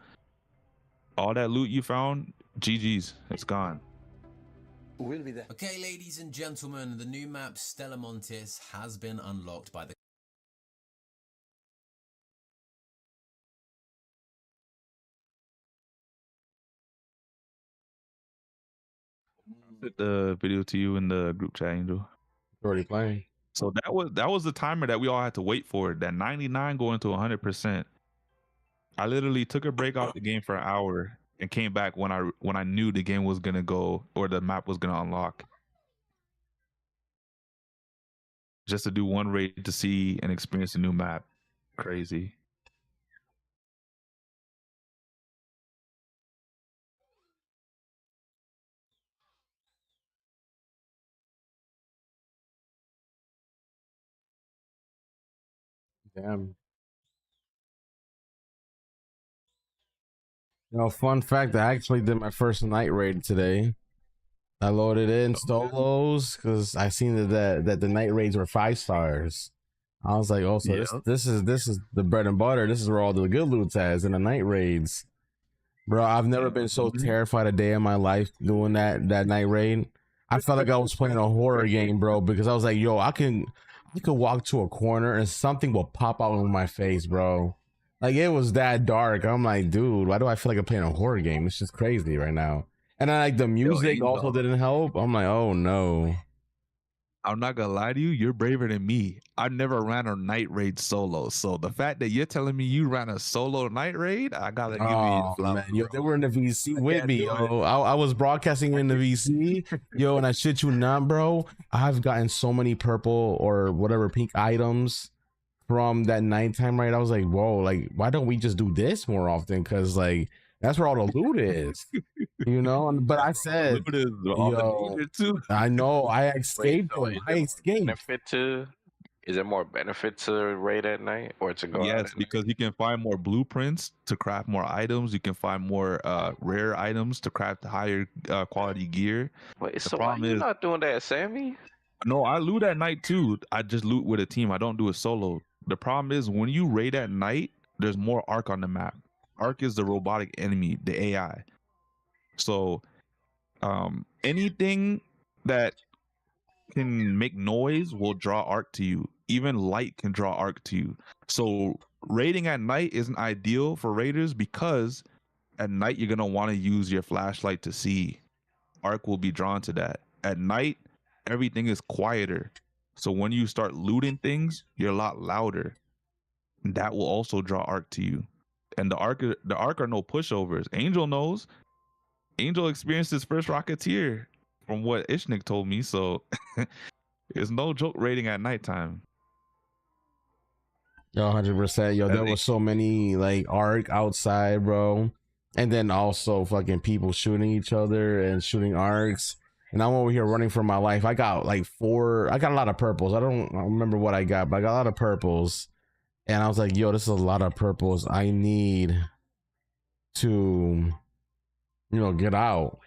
all that loot you found, GG's, it's gone. We'll be there. Okay, ladies and gentlemen, the new map Stellamontis has been unlocked by the Put the video to you in the group chat, Angel. Already playing. So that was the timer that we all had to wait for. That 99 going to 100%. I literally took a break off the game for an hour and came back when I knew the game was gonna go, or the map was gonna unlock, just to do one raid to see and experience a new map. Crazy. Damn. You know, fun fact, I actually did my first night raid today. I loaded in solos because I seen that the night raids were 5 stars. I was like, oh, so this is the bread and butter. This is where all the good loot's at, in the night raids. Bro, I've never been so terrified a day in my life doing that night raid. I felt like I was playing a horror game, bro, because I was like, yo, I could walk to a corner and something will pop out in my face, bro. Like, it was that dark. I'm like, dude, why do I feel like I'm playing a horror game? It's just crazy right now. And then, like, the music also didn't help. I'm like, oh no. I'm not gonna lie to you, you're braver than me. I never ran a night raid solo. So the fact that you're telling me you ran a solo night raid, I gotta give you a flowers. Yo, they were in the VC with me, yo. I was broadcasting in the VC, yo, and I shit you not, bro. I've gotten so many purple or whatever pink items from that nighttime raid. I was like, whoa, like, why don't we just do this more often? Because, like, that's where all the loot is, you know. But I said, yo, I know I escaped. Is there more benefit to raid at night or to go? Yes, because you can find more blueprints to craft more items. You can find more rare items to craft higher quality gear. Wait, so why are you not doing that, Sammy? No, I loot at night too. I just loot with a team. I don't do it solo. The problem is when you raid at night, there's more arc on the map. Arc is the robotic enemy, the AI. So anything that can make noise will draw arc to you. Even light can draw arc to you. So raiding at night isn't ideal for raiders because at night you're gonna want to use your flashlight to see. Arc will be drawn to that. At night, everything is quieter. So when you start looting things, you're a lot louder. And that will also draw arc to you. And the arc are no pushovers. Angel knows. Angel experienced his first Rocketeer from what Ishnik told me. So it's no joke raiding at nighttime. Yo, 100%. Yo, there was so many like arc outside, bro. And then also fucking people shooting each other and shooting arcs. And I'm over here running for my life. I got like I got a lot of purples. I don't remember what I got, but I got a lot of purples. And I was like, yo, this is a lot of purples. I need to, get out.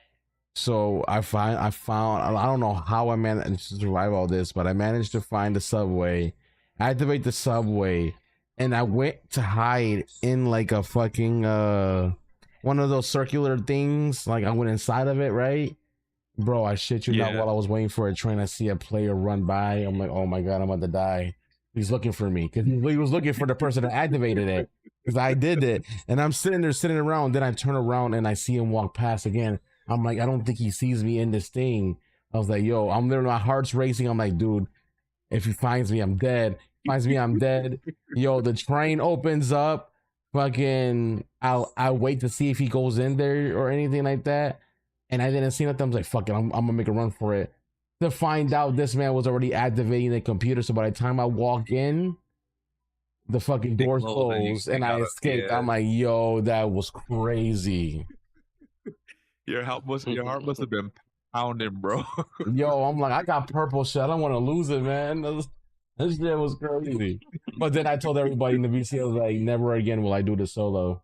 So I found, I don't know how I managed to survive all this, but I managed to find the subway, activate the subway, and I went to hide in like a fucking, one of those circular things. Like I went inside of it, right? Bro, I shit you not, while I was waiting for a train, I see a player run by. I'm like, oh my God, I'm about to die. He's looking for me because he was looking for the person that activated it because I did it. And I'm sitting around. Then I turn around and I see him walk past again. I'm like, I don't think he sees me in this thing. I was like, yo, I'm there. My heart's racing. I'm like, dude, if he finds me, I'm dead. Finds me, I'm dead. Yo, the train opens up. Fucking, I'll wait to see if he goes in there or anything like that. And I didn't see nothing. I was like, fuck it. I'm going to make a run for it. To find out this man was already activating the computer. So by the time I walk in, the fucking doors closed and I escaped. I'm like, yo, that was crazy. Your heart must have been pounding, bro. Yo, I'm like, I got purple shit. I don't want to lose it, man. This shit was crazy. But then I told everybody in the VC, I was like, never again will I do this solo.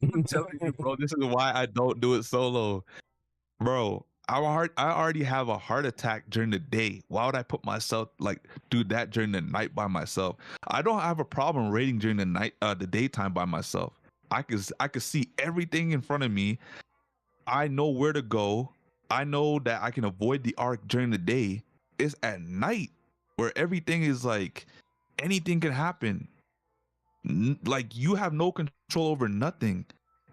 I'm telling you, bro, this is why I don't do it solo. Bro, I already have a heart attack during the day. Why would I put myself do that during the night by myself? I don't have a problem raiding during the night, the daytime by myself. I could see everything in front of me. I know where to go. I know that I can avoid the arc during the day. It's at night where everything is like anything can happen. Like you have no control over nothing.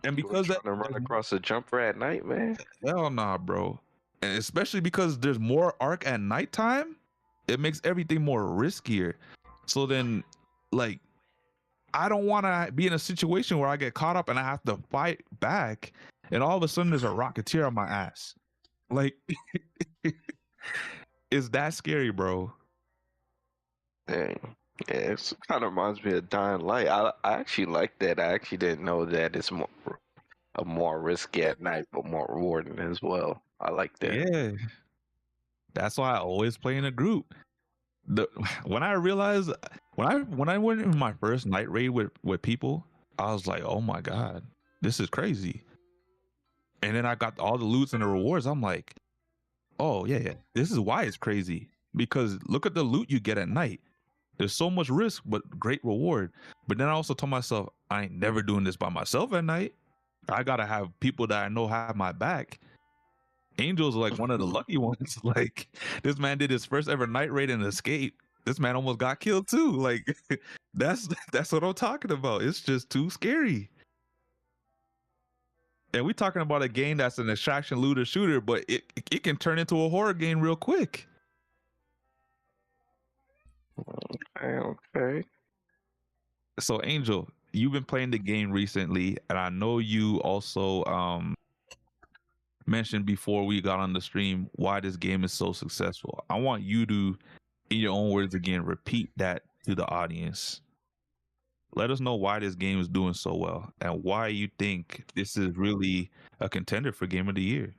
And because that run across a jumper at night, man. Hell nah, bro. And especially because there's more arc at nighttime, it makes everything more riskier. So then, like, I don't want to be in a situation where I get caught up and I have to fight back, and all of a sudden there's a Rocketeer on my ass. Like, it's that scary, bro. Dang. Yeah, it kind of reminds me of Dying Light. I actually like that. I actually didn't know that it's more risky at night, but more rewarding as well. I like that. Yeah, that's why I always play in a group. When I realized when I went in my first night raid with people, I was like, oh my god, this is crazy. And then I got all the loots and the rewards. I'm like, oh yeah, this is why it's crazy, because look at the loot you get at night. There's so much risk, but great reward. But then I also told myself, I ain't never doing this by myself at night. I gotta have people that I know have my back. Angel's like one of the lucky ones. Like, this man did his first ever night raid and escape. This man almost got killed too. Like, that's what I'm talking about. It's just too scary. And we talking about a game that's an extraction looter shooter, but it can turn into a horror game real quick. Okay. So Angel, you've been playing the game recently, and I know you also mentioned before we got on the stream why this game is so successful. I want you to, in your own words again, repeat that to the audience. Let us know why this game is doing so well and why you think this is really a contender for Game of the Year.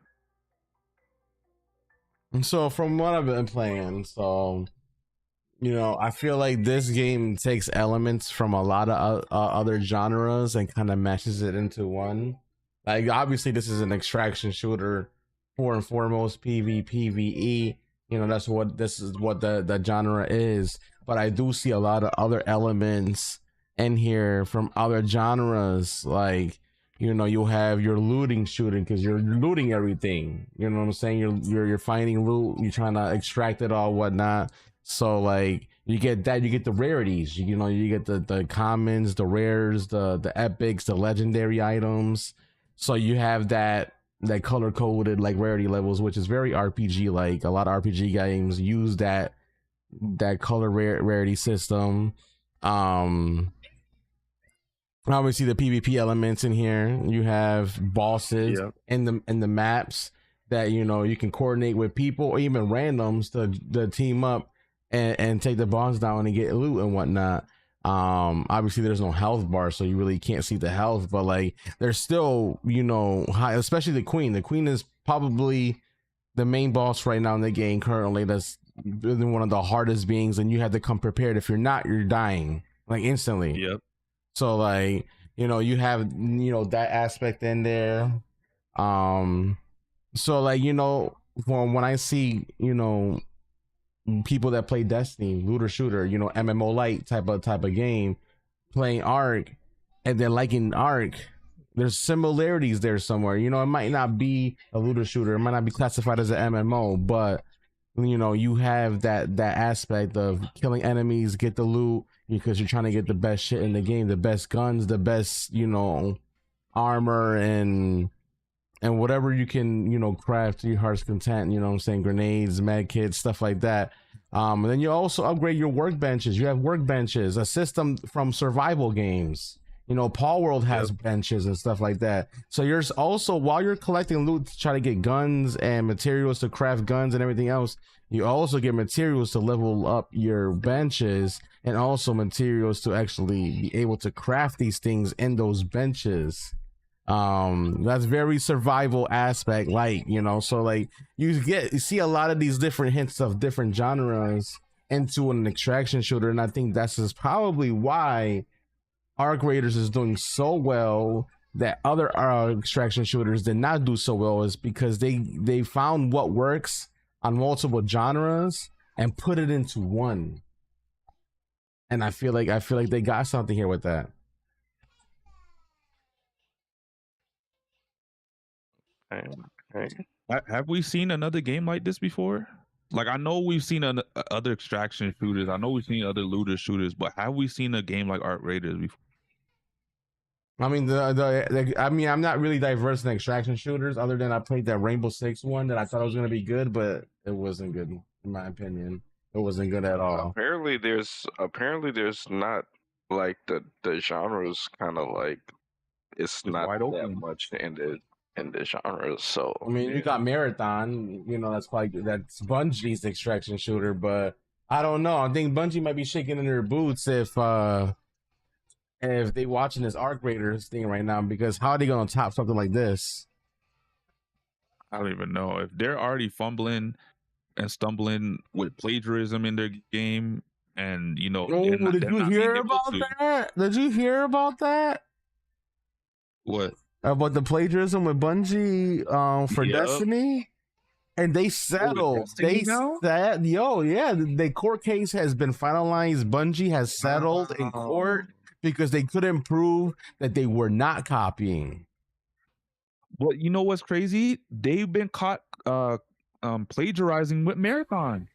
And so from what I've been playing, I feel like this game takes elements from a lot of other genres and kind of meshes it into one. Like, obviously, this is an extraction shooter, for and foremost, PvE. That's what the genre is. But I do see a lot of other elements in here from other genres. Like, you'll have your looting shooting because you're looting everything. You know what I'm saying? You're finding loot, you're trying to extract it all, whatnot. So like you get that, you get the rarities, you get the commons, the rares, the epics, the legendary items. So you have that color coded like rarity levels, which is very RPG like. A lot of RPG games use that color rarity system. Obviously the PvP elements in here. You have bosses in the maps that you can coordinate with people or even randoms to team up and take the boss down and get loot and whatnot. Obviously there's no health bar, so you really can't see the health, but like there's still high, especially the queen is probably the main boss right now in the game currently. That's one of the hardest beings, and you have to come prepared. If you're not, you're dying like instantly. So like you have that aspect in there. So like when I see people that play Destiny, looter shooter, MMO light type of game, playing Ark, and they're liking Ark, there's similarities there somewhere. It might not be a looter shooter, it might not be classified as an MMO, but you have that aspect of killing enemies, get the loot, because you're trying to get the best shit in the game, the best guns, the best armor, and whatever you can craft to your heart's content. Grenades, med kits, stuff like that. And then you also upgrade your workbenches. You have workbenches, a system from survival games. Paul World has benches and stuff like that. So you're also, while you're collecting loot to try to get guns and materials to craft guns and everything else, you also get materials to level up your benches, and also materials to actually be able to craft these things in those benches. That's very survival aspect, like, you know, so like you see a lot of these different hints of different genres into an extraction shooter, and I think that's is probably why Arc Raiders is doing so well that other extraction shooters did not do so well, is because they found what works on multiple genres and put it into one. And I feel like they got something here with that. Have we seen another game like this before? Like, I know we've seen other extraction shooters. I know we've seen other looter shooters, but have we seen a game like Arc Raiders before? I mean, I'm not really diverse in extraction shooters, other than I played that Rainbow Six one that I thought was going to be good, but it wasn't good in my opinion. It wasn't good at all. Apparently there's not like the genres kind of like it's not that much in the genres. So I mean, you got Marathon, you know, that's Bungie's extraction shooter, but I don't know. I think Bungie might be shaking in their boots if they watching this Arc Raiders thing right now, because how are they gonna top something like this? I don't even know if they're already fumbling and stumbling with plagiarism in their game, and you know. Oh, did you hear about that? Did you hear about that? What? About the plagiarism with Bungie for Destiny? And they settled. They said, the court case has been finalized. Bungie has settled in court because they couldn't prove that they were not copying. Well, you know what's crazy? They've been caught plagiarizing with Marathon.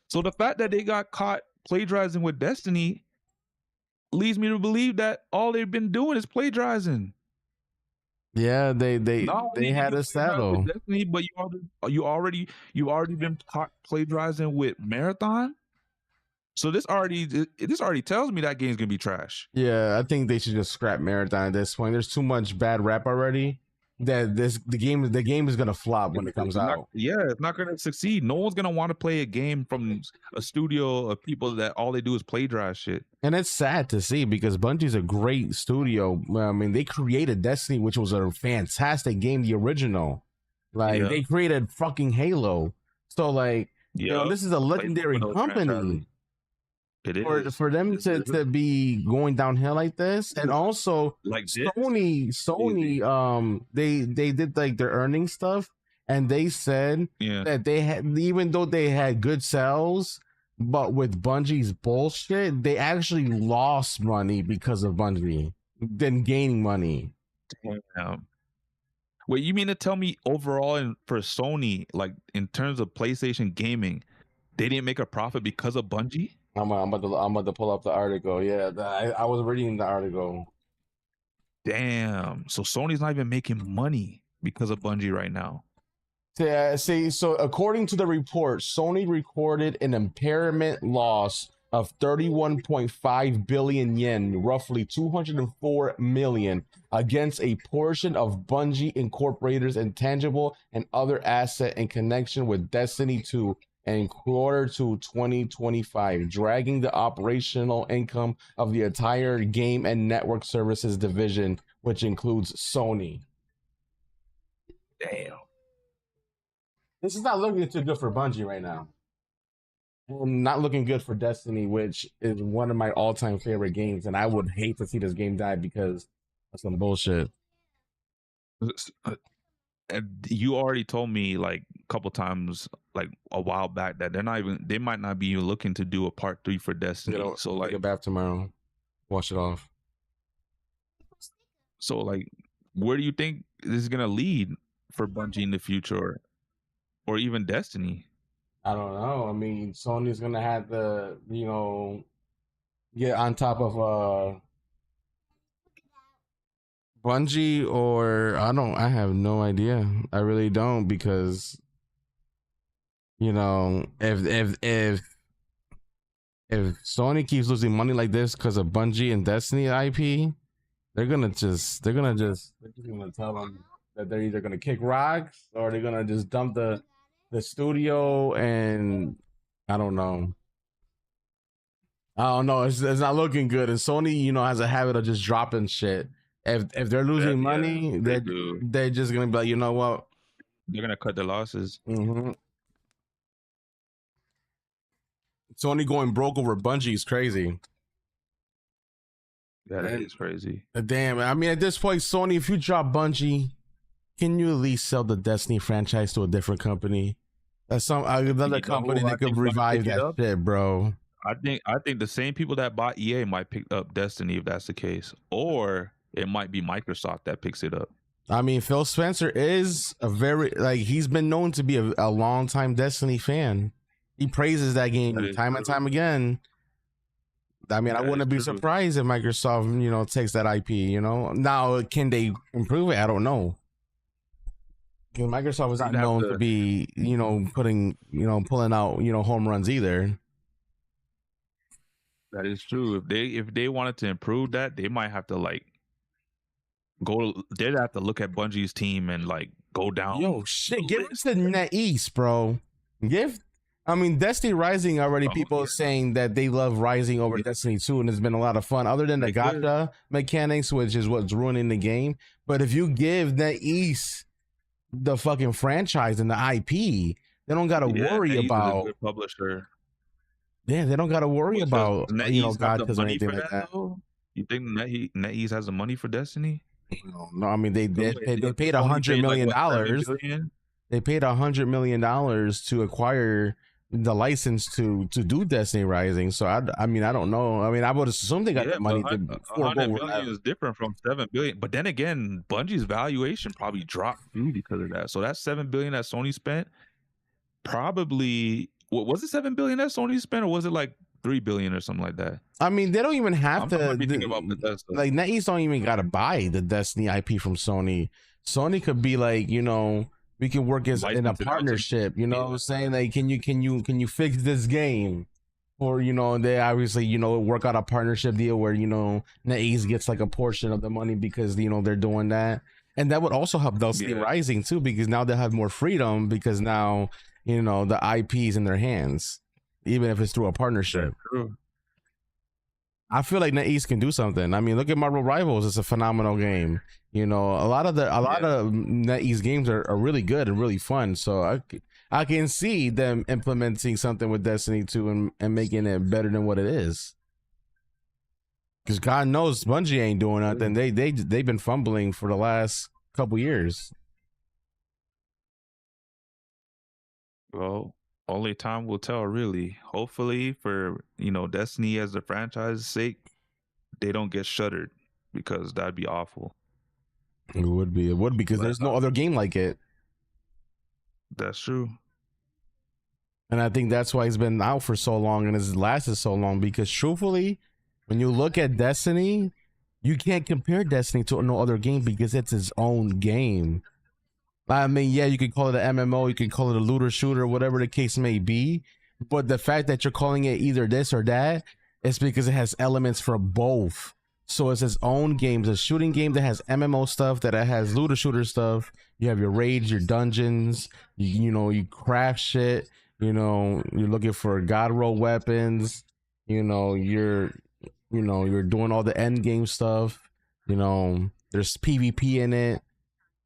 So the fact that they got caught plagiarizing with Destiny leads me to believe that all they've been doing is plagiarizing. Yeah, they had to settle. Destiny, but you already been caught plagiarizing with Marathon. So this already tells me that game's gonna be trash. Yeah, I think they should just scrap Marathon at this point. There's too much bad rap already. That the game is gonna flop when it comes out. Yeah, it's not gonna succeed. No one's gonna want to play a game from a studio of people that all they do is plagiarize shit. And it's sad to see, because Bungie's a great studio. I mean, they created Destiny, which was a fantastic game, the original. Like they created fucking Halo. So like, you know, this is a legendary company. It is. For them to be going downhill like this, and also like Sony, they did like their earnings stuff, and they said that they had, even though they had good sales, but with Bungie's bullshit, they actually lost money because of Bungie, then gaining money. Wait, you mean to tell me overall, for Sony, like in terms of PlayStation gaming, they didn't make a profit because of Bungie? I'm about to pull up the article. Yeah, I was reading the article. Damn. So Sony's not even making money because of Bungie right now. Yeah, so according to the report, Sony recorded an impairment loss of 31.5 billion yen, roughly 204 million, against a portion of Bungie Incorporated's intangible and other asset in connection with Destiny 2 in Q2 2025, dragging the operational income of the entire game and network services division, which includes Sony. Damn. This is not looking too good for Bungie right now. And not looking good for Destiny, which is one of my all-time favorite games, and I would hate to see this game die because that's some bullshit. And you already told me like a couple times, like a while back, that they might not be even looking to do a part 3 for Destiny. So like, get back tomorrow, wash it off. So like, where do you think this is gonna lead for Bungie in the future, or even Destiny? I don't know. I mean, Sony's gonna have to, you know, get on top of Bungie, or I have no idea. I really don't, because, you know, if Sony keeps losing money like this because of Bungie and Destiny IP, they're gonna tell them that they're either gonna kick rocks or they're gonna just dump the the studio, and I don't know. It's not looking good. And Sony, has a habit of just dropping shit. If they're losing money, they're just gonna be like, you know what? They're gonna cut their losses. Mm-hmm. Sony going broke over Bungie is crazy. That is crazy. Damn, I mean, at this point, Sony, if you drop Bungie, can you at least sell the Destiny franchise to a different company? That's another company that could revive that shit, bro. I think the same people that bought EA might pick up Destiny if that's the case, or it might be Microsoft that picks it up. I mean, Phil Spencer is he's been known to be a long-time Destiny fan. He praises that game time and time again. I mean, I wouldn't be surprised if Microsoft, takes that IP, Now, can they improve it? I don't know. Microsoft is not known to be, pulling out, home runs either. That is true. If they wanted to improve that, they might have to they'd have to look at Bungie's team and go down. Yo, shit, give us the NetEase, bro. Destiny Rising already. People are saying that they love Rising over Destiny 2, and it's been a lot of fun. Other than the gacha mechanics, which is what's ruining the game. But if you give NetEase the fucking franchise and the IP, they don't got to worry about. A good publisher. Yeah, they don't got to worry about gachas or anything like that. You think NetEase has the money for Destiny? No, I mean they paid $100 million. They paid $100 million to acquire the license to do Destiny Rising. So I don't know. I mean, I would assume they got the money to. $100 million is different from $7 billion. But then again, Bungie's valuation probably dropped too because of that. So that $7 billion that Sony spent, probably was it $7 billion that Sony spent, or was it like $3 billion or something like that? I mean, they don't even have to. NetEase don't even got to buy the Destiny IP from Sony. Sony could be like, we can work as in a partnership. You know what I'm saying? Like, can you fix this game? Or they obviously work out a partnership deal where NetEase gets like a portion of the money because they're doing that, and that would also help Destiny Rising too, because now they have more freedom because now the IP's in their hands, even if it's through a partnership. True. I feel like NetEase can do something. I mean, look at Marvel Rivals; it's a phenomenal game. A lot of NetEase games are really good and really fun. So I can see them implementing something with Destiny 2 and making it better than what it is. Because God knows Bungie ain't doing nothing. They've been fumbling for the last couple years. Well, only time will tell, really. Hopefully, for Destiny as the franchise's sake, they don't get shuttered, because that'd be awful. It would be because there's no other game like it. That's true. And I think that's why he's been out for so long and has lasted so long, because truthfully, when you look at Destiny, you can't compare Destiny to no other game because it's its own game. I mean, yeah, you can call it an MMO, you can call it a looter shooter, whatever the case may be. But the fact that you're calling it either this or that is because it has elements for both. So it's its own game. It's a shooting game that has MMO stuff, that it has looter shooter stuff. You have your raids, your dungeons, you craft shit, you're looking for god roll weapons, you're doing all the end game stuff, there's PvP in it.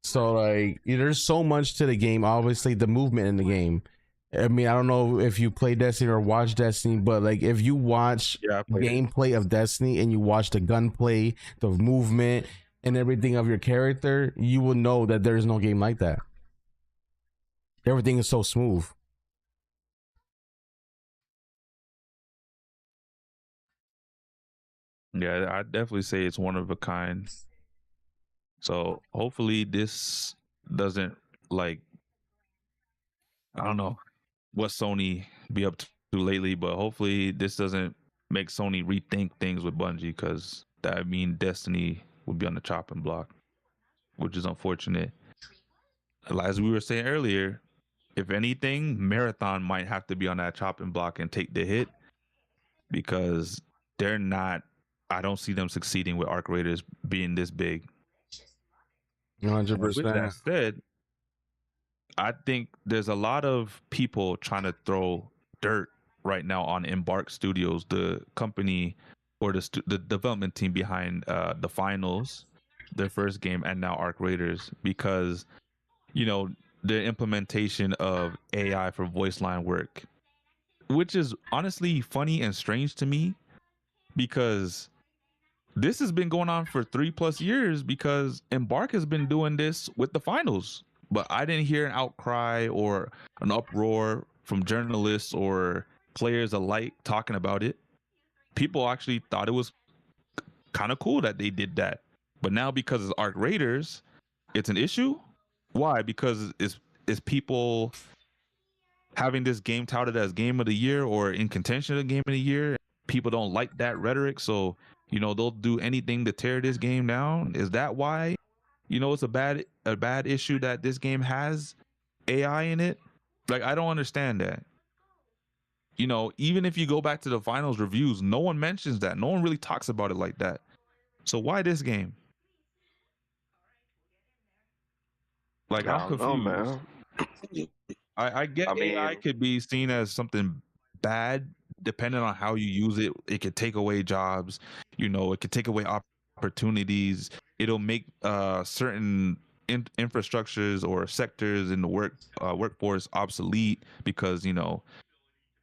So there's so much to the game. Obviously, the movement in the game. I mean, I don't know if you play Destiny or watch Destiny, but if you watch gameplay of Destiny and you watch the gunplay, the movement, and everything of your character, you will know that there is no game like that. Everything is so smooth. Yeah, I'd definitely say it's one of a kind. So hopefully this doesn't I don't know what Sony be up to lately, but hopefully this doesn't make Sony rethink things with Bungie, because that would mean Destiny would be on the chopping block, which is unfortunate. As we were saying earlier, if anything, Marathon might have to be on that chopping block and take the hit, because I don't see them succeeding with Arc Raiders being this big. 100%. With that said, I think there's a lot of people trying to throw dirt right now on Embark Studios, the company or the development team behind the finals, their first game, and now Arc Raiders, because the implementation of AI for voice line work, which is honestly funny and strange to me, because this has been going on for 3+ years, because Embark has been doing this with the finals, but I didn't hear an outcry or an uproar from journalists or players alike talking about it. People actually thought it was kind of cool that they did that. But now, because it's Arc Raiders, it's an issue. Why? Because it's people having this game touted as game of the year or in contention of game of the year. People don't like that rhetoric, so they'll do anything to tear this game down. Is that why it's a bad issue that this game has AI in it? Like, I don't understand that. Even if you go back to the finals reviews, no one mentions that. No one really talks about it like that. So why this game? Like, I'm confused. Man. I get AI could be seen as something bad depending on how you use it. It could take away jobs, it could take away opportunities. It'll make certain infrastructures or sectors in the workforce obsolete, because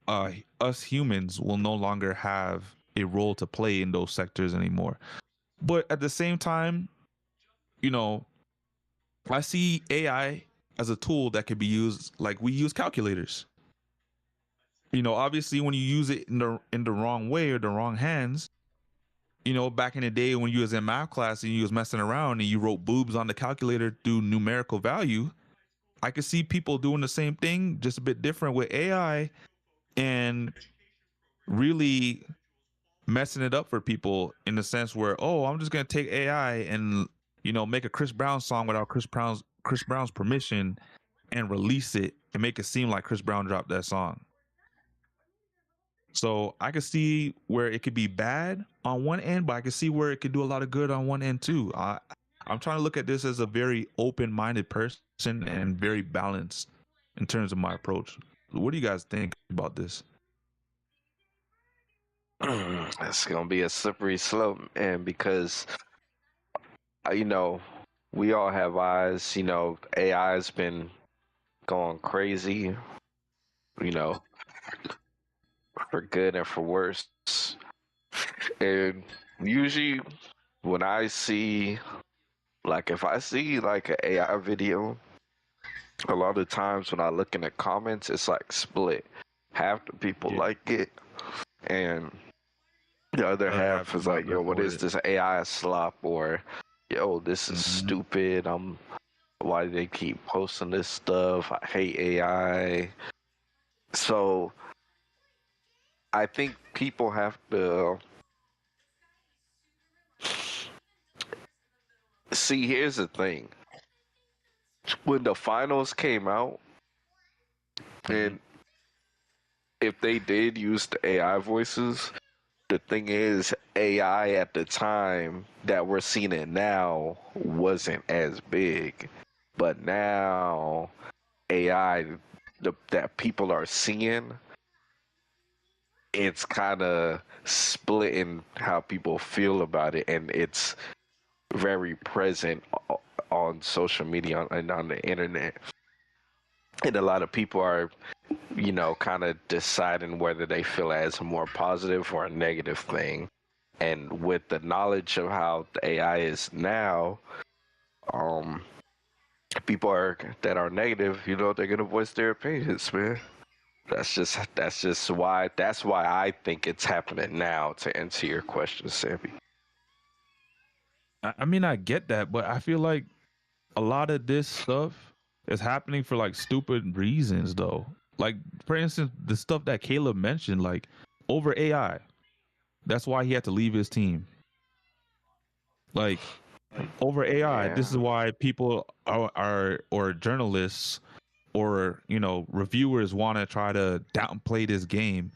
us humans will no longer have a role to play in those sectors anymore. But at the same time, I see AI as a tool that could be used like we use calculators. Obviously, when you use it in the wrong way or the wrong hands, back in the day when you was in math class and you was messing around and you wrote boobs on the calculator through numerical value, I could see people doing the same thing, just a bit different with AI, and really messing it up for people in the sense where, oh, I'm just gonna take AI and make a Chris Brown song without Chris Brown's permission and release it and make it seem like Chris Brown dropped that song. So I could see where it could be bad on one end, but I could see where it could do a lot of good on one end too. I'm trying to look at this as a very open-minded person and very balanced in terms of my approach. What do you guys think about this? It's gonna be a slippery slope, and because we all have eyes. AI has been going crazy. For good and for worse. And usually, when I see, if I see like an AI video, a lot of times when I look in the comments, it's like split. Half the people like it, and the other half is like, yo, what is this AI slop? Or, yo, this is stupid. Why do they keep posting this stuff? I hate AI. So I think people have to see. Here's the thing. When the finals came out, and if they did use the AI voices, the thing is, AI at the time that we're seeing it now wasn't as big. But now, AI that people are seeing, it's kind of splitting how people feel about it, and it's very present on social media and on the internet. And a lot of people are, kind of deciding whether they feel it as a more positive or a negative thing. And with the knowledge of how the AI is now, people that are negative, they're gonna voice their opinions, man. That's just why I think it's happening now, to answer your question, Sammy. I mean, I get that, but I feel like a lot of this stuff is happening for like stupid reasons, though. Like, for instance, the stuff that Caleb mentioned, like over AI. That's why he had to leave his team. Like, over AI, this is why people are or journalists or reviewers want to try to downplay this game,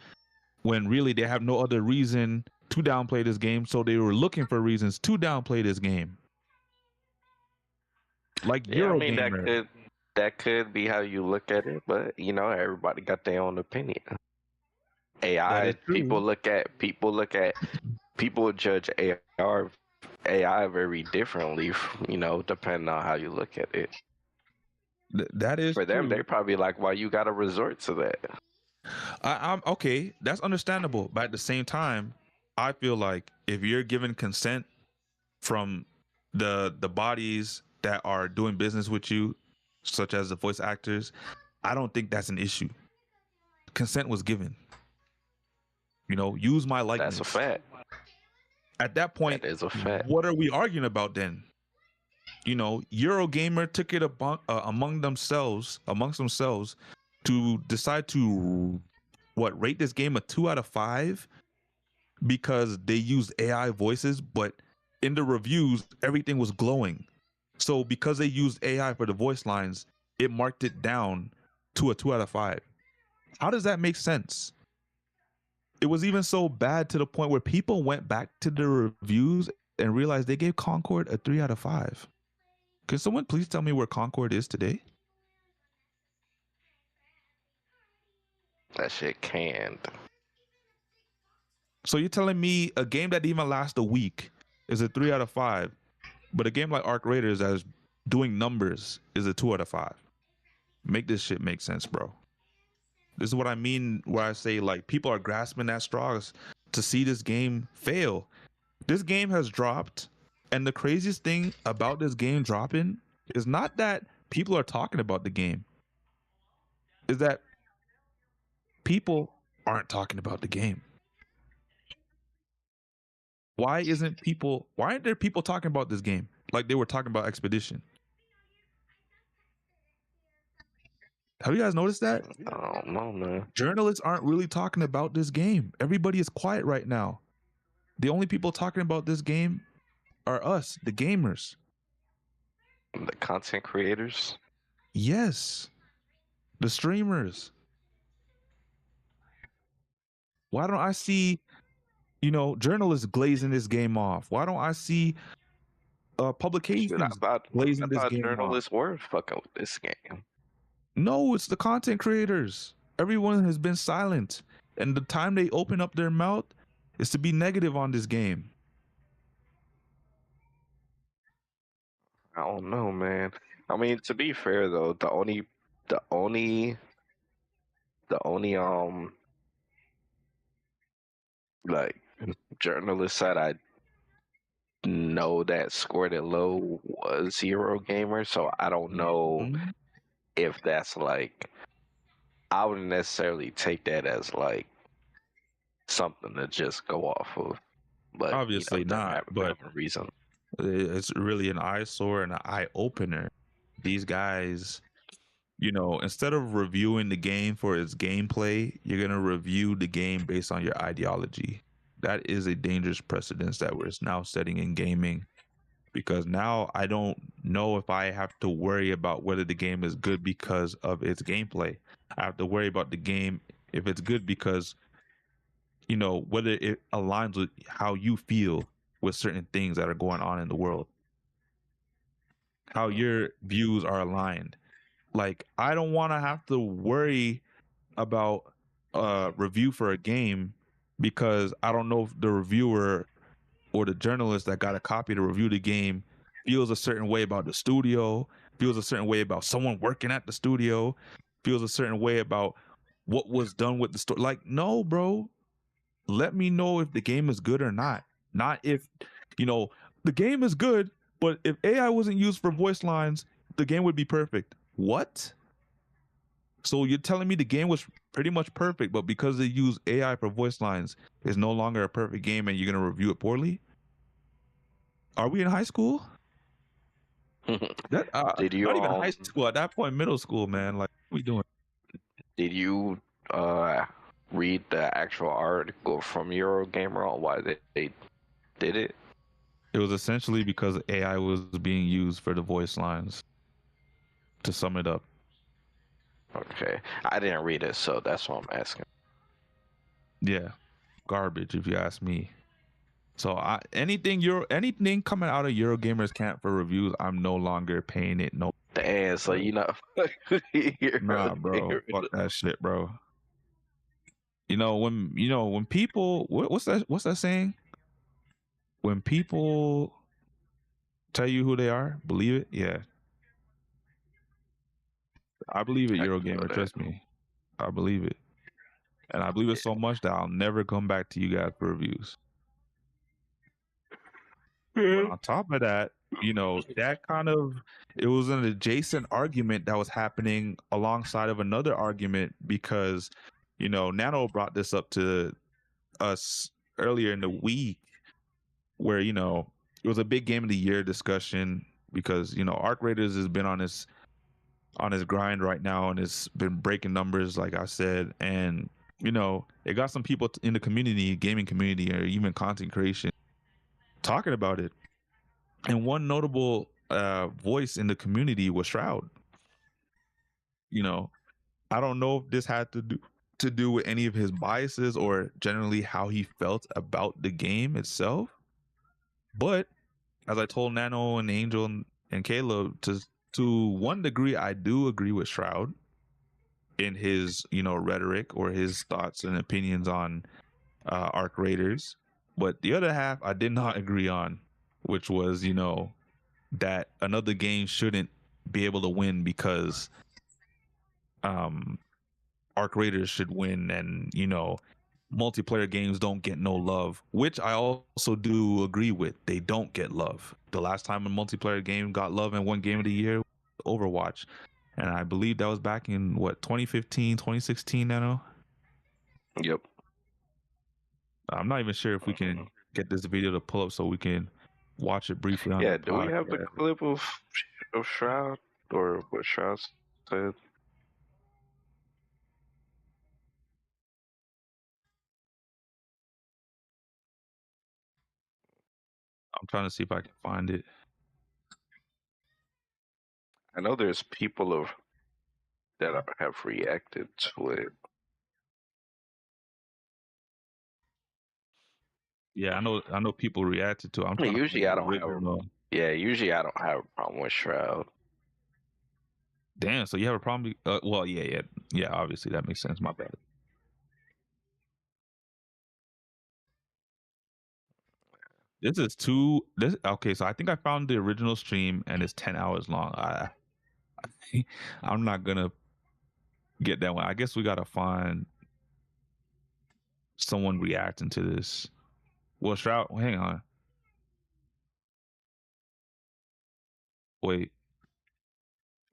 when really they have no other reason to downplay this game. So they were looking for reasons to downplay this game. Like Eurogamer. That could be how you look at it, but you know, everybody got their own opinion. AI, people judge AI very differently, you know, depending on how you look at it. That is for them. true. They probably like, why you got to resort to that? I'm okay. That's understandable, but at the same time, I feel like if you're given consent from the bodies that are doing business with you, such as the voice actors, I don't think that's an issue. Consent was given. You know, use my likeness. That's a fact. At that point, that is a fact. What are we arguing about then? You know, Eurogamer took it amongst themselves to decide to rate this game a 2 out of 5 because they used AI voices, but in the reviews everything was glowing. So because they used AI for the voice lines, it marked it down to a 2 out of 5. How does that make sense? It was even so bad to the point where people went back to the reviews and realized they gave Concord a 3 out of 5. Can someone please tell me where Concord is today? That shit canned. So you're telling me a game that didn't even last a week is a 3 out of 5, but a game like Arc Raiders that is doing numbers is a 2 out of 5. Make this shit make sense, bro. This is what I mean where I say, like, people are grasping at straws to see this game fail. This game has dropped, and the craziest thing about this game dropping is not that people are talking about the game, is that people aren't talking about the game. Why aren't there people talking about this game like they were talking about Expedition? Have you guys noticed that? I don't know, man. Journalists aren't really talking about this game. Everybody is quiet right now. The only people talking about this game are us, the gamers. The content creators? Yes. The streamers. Why don't I see, journalists glazing this game off? Why don't I see publications glazing this game off? Journalists were fucking with this game. No, it's the content creators. Everyone has been silent. And the time they open up their mouth is to be negative on this game. I don't know, man. I mean, to be fair though, the only like journalist side I know that scored it low was Eurogamer, so I don't know if that's like, I wouldn't necessarily take that as like something to just go off of. But obviously not, but reason. It's really an eyesore and an eye opener. These guys, instead of reviewing the game for its gameplay, you're gonna review the game based on your ideology. That is a dangerous precedence that we're now setting in gaming. Because now I don't know if I have to worry about whether the game is good because of its gameplay. I have to worry about the game if it's good because, whether it aligns with how you feel with certain things that are going on in the world. How your views are aligned. Like, I don't want to have to worry about a review for a game because I don't know if the reviewer or the journalist that got a copy to review the game feels a certain way about the studio, feels a certain way about someone working at the studio, feels a certain way about what was done with the story. Like, no, bro. Let me know if the game is good or not. Not if, the game is good, but if AI wasn't used for voice lines, the game would be perfect. What? So you're telling me the game was pretty much perfect, but because they use AI for voice lines, it's no longer a perfect game and you're going to review it poorly? Are we in high school? Did you not even high school, at that point, middle school, man. Like, what are we doing? Did you read the actual article from Eurogamer on why they did it? It was essentially because AI was being used for the voice lines. To sum it up. Okay, I didn't read it, so that's what I'm asking. Yeah, garbage if you ask me. So anything coming out of Eurogamer's camp for reviews, I'm no longer paying it no Damn, so you know. Nah, bro. Fuck that shit, bro. When people what's that saying? When people tell you who they are, believe it. Yeah. I believe it, Eurogamer. Trust me. I believe it. And I believe it so much that I'll never come back to you guys for reviews. But on top of that, it was an adjacent argument that was happening alongside of another argument because, Nano brought this up to us earlier in the week where, it was a big game of the year discussion because, Arc Raiders has been on his grind right now and it's been breaking numbers, like I said. And, it got some people in the community, gaming community, or even content creation talking about it. And one notable voice in the community was Shroud. I don't know if this had to do with any of his biases or generally how he felt about the game itself. But as I told Nano and Angel and Caleb, to one degree, I do agree with Shroud in his, rhetoric or his thoughts and opinions on Arc Raiders. But the other half, I did not agree on, which was, that another game shouldn't be able to win because Arc Raiders should win and, multiplayer games don't get no love, which I also do agree with. They don't get love. The last time a multiplayer game got love and won Game of the Year, Overwatch. And I believe that was back in, 2015, 2016, Nano? Yep. I'm not even sure if we can get this video to pull up so we can watch it briefly on the do we have the clip of Shroud or what Shroud said? I'm trying to see if I can find it. I know there's people that have reacted to it. Yeah, I know people reacted to it. Usually I don't have a problem with Shroud. Damn, so you have a problem? Well, yeah, obviously that makes sense. My bad. Okay, so I think I found the original stream and it's 10 hours long. I'm not gonna get that one. I guess we gotta find someone reacting to this. Well, Shroud, hang on. Wait.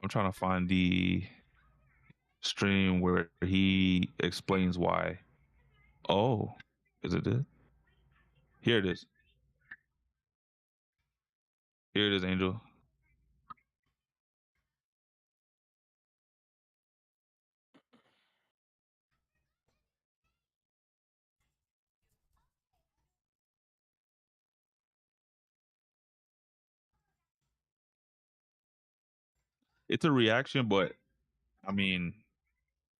I'm trying to find the stream where he explains why. Oh, is it this? Here it is. Here it is, Angel. It's a reaction, but I mean,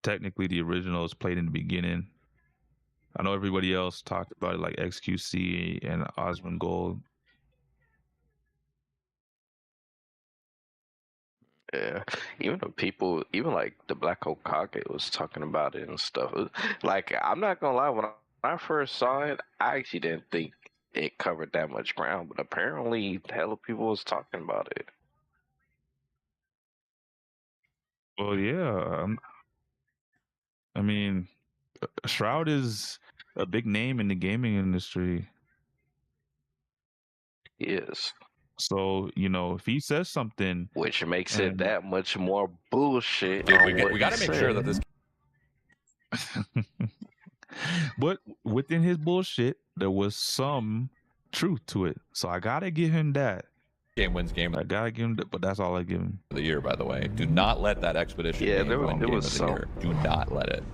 technically the original is played in the beginning. I know everybody else talked about it, like XQC and Osmond Gold. Yeah, even like the Black Okage was talking about it and stuff. Like, I'm not gonna lie, when I first saw it, I actually didn't think it covered that much ground, but apparently, hella people was talking about it. Well, yeah. I mean, Shroud is a big name in the gaming industry. He is. So, if he says something, which makes it that much more bullshit. Dude, we got to make sure that this. But within his bullshit, there was some truth to it. So I gotta give him that. Game wins game. I gotta give him that, but that's all I give him. Of the year, by the way. Do not let that expedition. Yeah, game there win game was of the some. year. Do not let it.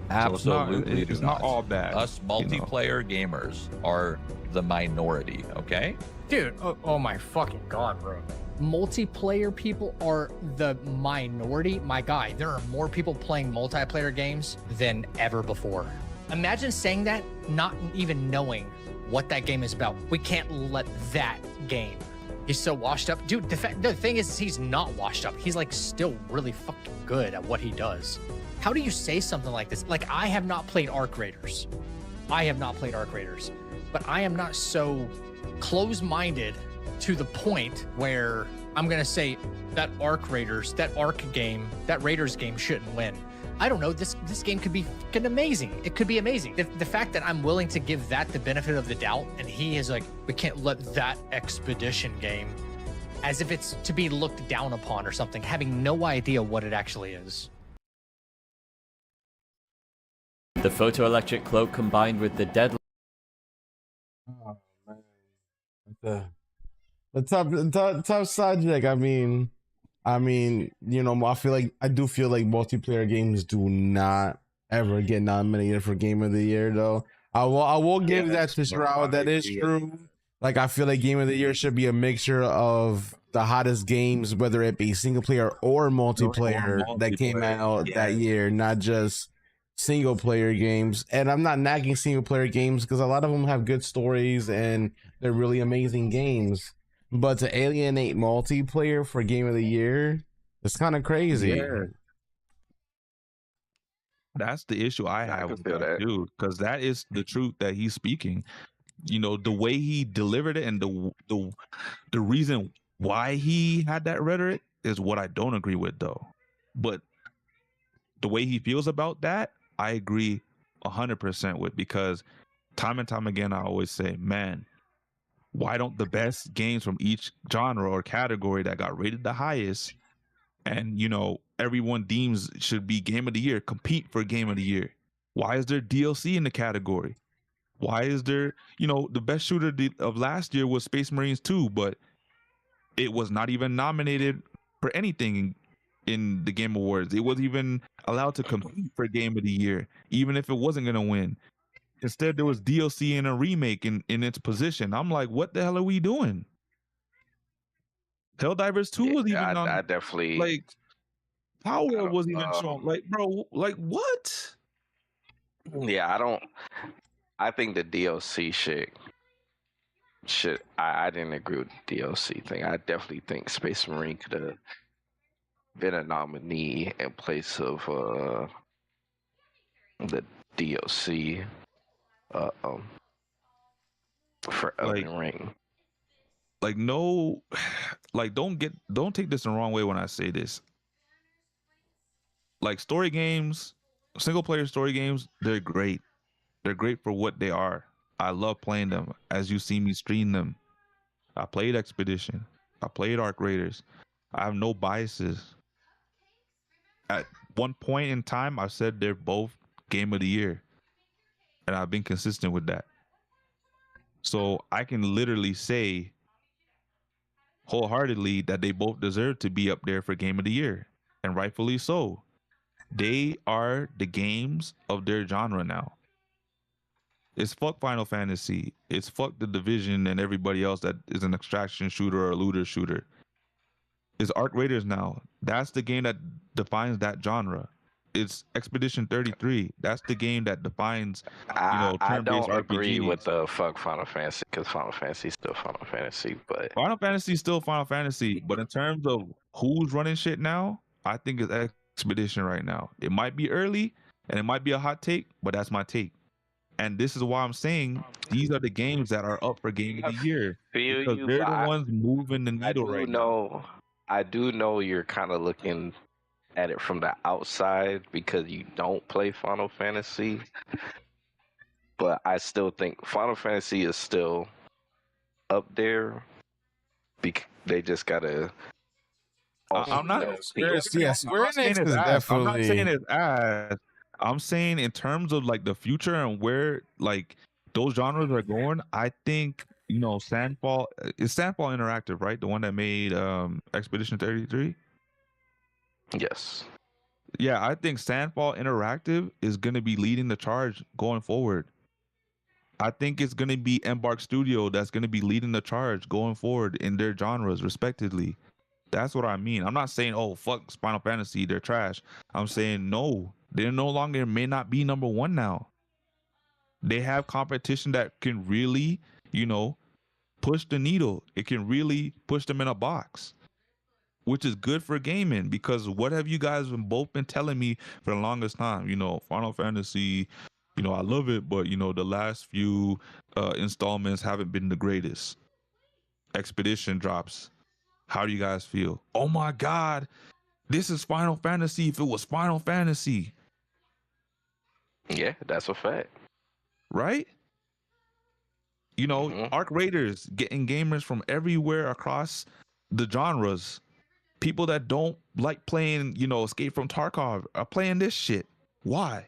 So Absolutely, it's not all bad. Us multiplayer gamers are the minority. Okay. Dude, oh my fucking god, bro. Multiplayer people are the minority. My guy, there are more people playing multiplayer games than ever before. Imagine saying that, not even knowing what that game is about. We can't let that game He's so washed up. Dude, the thing is, he's not washed up. He's like still really fucking good at what he does. How do you say something like this? Like, I have not played Arc Raiders. I have not played Arc Raiders, but I am not so close-minded to the point where I'm going to say that Arc Raiders, that Arc game, that Raiders game shouldn't win. I don't know. This game could be fucking amazing. It could be amazing. The fact that I'm willing to give that the benefit of the doubt, and he is like, we can't let that Expedition game, as if it's to be looked down upon or something, having no idea what it actually is. The photoelectric cloak combined with the dead. Oh man, the tough subject. I mean, you know, I do feel like multiplayer games do not ever get nominated for Game of the Year, though. I will give that to Shroud. That is true. Like, I feel like Game of the Year should be a mixture of the hottest games, whether it be single player or multiplayer that came out that year, not just single player games. And I'm not nagging single player games because a lot of them have good stories and they're really amazing games. But to alienate multiplayer for Game of the Year, it's kind of crazy. Yeah. That's the issue I have with that dude, because that is the truth that he's speaking. You know, the way he delivered it and the reason why he had that rhetoric is what I don't agree with, though. But the way he feels about that, I agree 100% with, because time and time again, I always say, man, why don't the best games from each genre or category that got rated the highest and, you know, everyone deems should be Game of the Year compete for Game of the Year? Why is there DLC in the category? Why is there, you know, the best shooter of last year was Space Marines 2, but it was not even nominated for anything in the Game Awards. It wasn't even allowed to compete for Game of the Year, even if it wasn't going to win. Instead, there was DLC and a remake in its position. I'm like, what the hell are we doing? Helldivers 2 was even on. I definitely like Power was even shown. Like, bro, like what? Yeah, I think the DLC shit. I didn't agree with the DLC thing. I definitely think Space Marine could have been a nominee in place of the DLC. For Elden Ring. Like, no, like don't take this the wrong way when I say this. Like, story games, single player story games, they're great. They're great for what they are. I love playing them. As you see me stream them, I played Expedition. I played Arc Raiders. I have no biases. At one point in time, I said they're both Game of the Year, and I've been consistent with that. So I can literally say wholeheartedly that they both deserve to be up there for Game of the Year, and rightfully so. They are the games of their genre now. It's fuck Final Fantasy. It's fuck The Division and everybody else that is an extraction shooter or a looter shooter. It's Arc Raiders now. That's the game that defines that genre. It's Expedition 33. That's the game that defines, you know, I turn-based don't agree RPGs. with the fuck Final Fantasy, because Final Fantasy is still Final Fantasy. But Final Fantasy is still Final Fantasy. But in terms of who's running shit now, I think it's Expedition right now. It might be early and it might be a hot take, but that's my take. And this is why I'm saying these are the games that are up for Game of the Year, because they're the ones moving the needle right now. I do know you're kind of looking at it from the outside because you don't play Final Fantasy, but I still think Final Fantasy is still up there. They just gotta. I'm not. Square Enix is definitely. I'm not saying it's ass. I'm saying in terms of like the future and where like those genres are going, I think, you know, Sandfall Interactive, right? The one that made Expedition 33. Yes. Yeah, I think Sandfall Interactive is going to be leading the charge going forward. I think it's going to be Embark Studio that's going to be leading the charge going forward in their genres, respectively. That's what I mean. I'm not saying, oh, fuck Final Fantasy, they're trash. I'm saying, no, they no longer may not be number one now. They have competition that can really, you know, push the needle. It can really push them in a box, which is good for gaming, because what have you guys both been telling me for the longest time? You know, Final Fantasy, you know, I love it, but you know, the last few installments haven't been the greatest. Expedition drops. How do you guys feel? Oh my God, this is Final Fantasy if it was Final Fantasy. Yeah, that's a fact. Right? You know, Arc Raiders getting gamers from everywhere across the genres. People that don't like playing, you know, Escape from Tarkov are playing this shit. Why?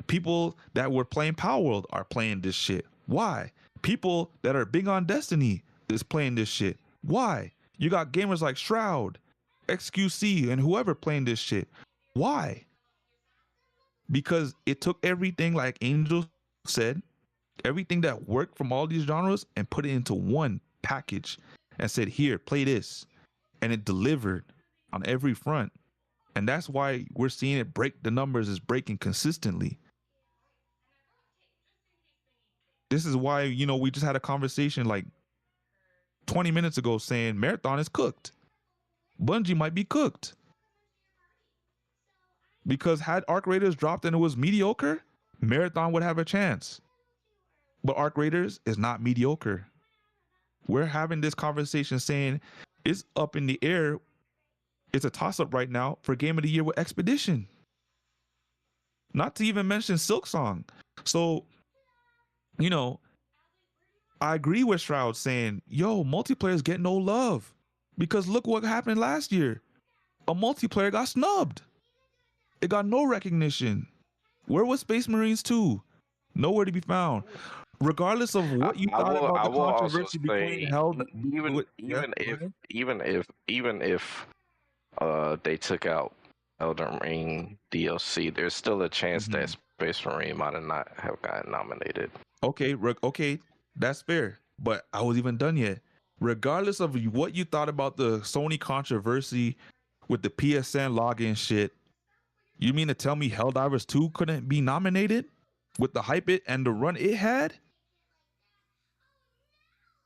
People that were playing Power World are playing this shit. Why? People that are big on Destiny is playing this shit. Why? You got gamers like Shroud, XQC, and whoever playing this shit. Why? Because it took everything, like Angel said, everything that worked from all these genres and put it into one package and said, here, play this. And it delivered on every front. And that's why we're seeing it break. The numbers is breaking consistently. This is why, you know, we just had a conversation like 20 minutes ago saying Marathon is cooked. Bungie might be cooked. Because had Arc Raiders dropped and it was mediocre, Marathon would have a chance. But Arc Raiders is not mediocre. We're having this conversation saying it's up in the air. It's a toss-up right now for Game of the Year with Expedition. Not to even mention Silksong. So, you know, I agree with Shroud saying, yo, multiplayers get no love. Because look what happened last year. A multiplayer got snubbed. It got no recognition. Where was Space Marines 2? Nowhere to be found. Regardless of what you thought about the controversy between held, even if they took out Elden Ring DLC, there's still a chance that Space Marine might not have gotten nominated. Okay, okay, that's fair. But I wasn't even done yet. Regardless of what you thought about the Sony controversy with the PSN login shit, you mean to tell me Helldivers 2 couldn't be nominated with the hype it and the run it had?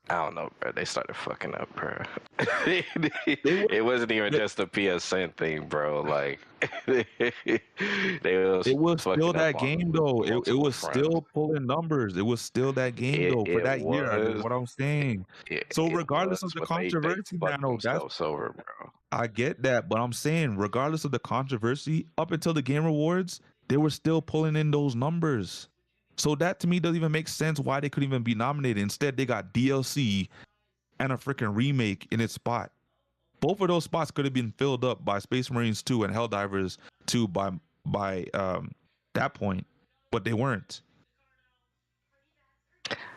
I don't know, bro. They started fucking up, bro. It wasn't even just a PSN thing, bro. Like it was still that game though. It was still pulling numbers. It was still that game though for that year. That's what I'm saying. So regardless of the controversy, that's over, bro. I get that, but I'm saying regardless of the controversy, up until the Game Awards, they were still pulling in those numbers. So that to me doesn't even make sense why they couldn't even be nominated. Instead, they got DLC and a freaking remake in its spot. Both of those spots could have been filled up by Space Marines 2 and Helldivers 2 by that point, but they weren't.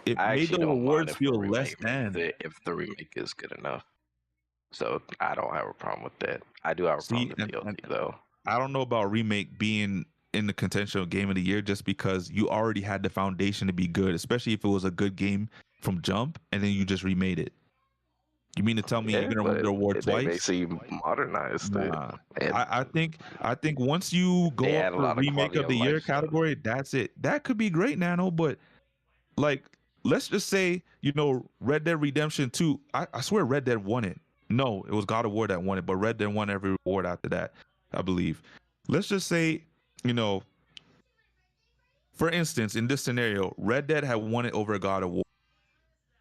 It made the awards feel less than if the remake is good enough. So I don't have a problem with that. I do have a problem with DLC though. I don't know about remake being in the contention of Game of the Year just because you already had the foundation to be good, especially if it was a good game from jump and then you just remade it. You mean to tell me you're gonna win the award twice? They basically modernized it. I think once you go up for remake of the year category, that's it. That could be great, Nano, but like let's just say, you know, Red Dead Redemption 2, I swear Red Dead won it. No, it was God of War that won it, but Red Dead won every award after that, I believe. Let's just say, you know, for instance, in this scenario, Red Dead had won it over God of War.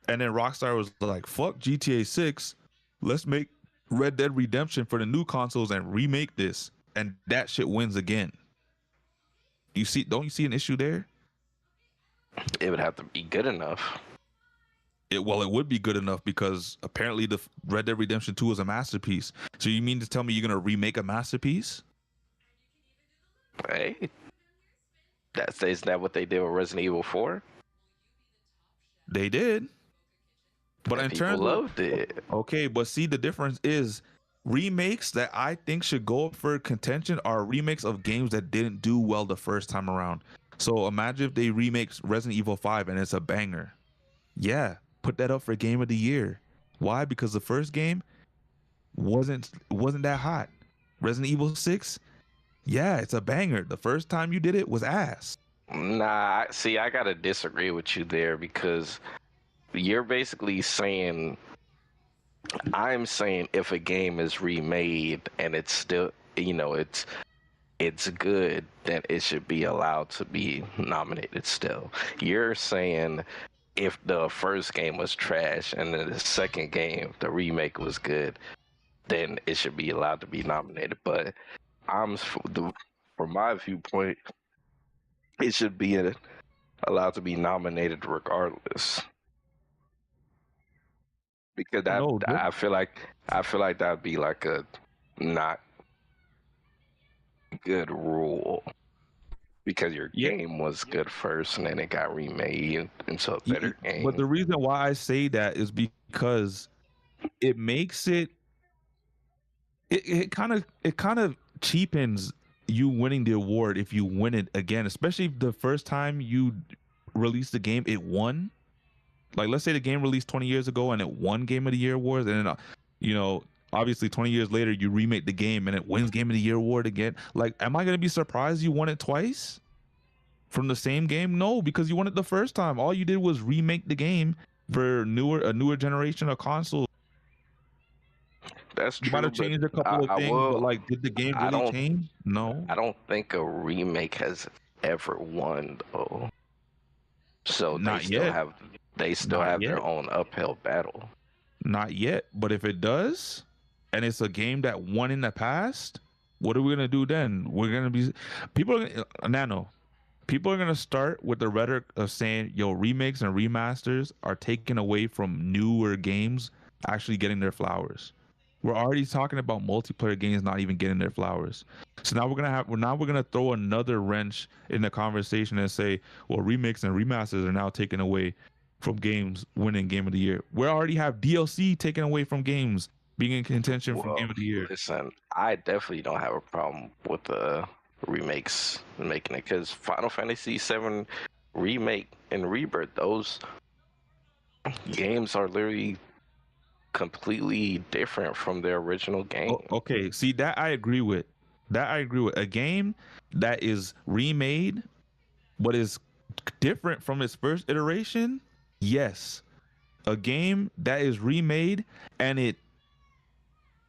And then Rockstar was like, fuck GTA 6. Let's make Red Dead Redemption for the new consoles and remake this. And that shit wins again. Don't you see an issue there? It would have to be good enough. It would be good enough because apparently the Red Dead Redemption 2 is a masterpiece. So you mean to tell me you're going to remake a masterpiece? Hey, isn't that what they did with Resident Evil 4? They did, but in terms loved it. Okay, but see, the difference is remakes that I think should go up for contention are remakes of games that didn't do well the first time around. So imagine if they remake Resident Evil 5 and it's a banger. Yeah, put that up for Game of the Year. Why? Because the first game wasn't that hot. Resident Evil 6. Yeah, it's a banger. The first time you did it was ass. Nah, see, I gotta disagree with you there because you're basically saying, I'm saying if a game is remade and it's still, it's good, then it should be allowed to be nominated still. You're saying if the first game was trash and then the second game, the remake was good, then it should be allowed to be nominated. But from my viewpoint, it should be allowed to be nominated regardless. Because I feel like that'd be like a not good rule. Because your game was good first and then it got remade into a better game. But the reason why I say that is because it makes it kind of cheapens you winning the award if you win it again, especially if the first time you released the game it won. Like, let's say the game released 20 years ago and it won Game of the Year awards, and then obviously 20 years later you remake the game and it wins Game of the Year award again. Like, am I gonna be surprised you won it twice from the same game? No, because you won it the first time. All you did was remake the game for a newer generation of consoles. That's true. You might have changed a couple of things, but like, did the game really change? No. I don't think a remake has ever won though. So they still have their own uphill battle. Not yet, but if it does, and it's a game that won in the past, what are we gonna do then? We're gonna be people are gonna start with the rhetoric of saying, yo, remakes and remasters are taken away from newer games actually getting their flowers. We're already talking about multiplayer games not even getting their flowers. So now we're gonna throw another wrench in the conversation and say, well, remakes and remasters are now taken away from games winning Game of the Year. We already have DLC taken away from games being in contention for Game of the Year. Listen, I definitely don't have a problem with the remakes making it, because Final Fantasy VII Remake and Rebirth, those games are literally completely different from their original game. Okay, see, that I agree with. A game that is remade but is different from its first iteration, yes. A game that is remade and it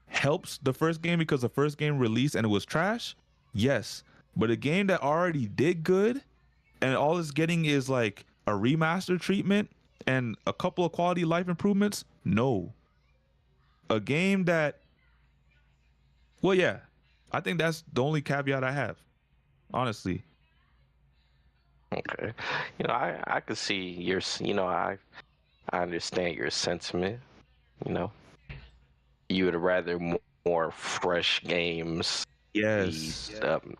helps the first game because the first game released and it was trash, yes. But a game that already did good and all it's getting is like a remaster treatment and a couple of quality life improvements, no. A game that, well, yeah, I think that's the only caveat I have, honestly. Okay, I could see your, I understand your sentiment. You would rather more fresh games be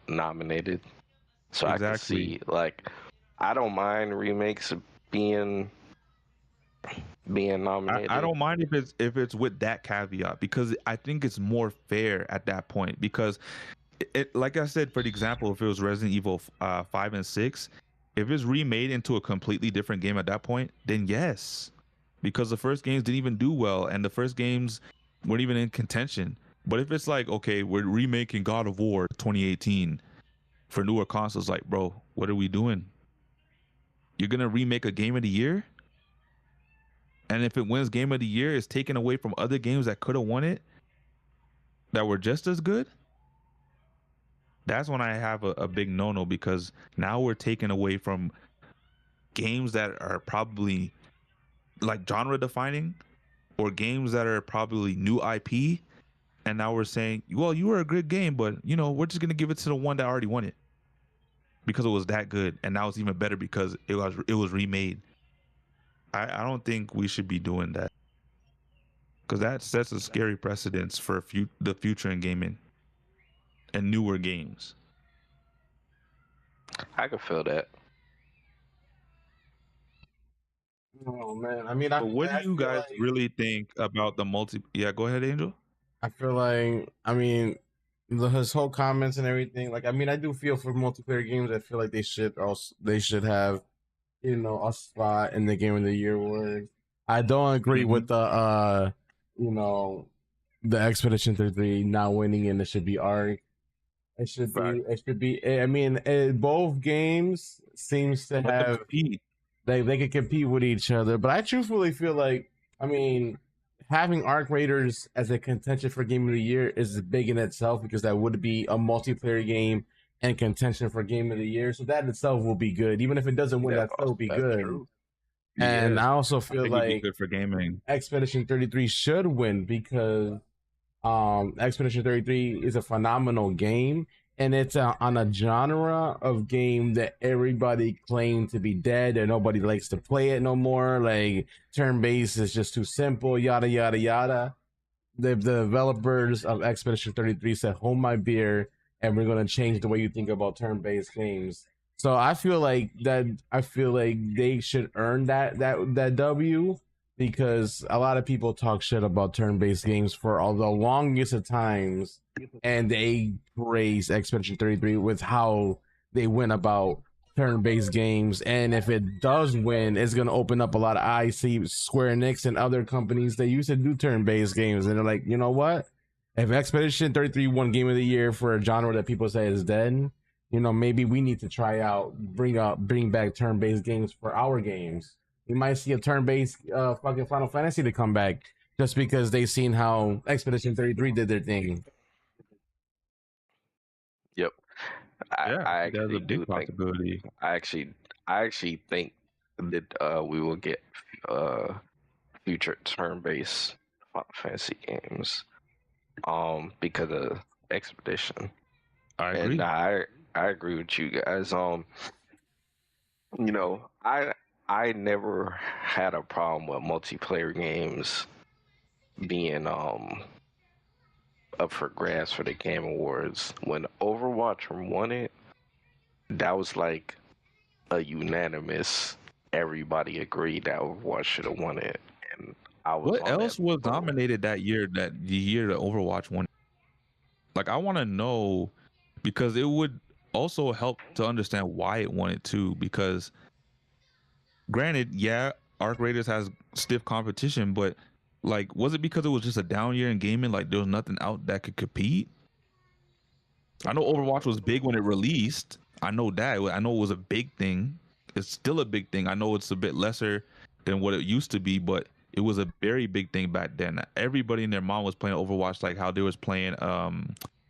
nominated. So exactly. I can see, like, I don't mind remakes being nominated. I don't mind if it's with that caveat, because I think it's more fair at that point. Because it like I said, for the example, if it was Resident Evil 5 and 6, if it's remade into a completely different game at that point, then yes, because the first games didn't even do well and the first games weren't even in contention. But if it's like, okay, we're remaking God of War 2018 for newer consoles, like, bro, what are we doing? You're gonna remake a Game of the Year? And if it wins Game of the Year, it's taken away from other games that could have won it, that were just as good? That's when I have a big no-no, because now we're taking away from games that are probably like genre defining, or games that are probably new IP. And now we're saying, well, you were a good game, but we're just gonna give it to the one that already won it because it was that good, and now it's even better because it was remade. I don't think we should be doing that, because that sets a scary precedence for the future in gaming and newer games. I can feel that. Oh man, I mean, but what do you guys really think about the multi? Yeah, go ahead, Angel. I feel like, I mean, his whole comments and everything. Like, I mean, I do feel for multiplayer games. I feel like they should have, a spot in the Game of the Year award. I don't agree with the Expedition 33 not winning, and it should be Ark. It should be. I mean, both games seems to have. they could compete with each other. But I truthfully feel like, I mean, having Arc Raiders as a contention for Game of the Year is big in itself, because that would be a multiplayer game and contention for Game of the Year. So that itself will be good. Even if it doesn't win, that still will be good. True. And Yeah. I also I feel think it'd be like good for gaming. Expedition 33 should win, because Expedition 33 is a phenomenal game, and it's on a genre of game that everybody claimed to be dead and nobody likes to play it no more. Like, turn-based is just too simple, yada yada yada. The developers of Expedition 33 said, hold my beer, and we're going to change the way you think about turn-based games. So I feel like they should earn that W, because a lot of people talk shit about turn-based games for all the longest of times, and they praise Expedition 33 with how they went about turn-based games. And if it does win, it's going to open up a lot of eyes. See Square Enix and other companies that used to do turn-based games, and they're like, you know what? If Expedition 33 won Game of the Year for a genre that people say is dead, maybe we need to try out, bring back turn-based games for our games. You might see a turn-based fucking Final Fantasy to come back, just because they've seen how Expedition 33 did their thing. Yep. I actually a big possibility. I actually think that we will get future turn-based Final Fantasy games because of Expedition. I agree. And I agree with you guys. I never had a problem with multiplayer games being up for grabs for the Game Awards. When Overwatch won it, that was like a unanimous, everybody agreed that Overwatch should have won it. And I was What else was nominated that year, the year that Overwatch won? Like, I want to know, because it would also help to understand why it won it too. Because granted, yeah, Arc Raiders has stiff competition, but like, was it because it was just a down year in gaming? Like, there was nothing out that could compete? I know Overwatch was big when it released. I know that. I know it was a big thing. It's still a big thing. I know it's a bit lesser than what it used to be, but it was a very big thing back then. Everybody and their mom was playing Overwatch, like how they was playing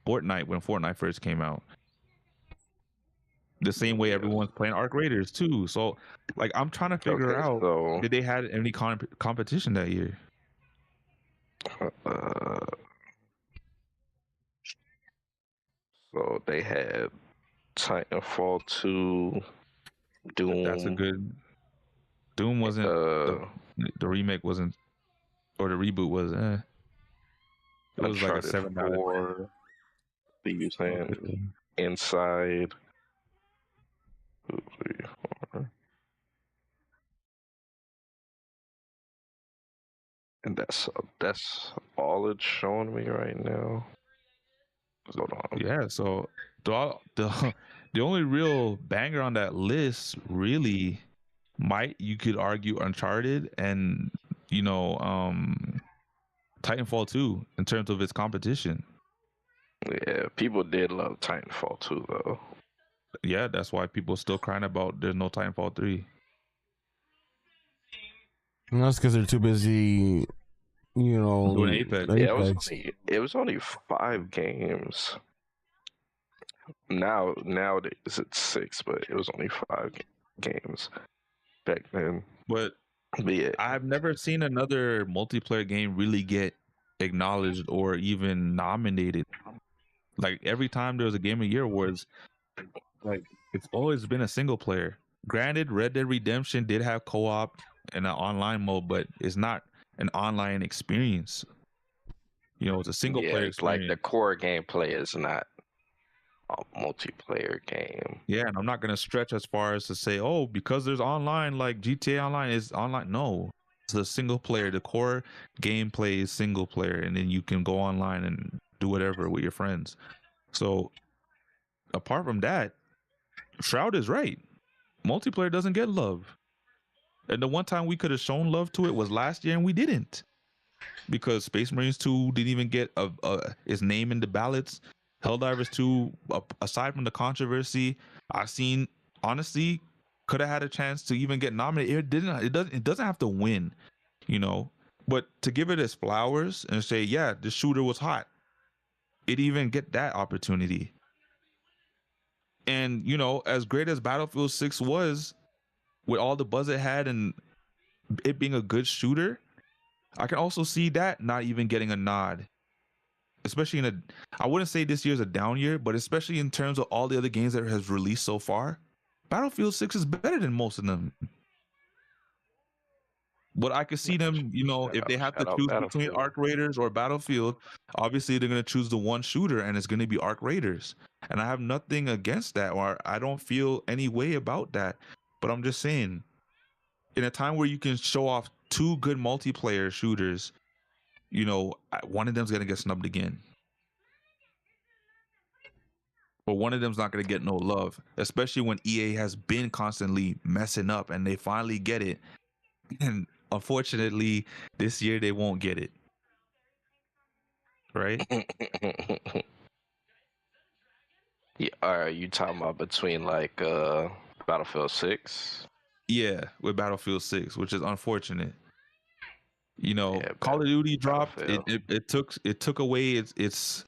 Fortnite when Fortnite first came out. The same way everyone's playing Arc Raiders too. So, like, I'm trying to figure out, did they had any competition that year? So they had Titanfall 2, Doom. That's a good. Doom wasn't the remake wasn't, or the reboot was. It was like a 7 out of 4. Thieves Hand, Inside. 2, 3, 4. And that's all it's showing me right now. Hold on. Yeah, so the only real banger on that list really you could argue Uncharted and Titanfall 2 in terms of its competition. Yeah, people did love Titanfall 2 though. Yeah, that's why people still crying about there's no Titanfall 3. And that's because they're too busy, doing Apex. Yeah, it was only 5 games. Nowadays it's 6, but it was only 5 games back then. But yeah, I've never seen another multiplayer game really get acknowledged or even nominated. Like, every time there was a Game of the Year awards, like, it's always been a single player. Granted, Red Dead Redemption did have co-op and an online mode, but it's not an online experience. It's a single player experience. Like, the core gameplay is not a multiplayer game. Yeah, and I'm not gonna stretch as far as to say, oh, because there's online, like GTA Online is online. No, it's a single player. The core gameplay is single player, and then you can go online and do whatever with your friends. So apart from that, Shroud is right. Multiplayer doesn't get love. And the one time we could have shown love to it was last year, and we didn't, because Space Marines 2 didn't even get its name in the ballots. Helldivers 2, aside from the controversy, I've seen, honestly, could have had a chance to even get nominated. It didn't. It doesn't have to win, you know. But to give it its flowers and say, yeah, the shooter was hot, it even get that opportunity. And you know, as great as Battlefield 6 was, with all the buzz it had and it being a good shooter, I can also see that not even getting a nod. Especially in a, I wouldn't say this year's a down year, but especially in terms of all the other games that has released so far, Battlefield 6 is better than most of them. But I could see them, you know, if they have to choose between Arc Raiders or Battlefield, obviously they're going to choose the one shooter, and it's going to be Arc Raiders. And I have nothing against that, or I don't feel any way about that. But I'm just saying, in a time where you can show off two good multiplayer shooters, you know, one of them's going to get snubbed again. But one of them's not going to get no love, especially when EA has been constantly messing up and they finally get it. And unfortunately, this year they won't get it. Right? Yeah, are you talking about between like Battlefield 6? Yeah, with Battlefield 6, which is unfortunate. You know, Call of Duty dropped. It took away its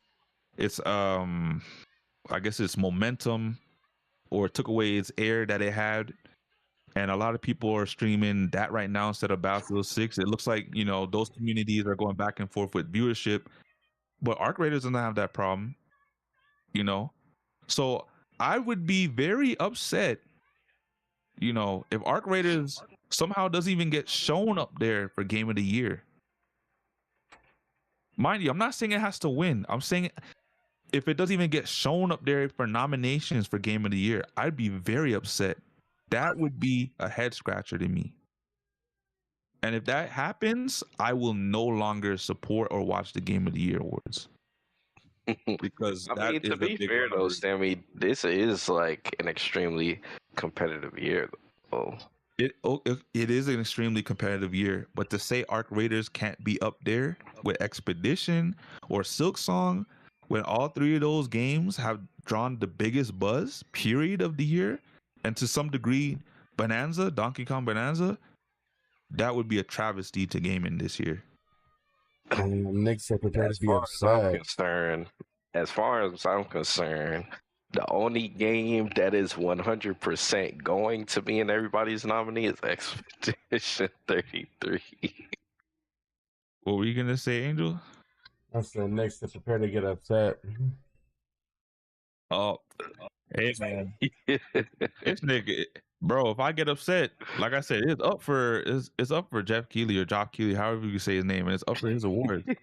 I guess its momentum, or it took away its air that it had. And a lot of people are streaming that right now instead of Battlefield 6. It looks like, you know, those communities are going back and forth with viewership. But Arc Raiders doesn't have that problem, you know? So I would be very upset, you know, if Arc Raiders somehow doesn't even get shown up there for Game of the Year. Mind you, I'm not saying it has to win. I'm saying if it doesn't even get shown up there for nominations for Game of the Year, I'd be very upset. That would be a head scratcher to me. And if that happens, I will no longer support or watch the Game of the Year awards. Because I mean, to be fair though, Sammy, this is like an extremely competitive year though. It is an extremely competitive year, but to say Arc Raiders can't be up there with Expedition or Silksong, when all three of those games have drawn the biggest buzz period of the year, and to some degree Bonanza, Donkey Kong Bonanza, that would be a travesty to gaming this year. Nick said prepare to be upset. As far as I'm concerned, the only game that is 100% going to be in everybody's nominee is Expedition 33. What were you gonna say, Angel? I said Nick said prepare to get upset. Oh, hey man, it's nigga, bro. If I get upset, like I said, it's up for Jeff Keighley or Joff Keighley, however you say his name, and it's up for his award.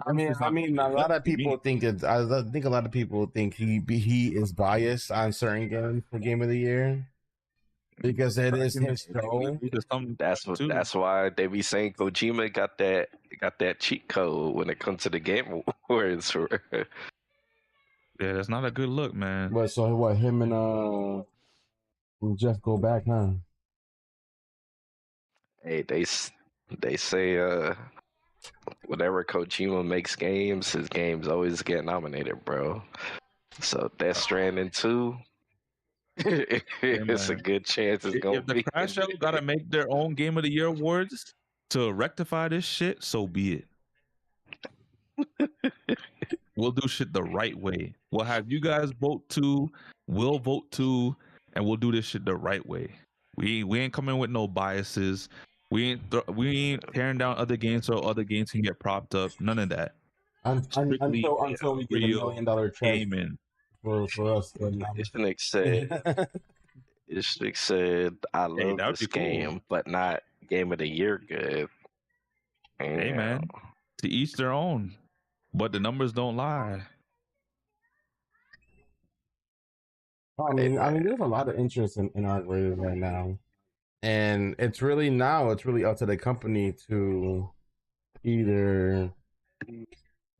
I mean, a lot of people think it's. I think a lot of people think he is biased on certain games for Game of the Year because it is his show. That's why they be saying Kojima got that cheat code when it comes to the Game Awards. Yeah, that's not a good look, man. But so what? Him and Jeff go back, huh? Hey, they say whenever Kojima makes games, his games always get nominated, bro. So Death Stranding 2, it's a good chance it's gonna be. If the CrashOut gotta make their own Game of the Year awards to rectify this shit, so be it. We'll do shit the right way. We'll have you guys vote too. We'll vote too, and we'll do this shit the right way. We ain't coming with no biases. We ain't tearing down other games so other games can get propped up. None of that. Until we get $1 million check for us. This Nick said, I love this game, but not Game of the Year good. Hey man, to each their own. But the numbers don't lie. I mean, there's a lot of interest in Arc Raiders right now, and it's really up to the company to either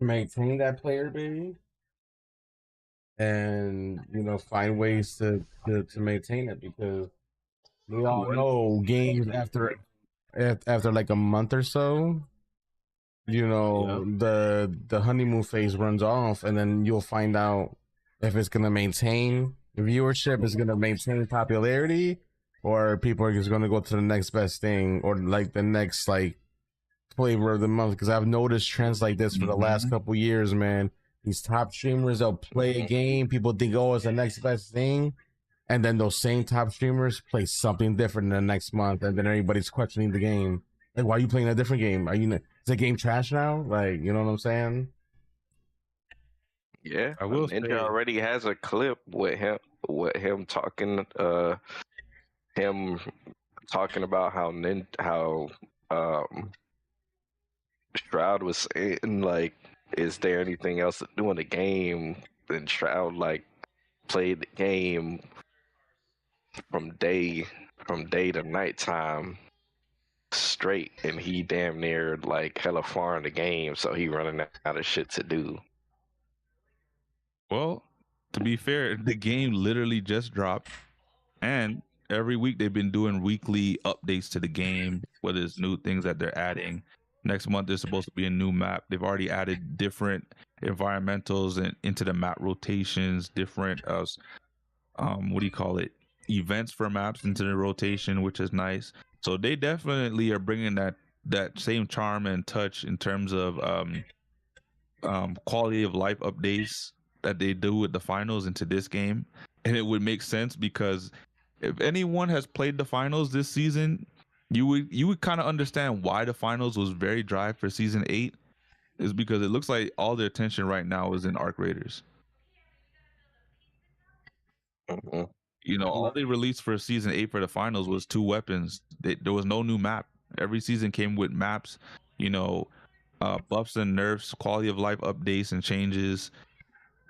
maintain that player base and find ways to maintain it, because we all know games after like a month or so. The honeymoon phase runs off, and then you'll find out if it's going to maintain viewership, it's going to maintain popularity, or people are just going to go to the next best thing or like the next like flavor of the month? Because I've noticed trends like this for the last couple years, man. These top streamers, they'll play a game, people think, oh, it's the next best thing, and then those same top streamers play something different in the next month, and then everybody's questioning the game. Like, why are you playing a different game? Is the game trash now? Like, you know what I'm saying? Yeah, I will Ninja say- already has a clip with him talking about how Shroud was saying, like, is there anything else to do in the game? And Shroud like played the game from day to nighttime straight, and he damn near like hella far in the game, so he running out of shit to do. Well, to be fair, the game literally just dropped, and every week they've been doing weekly updates to the game, whether it's new things that they're adding. Next month there's supposed to be a new map. They've already added different environmentals and into the map rotations, different events for maps into the rotation, which is nice. So they definitely are bringing that same charm and touch in terms of quality of life updates that they do with the finals into this game. And it would make sense because if anyone has played the finals this season, you would kind of understand why the finals was very dry for season 8, is because it looks like all their attention right now is in Arc Raiders. You know, all they released for season 8 for the finals was 2 weapons. There was no new map. Every season came with maps, you know, buffs and nerfs, quality of life updates and changes,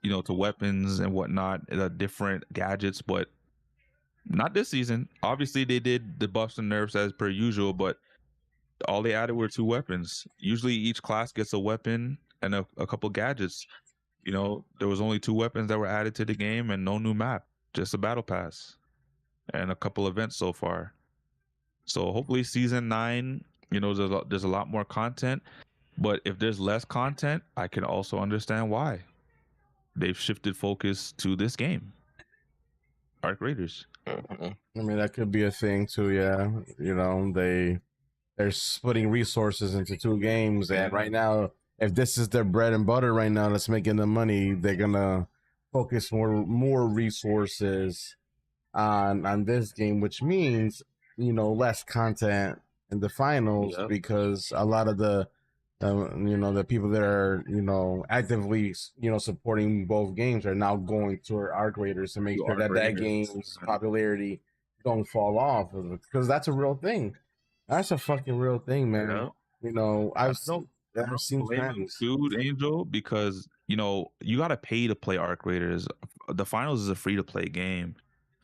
you know, to weapons and whatnot, different gadgets, but not this season. Obviously, they did the buffs and nerfs as per usual, but all they added were 2 weapons. Usually, each class gets a weapon and a couple gadgets. You know, there was only 2 weapons that were added to the game and no new map, just a battle pass and a couple events so far. So hopefully, season 9, you know, there's a lot more content. But if there's less content, I can also understand why they've shifted focus to this game, Arc Raiders. I mean, that could be a thing too. Yeah, you know, they're splitting resources into 2 games, and right now, if this is their bread and butter right now that's making them money, they're gonna focus more resources on this game, which means, you know, less content in the finals, because a lot of the you know, the people that are, you know, actively, you know, supporting both games are now going to Arc Raiders to make sure that game's popularity don't fall off, because that's a real thing. That's a fucking real thing, man. Yeah. You know, I've seen blame fans. Dude, Angel, because, you know, you got to pay to play Arc Raiders. The finals is a free to play game.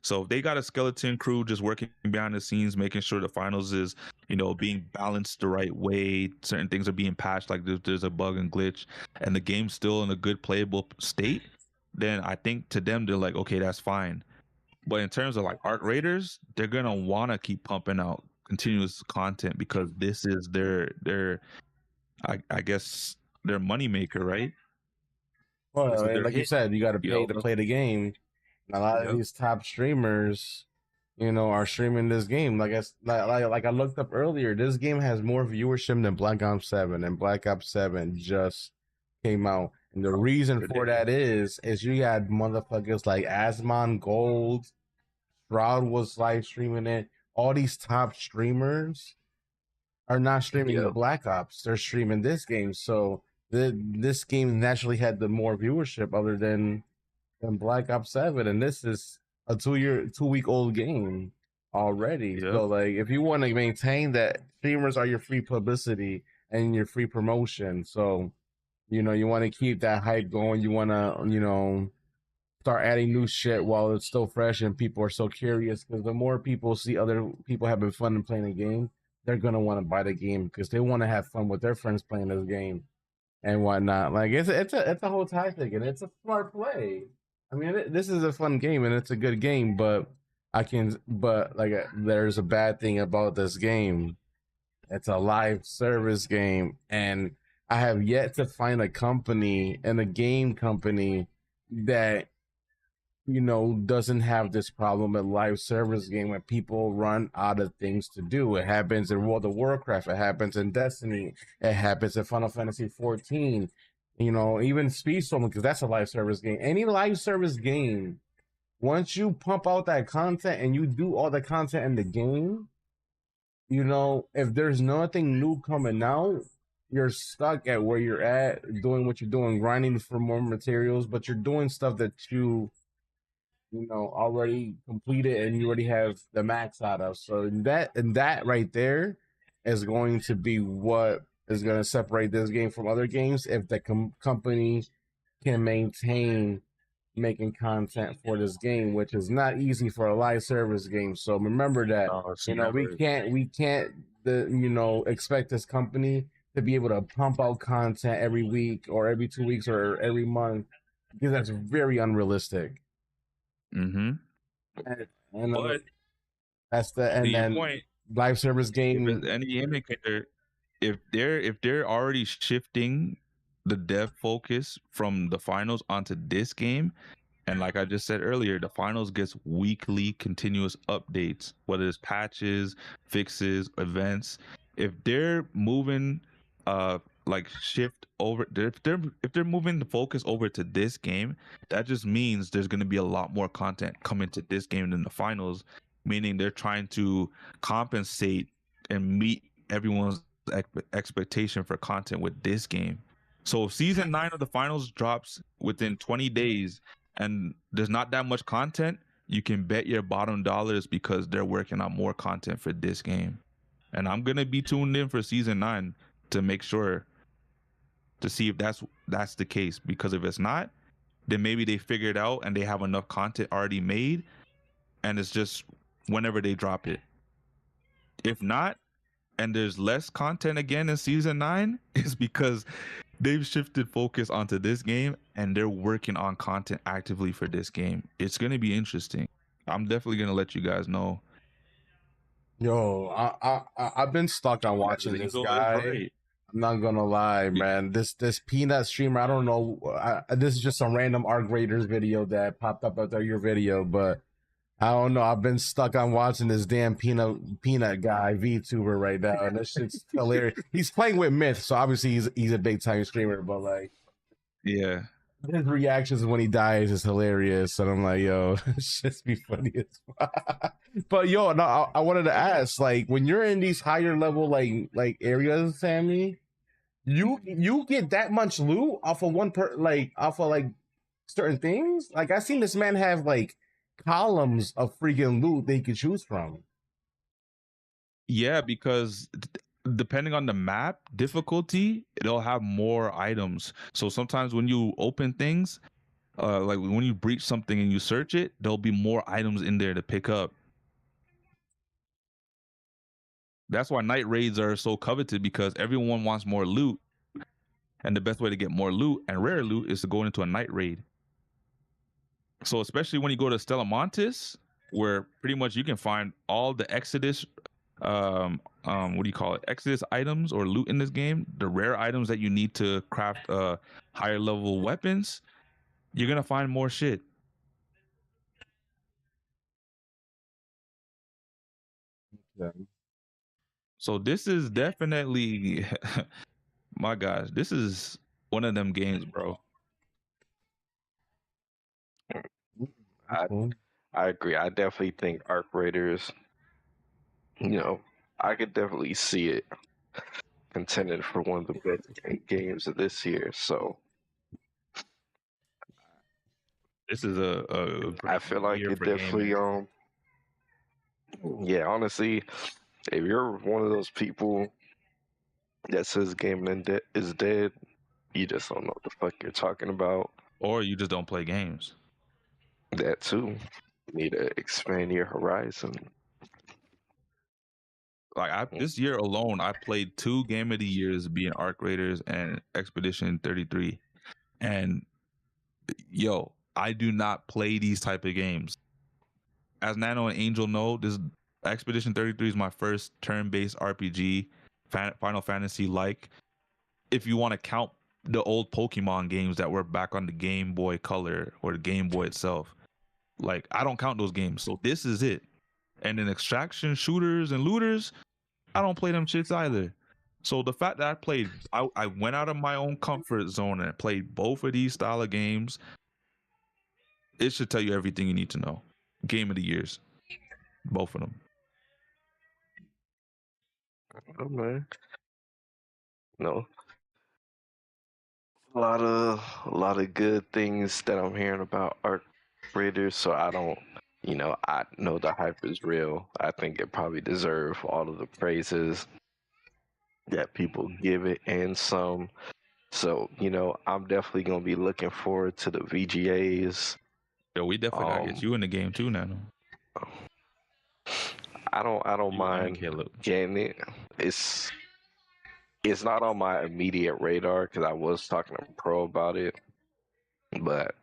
So if they got a skeleton crew just working behind the scenes, making sure the finals is, you know, being balanced the right way, certain things are being patched, like there's a bug and glitch, and the game's still in a good playable state, then I think to them, they're like, okay, that's fine. But in terms of like Arc Raiders, they're going to want to keep pumping out continuous content because this is their I guess their moneymaker, right? Well, like you said, you got to pay to play the game. A lot of these top streamers, you know, are streaming this game. Like I looked up earlier, this game has more viewership than Black Ops 7, and Black Ops 7 just came out. And the reason for that is you had motherfuckers like Asmon Gold, Shroud was live streaming it. All these top streamers are not streaming the Black Ops; they're streaming this game. So this game naturally had the more viewership, other than Black Ops 7, and this is a 2-week-old game already. So like, if you want to maintain that, streamers are your free publicity and your free promotion. So, you know, you want to keep that hype going. You want to, you know, start adding new shit while it's still fresh and people are so curious, because the more people see other people having fun and playing a game, they're gonna want to buy the game because they want to have fun with their friends playing this game and whatnot. Like it's a whole tactic, and it's a smart play. I mean, this is a fun game and it's a good game, but there's a bad thing about this game. It's a live service game, and I have yet to find a company and a game company that doesn't have this problem at live service game when people run out of things to do. It happens in World of Warcraft. It happens in Destiny. It happens in Final Fantasy 14. Even Speedstorm, because that's a live service game. Any live service game, once you pump out that content and you do all the content in the game, if there's nothing new coming out, you're stuck at where you're at, doing what you're doing, grinding for more materials, but you're doing stuff that you already completed and you already have the max out of. So that right there is going to be what is going to separate this game from other games if the company can maintain making content for this game, which is not easy for a live service game. So remember that we can't expect this company to be able to pump out content every week or every 2 weeks or every month, because that's very unrealistic. Mm-hmm. And that's then point, live service game. If any indicator, if they're already shifting the dev focus from the finals onto this game, and like I just said earlier, the finals gets weekly continuous updates, whether it's patches, fixes, events. If they're moving shift over, if they're moving the focus over to this game, that just means there's going to be a lot more content coming to this game than the finals, meaning they're trying to compensate and meet everyone's expectation for content with this game. So if season 9 of the finals drops within 20 days and there's not that much content, you can bet your bottom dollars because they're working on more content for this game. And I'm going to be tuned in for season 9 to make sure to see if that's the case, because if it's not, then maybe they figured out and they have enough content already made and it's just whenever they drop it. If not, and there's less content again in season 9, it's because they've shifted focus onto this game and they're working on content actively for this game. It's going to be interesting. I'm definitely going to let you guys know. Yo, I've been stuck on watching this guy. I'm not gonna lie, man. This peanut streamer, I don't know. This is just some random ARC Raiders video that popped up after your video, but I don't know. I've been stuck on watching this damn peanut guy VTuber right now, and this shit's hilarious. He's playing with Myth, so obviously he's a big time streamer, but like, yeah, his reactions when he dies is hilarious. And I'm like, yo, this shit's be funny as fuck. But yo, no, I wanted to ask, like, when you're in these higher level like areas, Sammy, you get that much loot off of off of certain things. Like, I seen this man have like columns of freaking loot they could choose from. Yeah, because depending on the map difficulty, it'll have more items. So sometimes when you open things, like when you breach something and you search it, there'll be more items in there to pick up. That's why night raids are so coveted, because everyone wants more loot, and the best way to get more loot and rare loot is to go into a night raid. So especially when you go to Stellamontis, where pretty much you can find all the Exodus Exodus items or loot in this game, the rare items that you need to craft higher level weapons, you're gonna find more shit. Yeah. So this is definitely my gosh, this is one of them games, bro. I agree. I definitely think ARC Raiders, I could definitely see it contended for one of the best games of this year. So this is a I feel like it definitely yeah, honestly, if you're one of those people that says gaming is dead, you just don't know what the fuck you're talking about. Or you just don't play games. That too. You need to expand your horizon. Like this year alone, I played 2 game of the years, being ARC Raiders and Expedition 33. And yo, I do not play these type of games. As Nano and Angel know, this Expedition 33 is my first turn-based RPG, Final Fantasy like. If you want to count the old Pokemon games that were back on the Game Boy Color or the Game Boy itself. Like, I don't count those games. So this is it. And then extraction, shooters, and looters, I don't play them shits either. So the fact that I went out of my own comfort zone and played both of these style of games, it should tell you everything you need to know. Game of the years, both of them. Oh man, no, a lot of good things that I'm hearing about Arc Raiders. So I don't, I know the hype is real. I think it probably deserves all of the praises that people give it and some. So, I'm definitely gonna be looking forward to the VGAs. Yo, we definitely gotta get you in the game too now. I don't mind getting it. It's not on my immediate radar because I was talking to Pro about it. But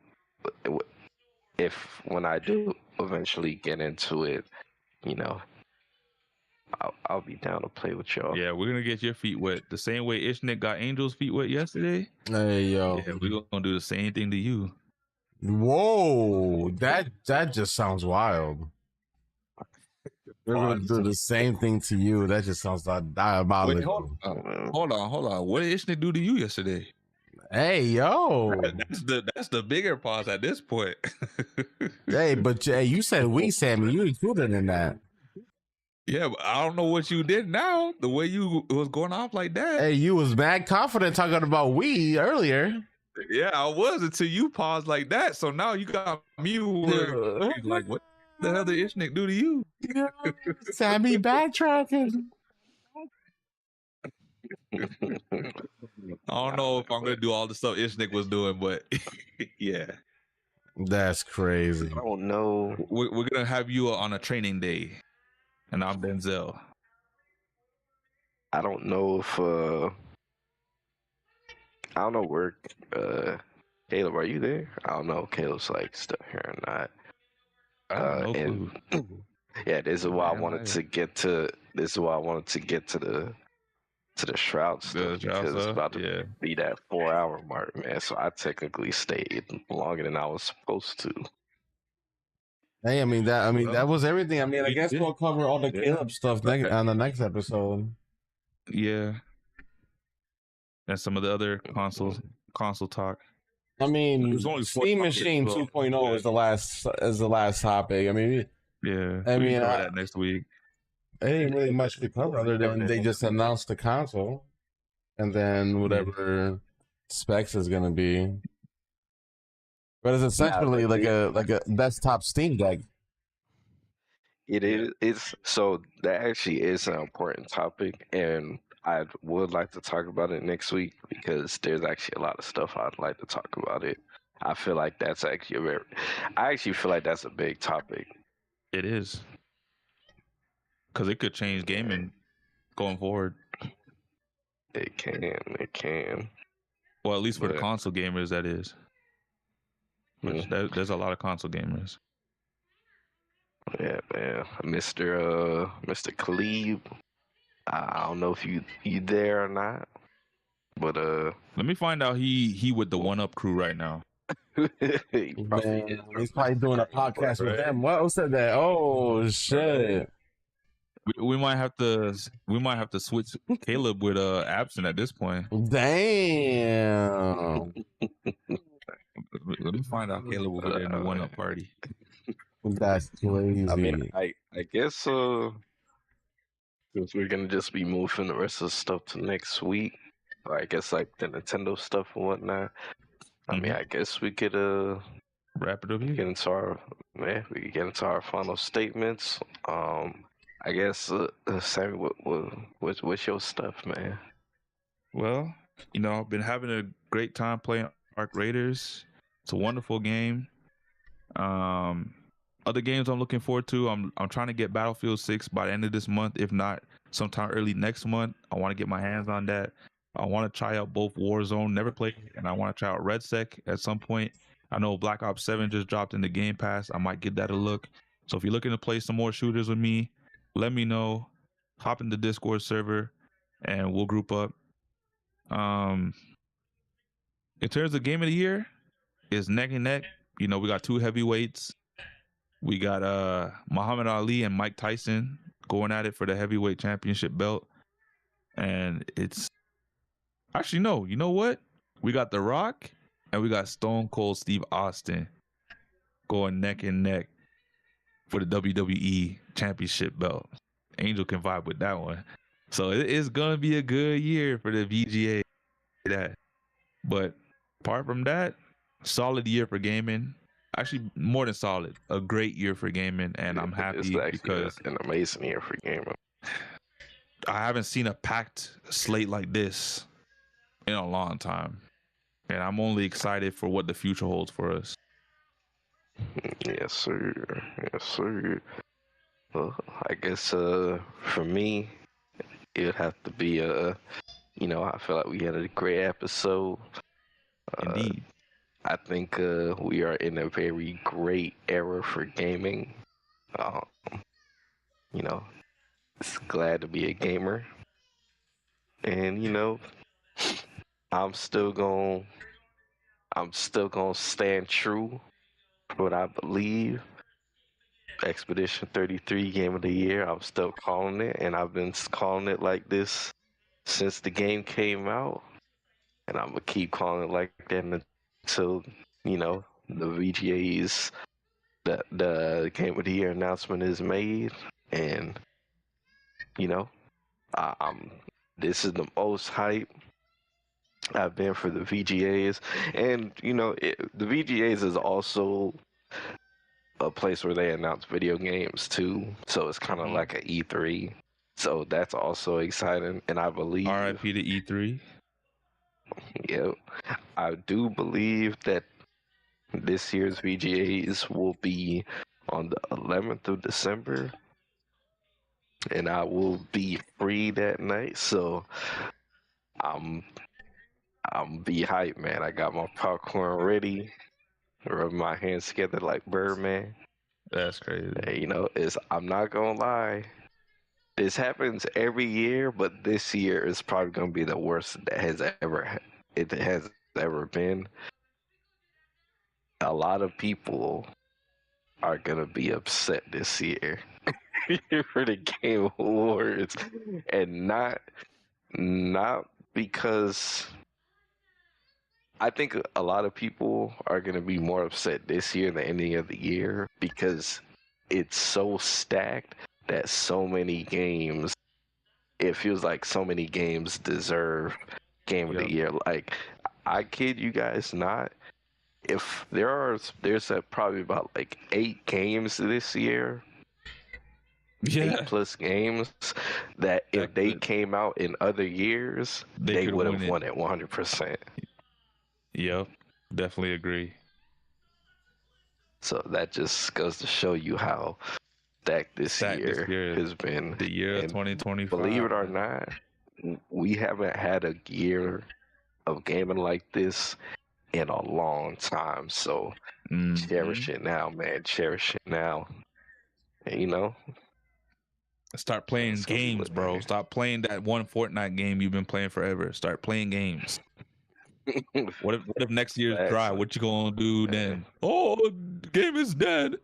when I do eventually get into it, I'll be down to play with y'all. Yeah, we're gonna get your feet wet the same way Ishnik got Angel's feet wet yesterday. Hey yo, yeah, we're gonna do the same thing to you. Whoa, that just sounds wild. We're gonna do the same thing to you. That just sounds like diabolical. Wait, hold on. What did Ishnik do to you yesterday? Hey yo, that's the bigger pause at this point. Hey, but you said we, Sammy. You included in that. Yeah, but I don't know what you did now. The way you was going off like that. Hey, you was mad confident talking about we earlier. Yeah, I was until you paused like that. So now you got me like, what the hell did Ishnik do to you? Sammy backtracking. I don't know if I'm gonna do all the stuff Ishnik was doing, but yeah, that's crazy. I don't know. We're gonna have you on a training day, and I'm Denzel. I don't know if I don't know where Caleb, are you there? I don't know if Caleb's like still here or not. And yeah, this is why I wanted to get to the Shroud stuff because it's about to be that 4-hour mark, man. So I technically stayed longer than I was supposed to. Hey, that was everything. I guess we'll cover all the Caleb stuff on the next episode. Yeah, and some of the other console talk. Steam Machine 2.0 is the last topic. Yeah, that next week. It ain't really much to cover other than they just announced the console, and then whatever specs is gonna be. But it's essentially like a desktop Steam Deck. It is. So that actually is an important topic, and I would like to talk about it next week because there's actually a lot of stuff I'd like to talk about it. I feel like that's actually I actually feel like that's a big topic. It is. Because it could change gaming going forward. It can. Well, at least for the console gamers, that is. Which there's a lot of console gamers. Yeah, man. Mr. Khalib, I don't know if you there or not, but let me find out he with the One Up crew right now. He's probably doing a podcast with them. What said that? Oh shit. We might have to switch Caleb with Absent at this point. Damn. Let me find out Caleb over there in the One Up party. That's crazy. I guess since we're gonna just be moving the rest of the stuff to next week, or I guess like the Nintendo stuff and whatnot. I guess we could wrap it up here. We could get into our final statements. I guess Sammy, what's your stuff, man? Well, I've been having a great time playing Arc Raiders. It's a wonderful game. Other games I'm looking forward to, I'm trying to get Battlefield 6 by the end of this month, if not sometime early next month. I want to get my hands on that. I want to try out both Warzone, never played, and I want to try out RedSec at some point. I know Black Ops 7 just dropped in the Game Pass. I might give that a look. So if you're looking to play some more shooters with me, let me know. Hop in the Discord server, and we'll group up. In terms of Game of the Year, it's neck and neck. We got two heavyweights. We got Muhammad Ali and Mike Tyson going at it for the heavyweight championship belt. And it's actually, no, you know what? We got The Rock and we got Stone Cold Steve Austin going neck and neck for the WWE championship belt. Angel can vibe with that one. So it's going to be a good year for the VGA. But apart from that, solid year for gaming. Actually, more than solid. A great year for gaming, and I'm happy because an amazing year for gaming. I haven't seen a packed slate like this in a long time, and I'm only excited for what the future holds for us. Yes, sir. Yes, sir. Well, I guess for me, it would have to be I feel like we had a great episode. Indeed. I think we are in a very great era for gaming. It's glad to be a gamer. And I'm still gonna stand true to what I believe. Expedition 33 Game of the Year, I'm still calling it, and I've been calling it like this since the game came out, and I'm gonna keep calling it like that until the VGA's the Game of the Year announcement is made, and this is the most hype I've been for the VGAs, and the VGAs is also a place where they announce video games too, so it's kind of like an E3. So that's also exciting, and I believe RIP to E3. Yeah, I do believe that this year's VGAs will be on the 11th of December, and I will be free that night. So I'm be hyped, man. I got my popcorn ready. Rub my hands together like Birdman. That's crazy. I'm not gonna lie. This happens every year, but this year is probably gonna be the worst that has ever been. A lot of people are gonna be upset this year for the Game Awards, and not because. I think a lot of people are going to be more upset this year than any other year because it's so stacked that so many games, it feels like so many games deserve Game of the Year. Like, I kid you guys not, if there's probably about like 8 games this year, 8+ games, that if they came out in other years, they would have won it 100%. Yep, definitely agree. So that just goes to show you how stacked this year has been. The year of 2025. Believe it or not, we haven't had a year of gaming like this in a long time. So cherish it now, man. Cherish it now. And, start playing games, bro. Stop playing that one Fortnite game you've been playing forever. Start playing games. What if next year's dry? What you gonna do then? Oh, the game is dead.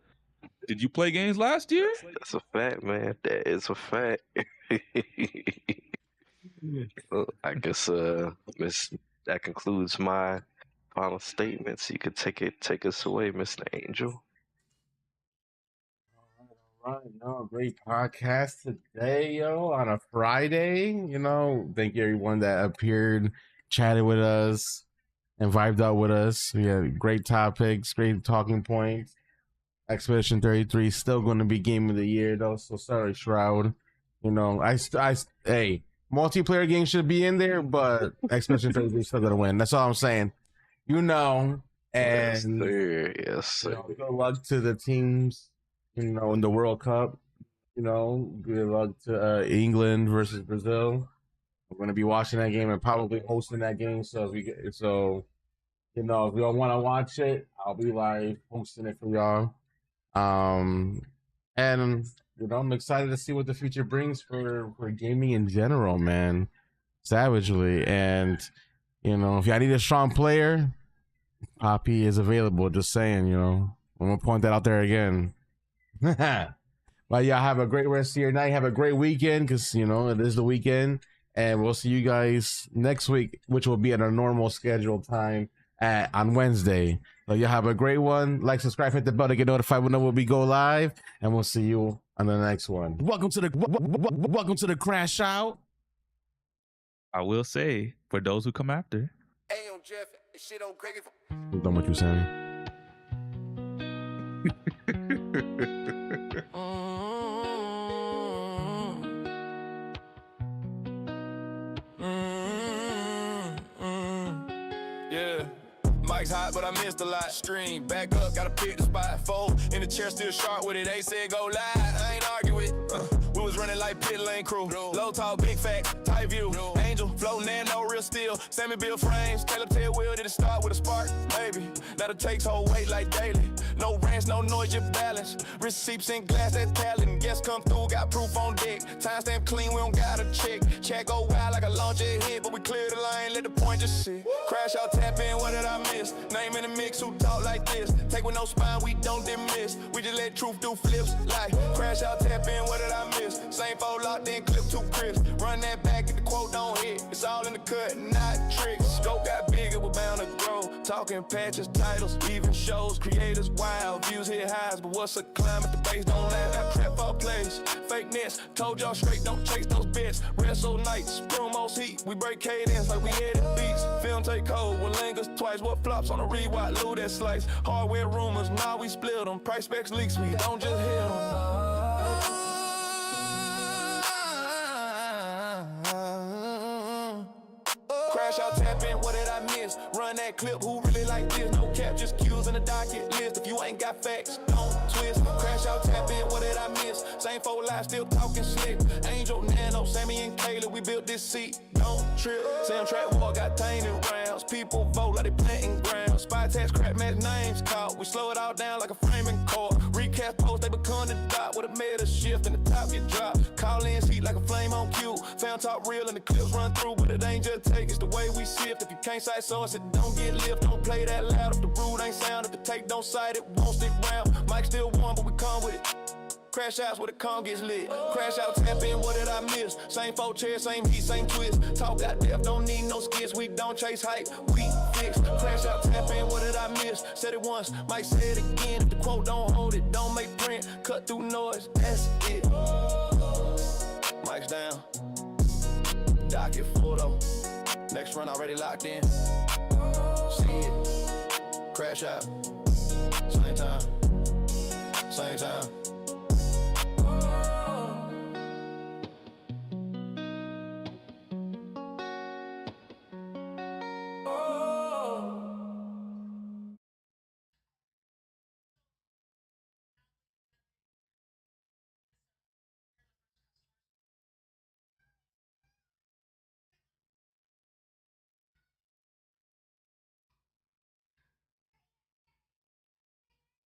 Did you play games last year? That's a fact, man. That is a fact. Well, I guess that concludes my final statements. You could take us away, Mr. Angel. All right, great podcast today, on a Friday. Thank you everyone that appeared, chatted with us, and vibed out with us. We had great topics, great talking points. Expedition 33 is still going to be Game of the Year, though. So sorry, Shroud. Hey, multiplayer games should be in there, but Expedition 33 is still going to win. That's all I'm saying. And yes, sir. Good luck to the teams, in the World Cup. Good luck to England versus Brazil. We're going to be watching that game and probably hosting that game. So if y'all want to watch it, I'll be live hosting it for y'all. And I'm excited to see what the future brings for gaming in general, man. Savagely. And if y'all need a strong player, Poppy is available. Just saying, I'm gonna point that out there again. Well, yeah, have a great rest of your night. Have a great weekend because, you know, it is the weekend. And we'll see you guys next week, which will be at our normal scheduled time on Wednesday. So you have a great one. Like, subscribe, hit the bell to get notified whenever we go live. And we'll see you on the next one. Welcome to the Crash Out. I will say, for those who come after. Hey, yo, Jeff, shit on Craig. Who's done with you, Sammy? Yeah. Mike's hot, but I missed a lot. Stream, back up, gotta pick the spot. Fold in the chair, still sharp with it. They said go live, I ain't argue with. We was running like pit lane crew. Low, tall, big fat, tight view. Angel, flow, nano, real steel. Sammy build frames, Taylor tail wheel. Did it start with a spark? Maybe. Now it takes whole weight like daily. No ranch, no noise, just balance. Receipts in glass, that's talent. Guests come through, got proof on deck. Timestamp clean, we don't gotta check. Chat go wild like a launcher hit, but we clear the lane, let the point just sit. Crash out, tap in, what did I miss? Name in the mix, who talk like this? Take with no spine, we don't dismiss. We just let truth do flips. Like, crash out, tap in, what did I miss? Same fold locked in, clip too crisp. Run that back if the quote don't hit. It's all in the cut, not tricks. Scope got bigger, we're bound to grow. Talking patches, titles, even shows. Creators wild, views hit highs, but what's a climb if the base don't last? That trap all plays, fake nets. Told y'all straight, don't chase those bets. Wrestle nights, promos heat. We break cadence like we edit beats. Film take cold, with lingers twice. What flops on a rewind, loo that slice. Hardware rumors, now we split them. Price specs leaks, we don't just hit them. Crash out, tap in, what did I miss? Run that clip, who really like this? No cap, just cues in the docket list. If you ain't got facts, don't twist. Crash out, tap in, what did I miss? Same 4 lives, still talking slick. Angel, Nano, Sammy, and Kayla, we built this seat. Don't trip. Sam Track War got tainted rounds. People vote like they planting ground. Spy tax, crap match names caught. We slow it all down like a framing court. Recast post, they become the dot. With a meta shift and the top get dropped. Call in, heat like a flame on cue. Found top real and the clips run through, but it ain't just take, it's the way we shift. If you can't cite source, it don't get lift. Don't play that loud if the root ain't sound. If the take don't cite it, won't stick round. Mic still warm, but we come with it. Crash outs where the con gets lit. Crash out, tap in, what did I miss? Same 4 chairs, same heat, same twist. Talk got depth, don't need no skits. We don't chase hype, we fix. Crash out, tap in, what did I miss? Said it once, might say it again. If the quote don't hold it, don't make print. Cut through noise, that's it. Mic's down. Docket full though. Next run already locked in. See it. Crash out. Same time. Same time.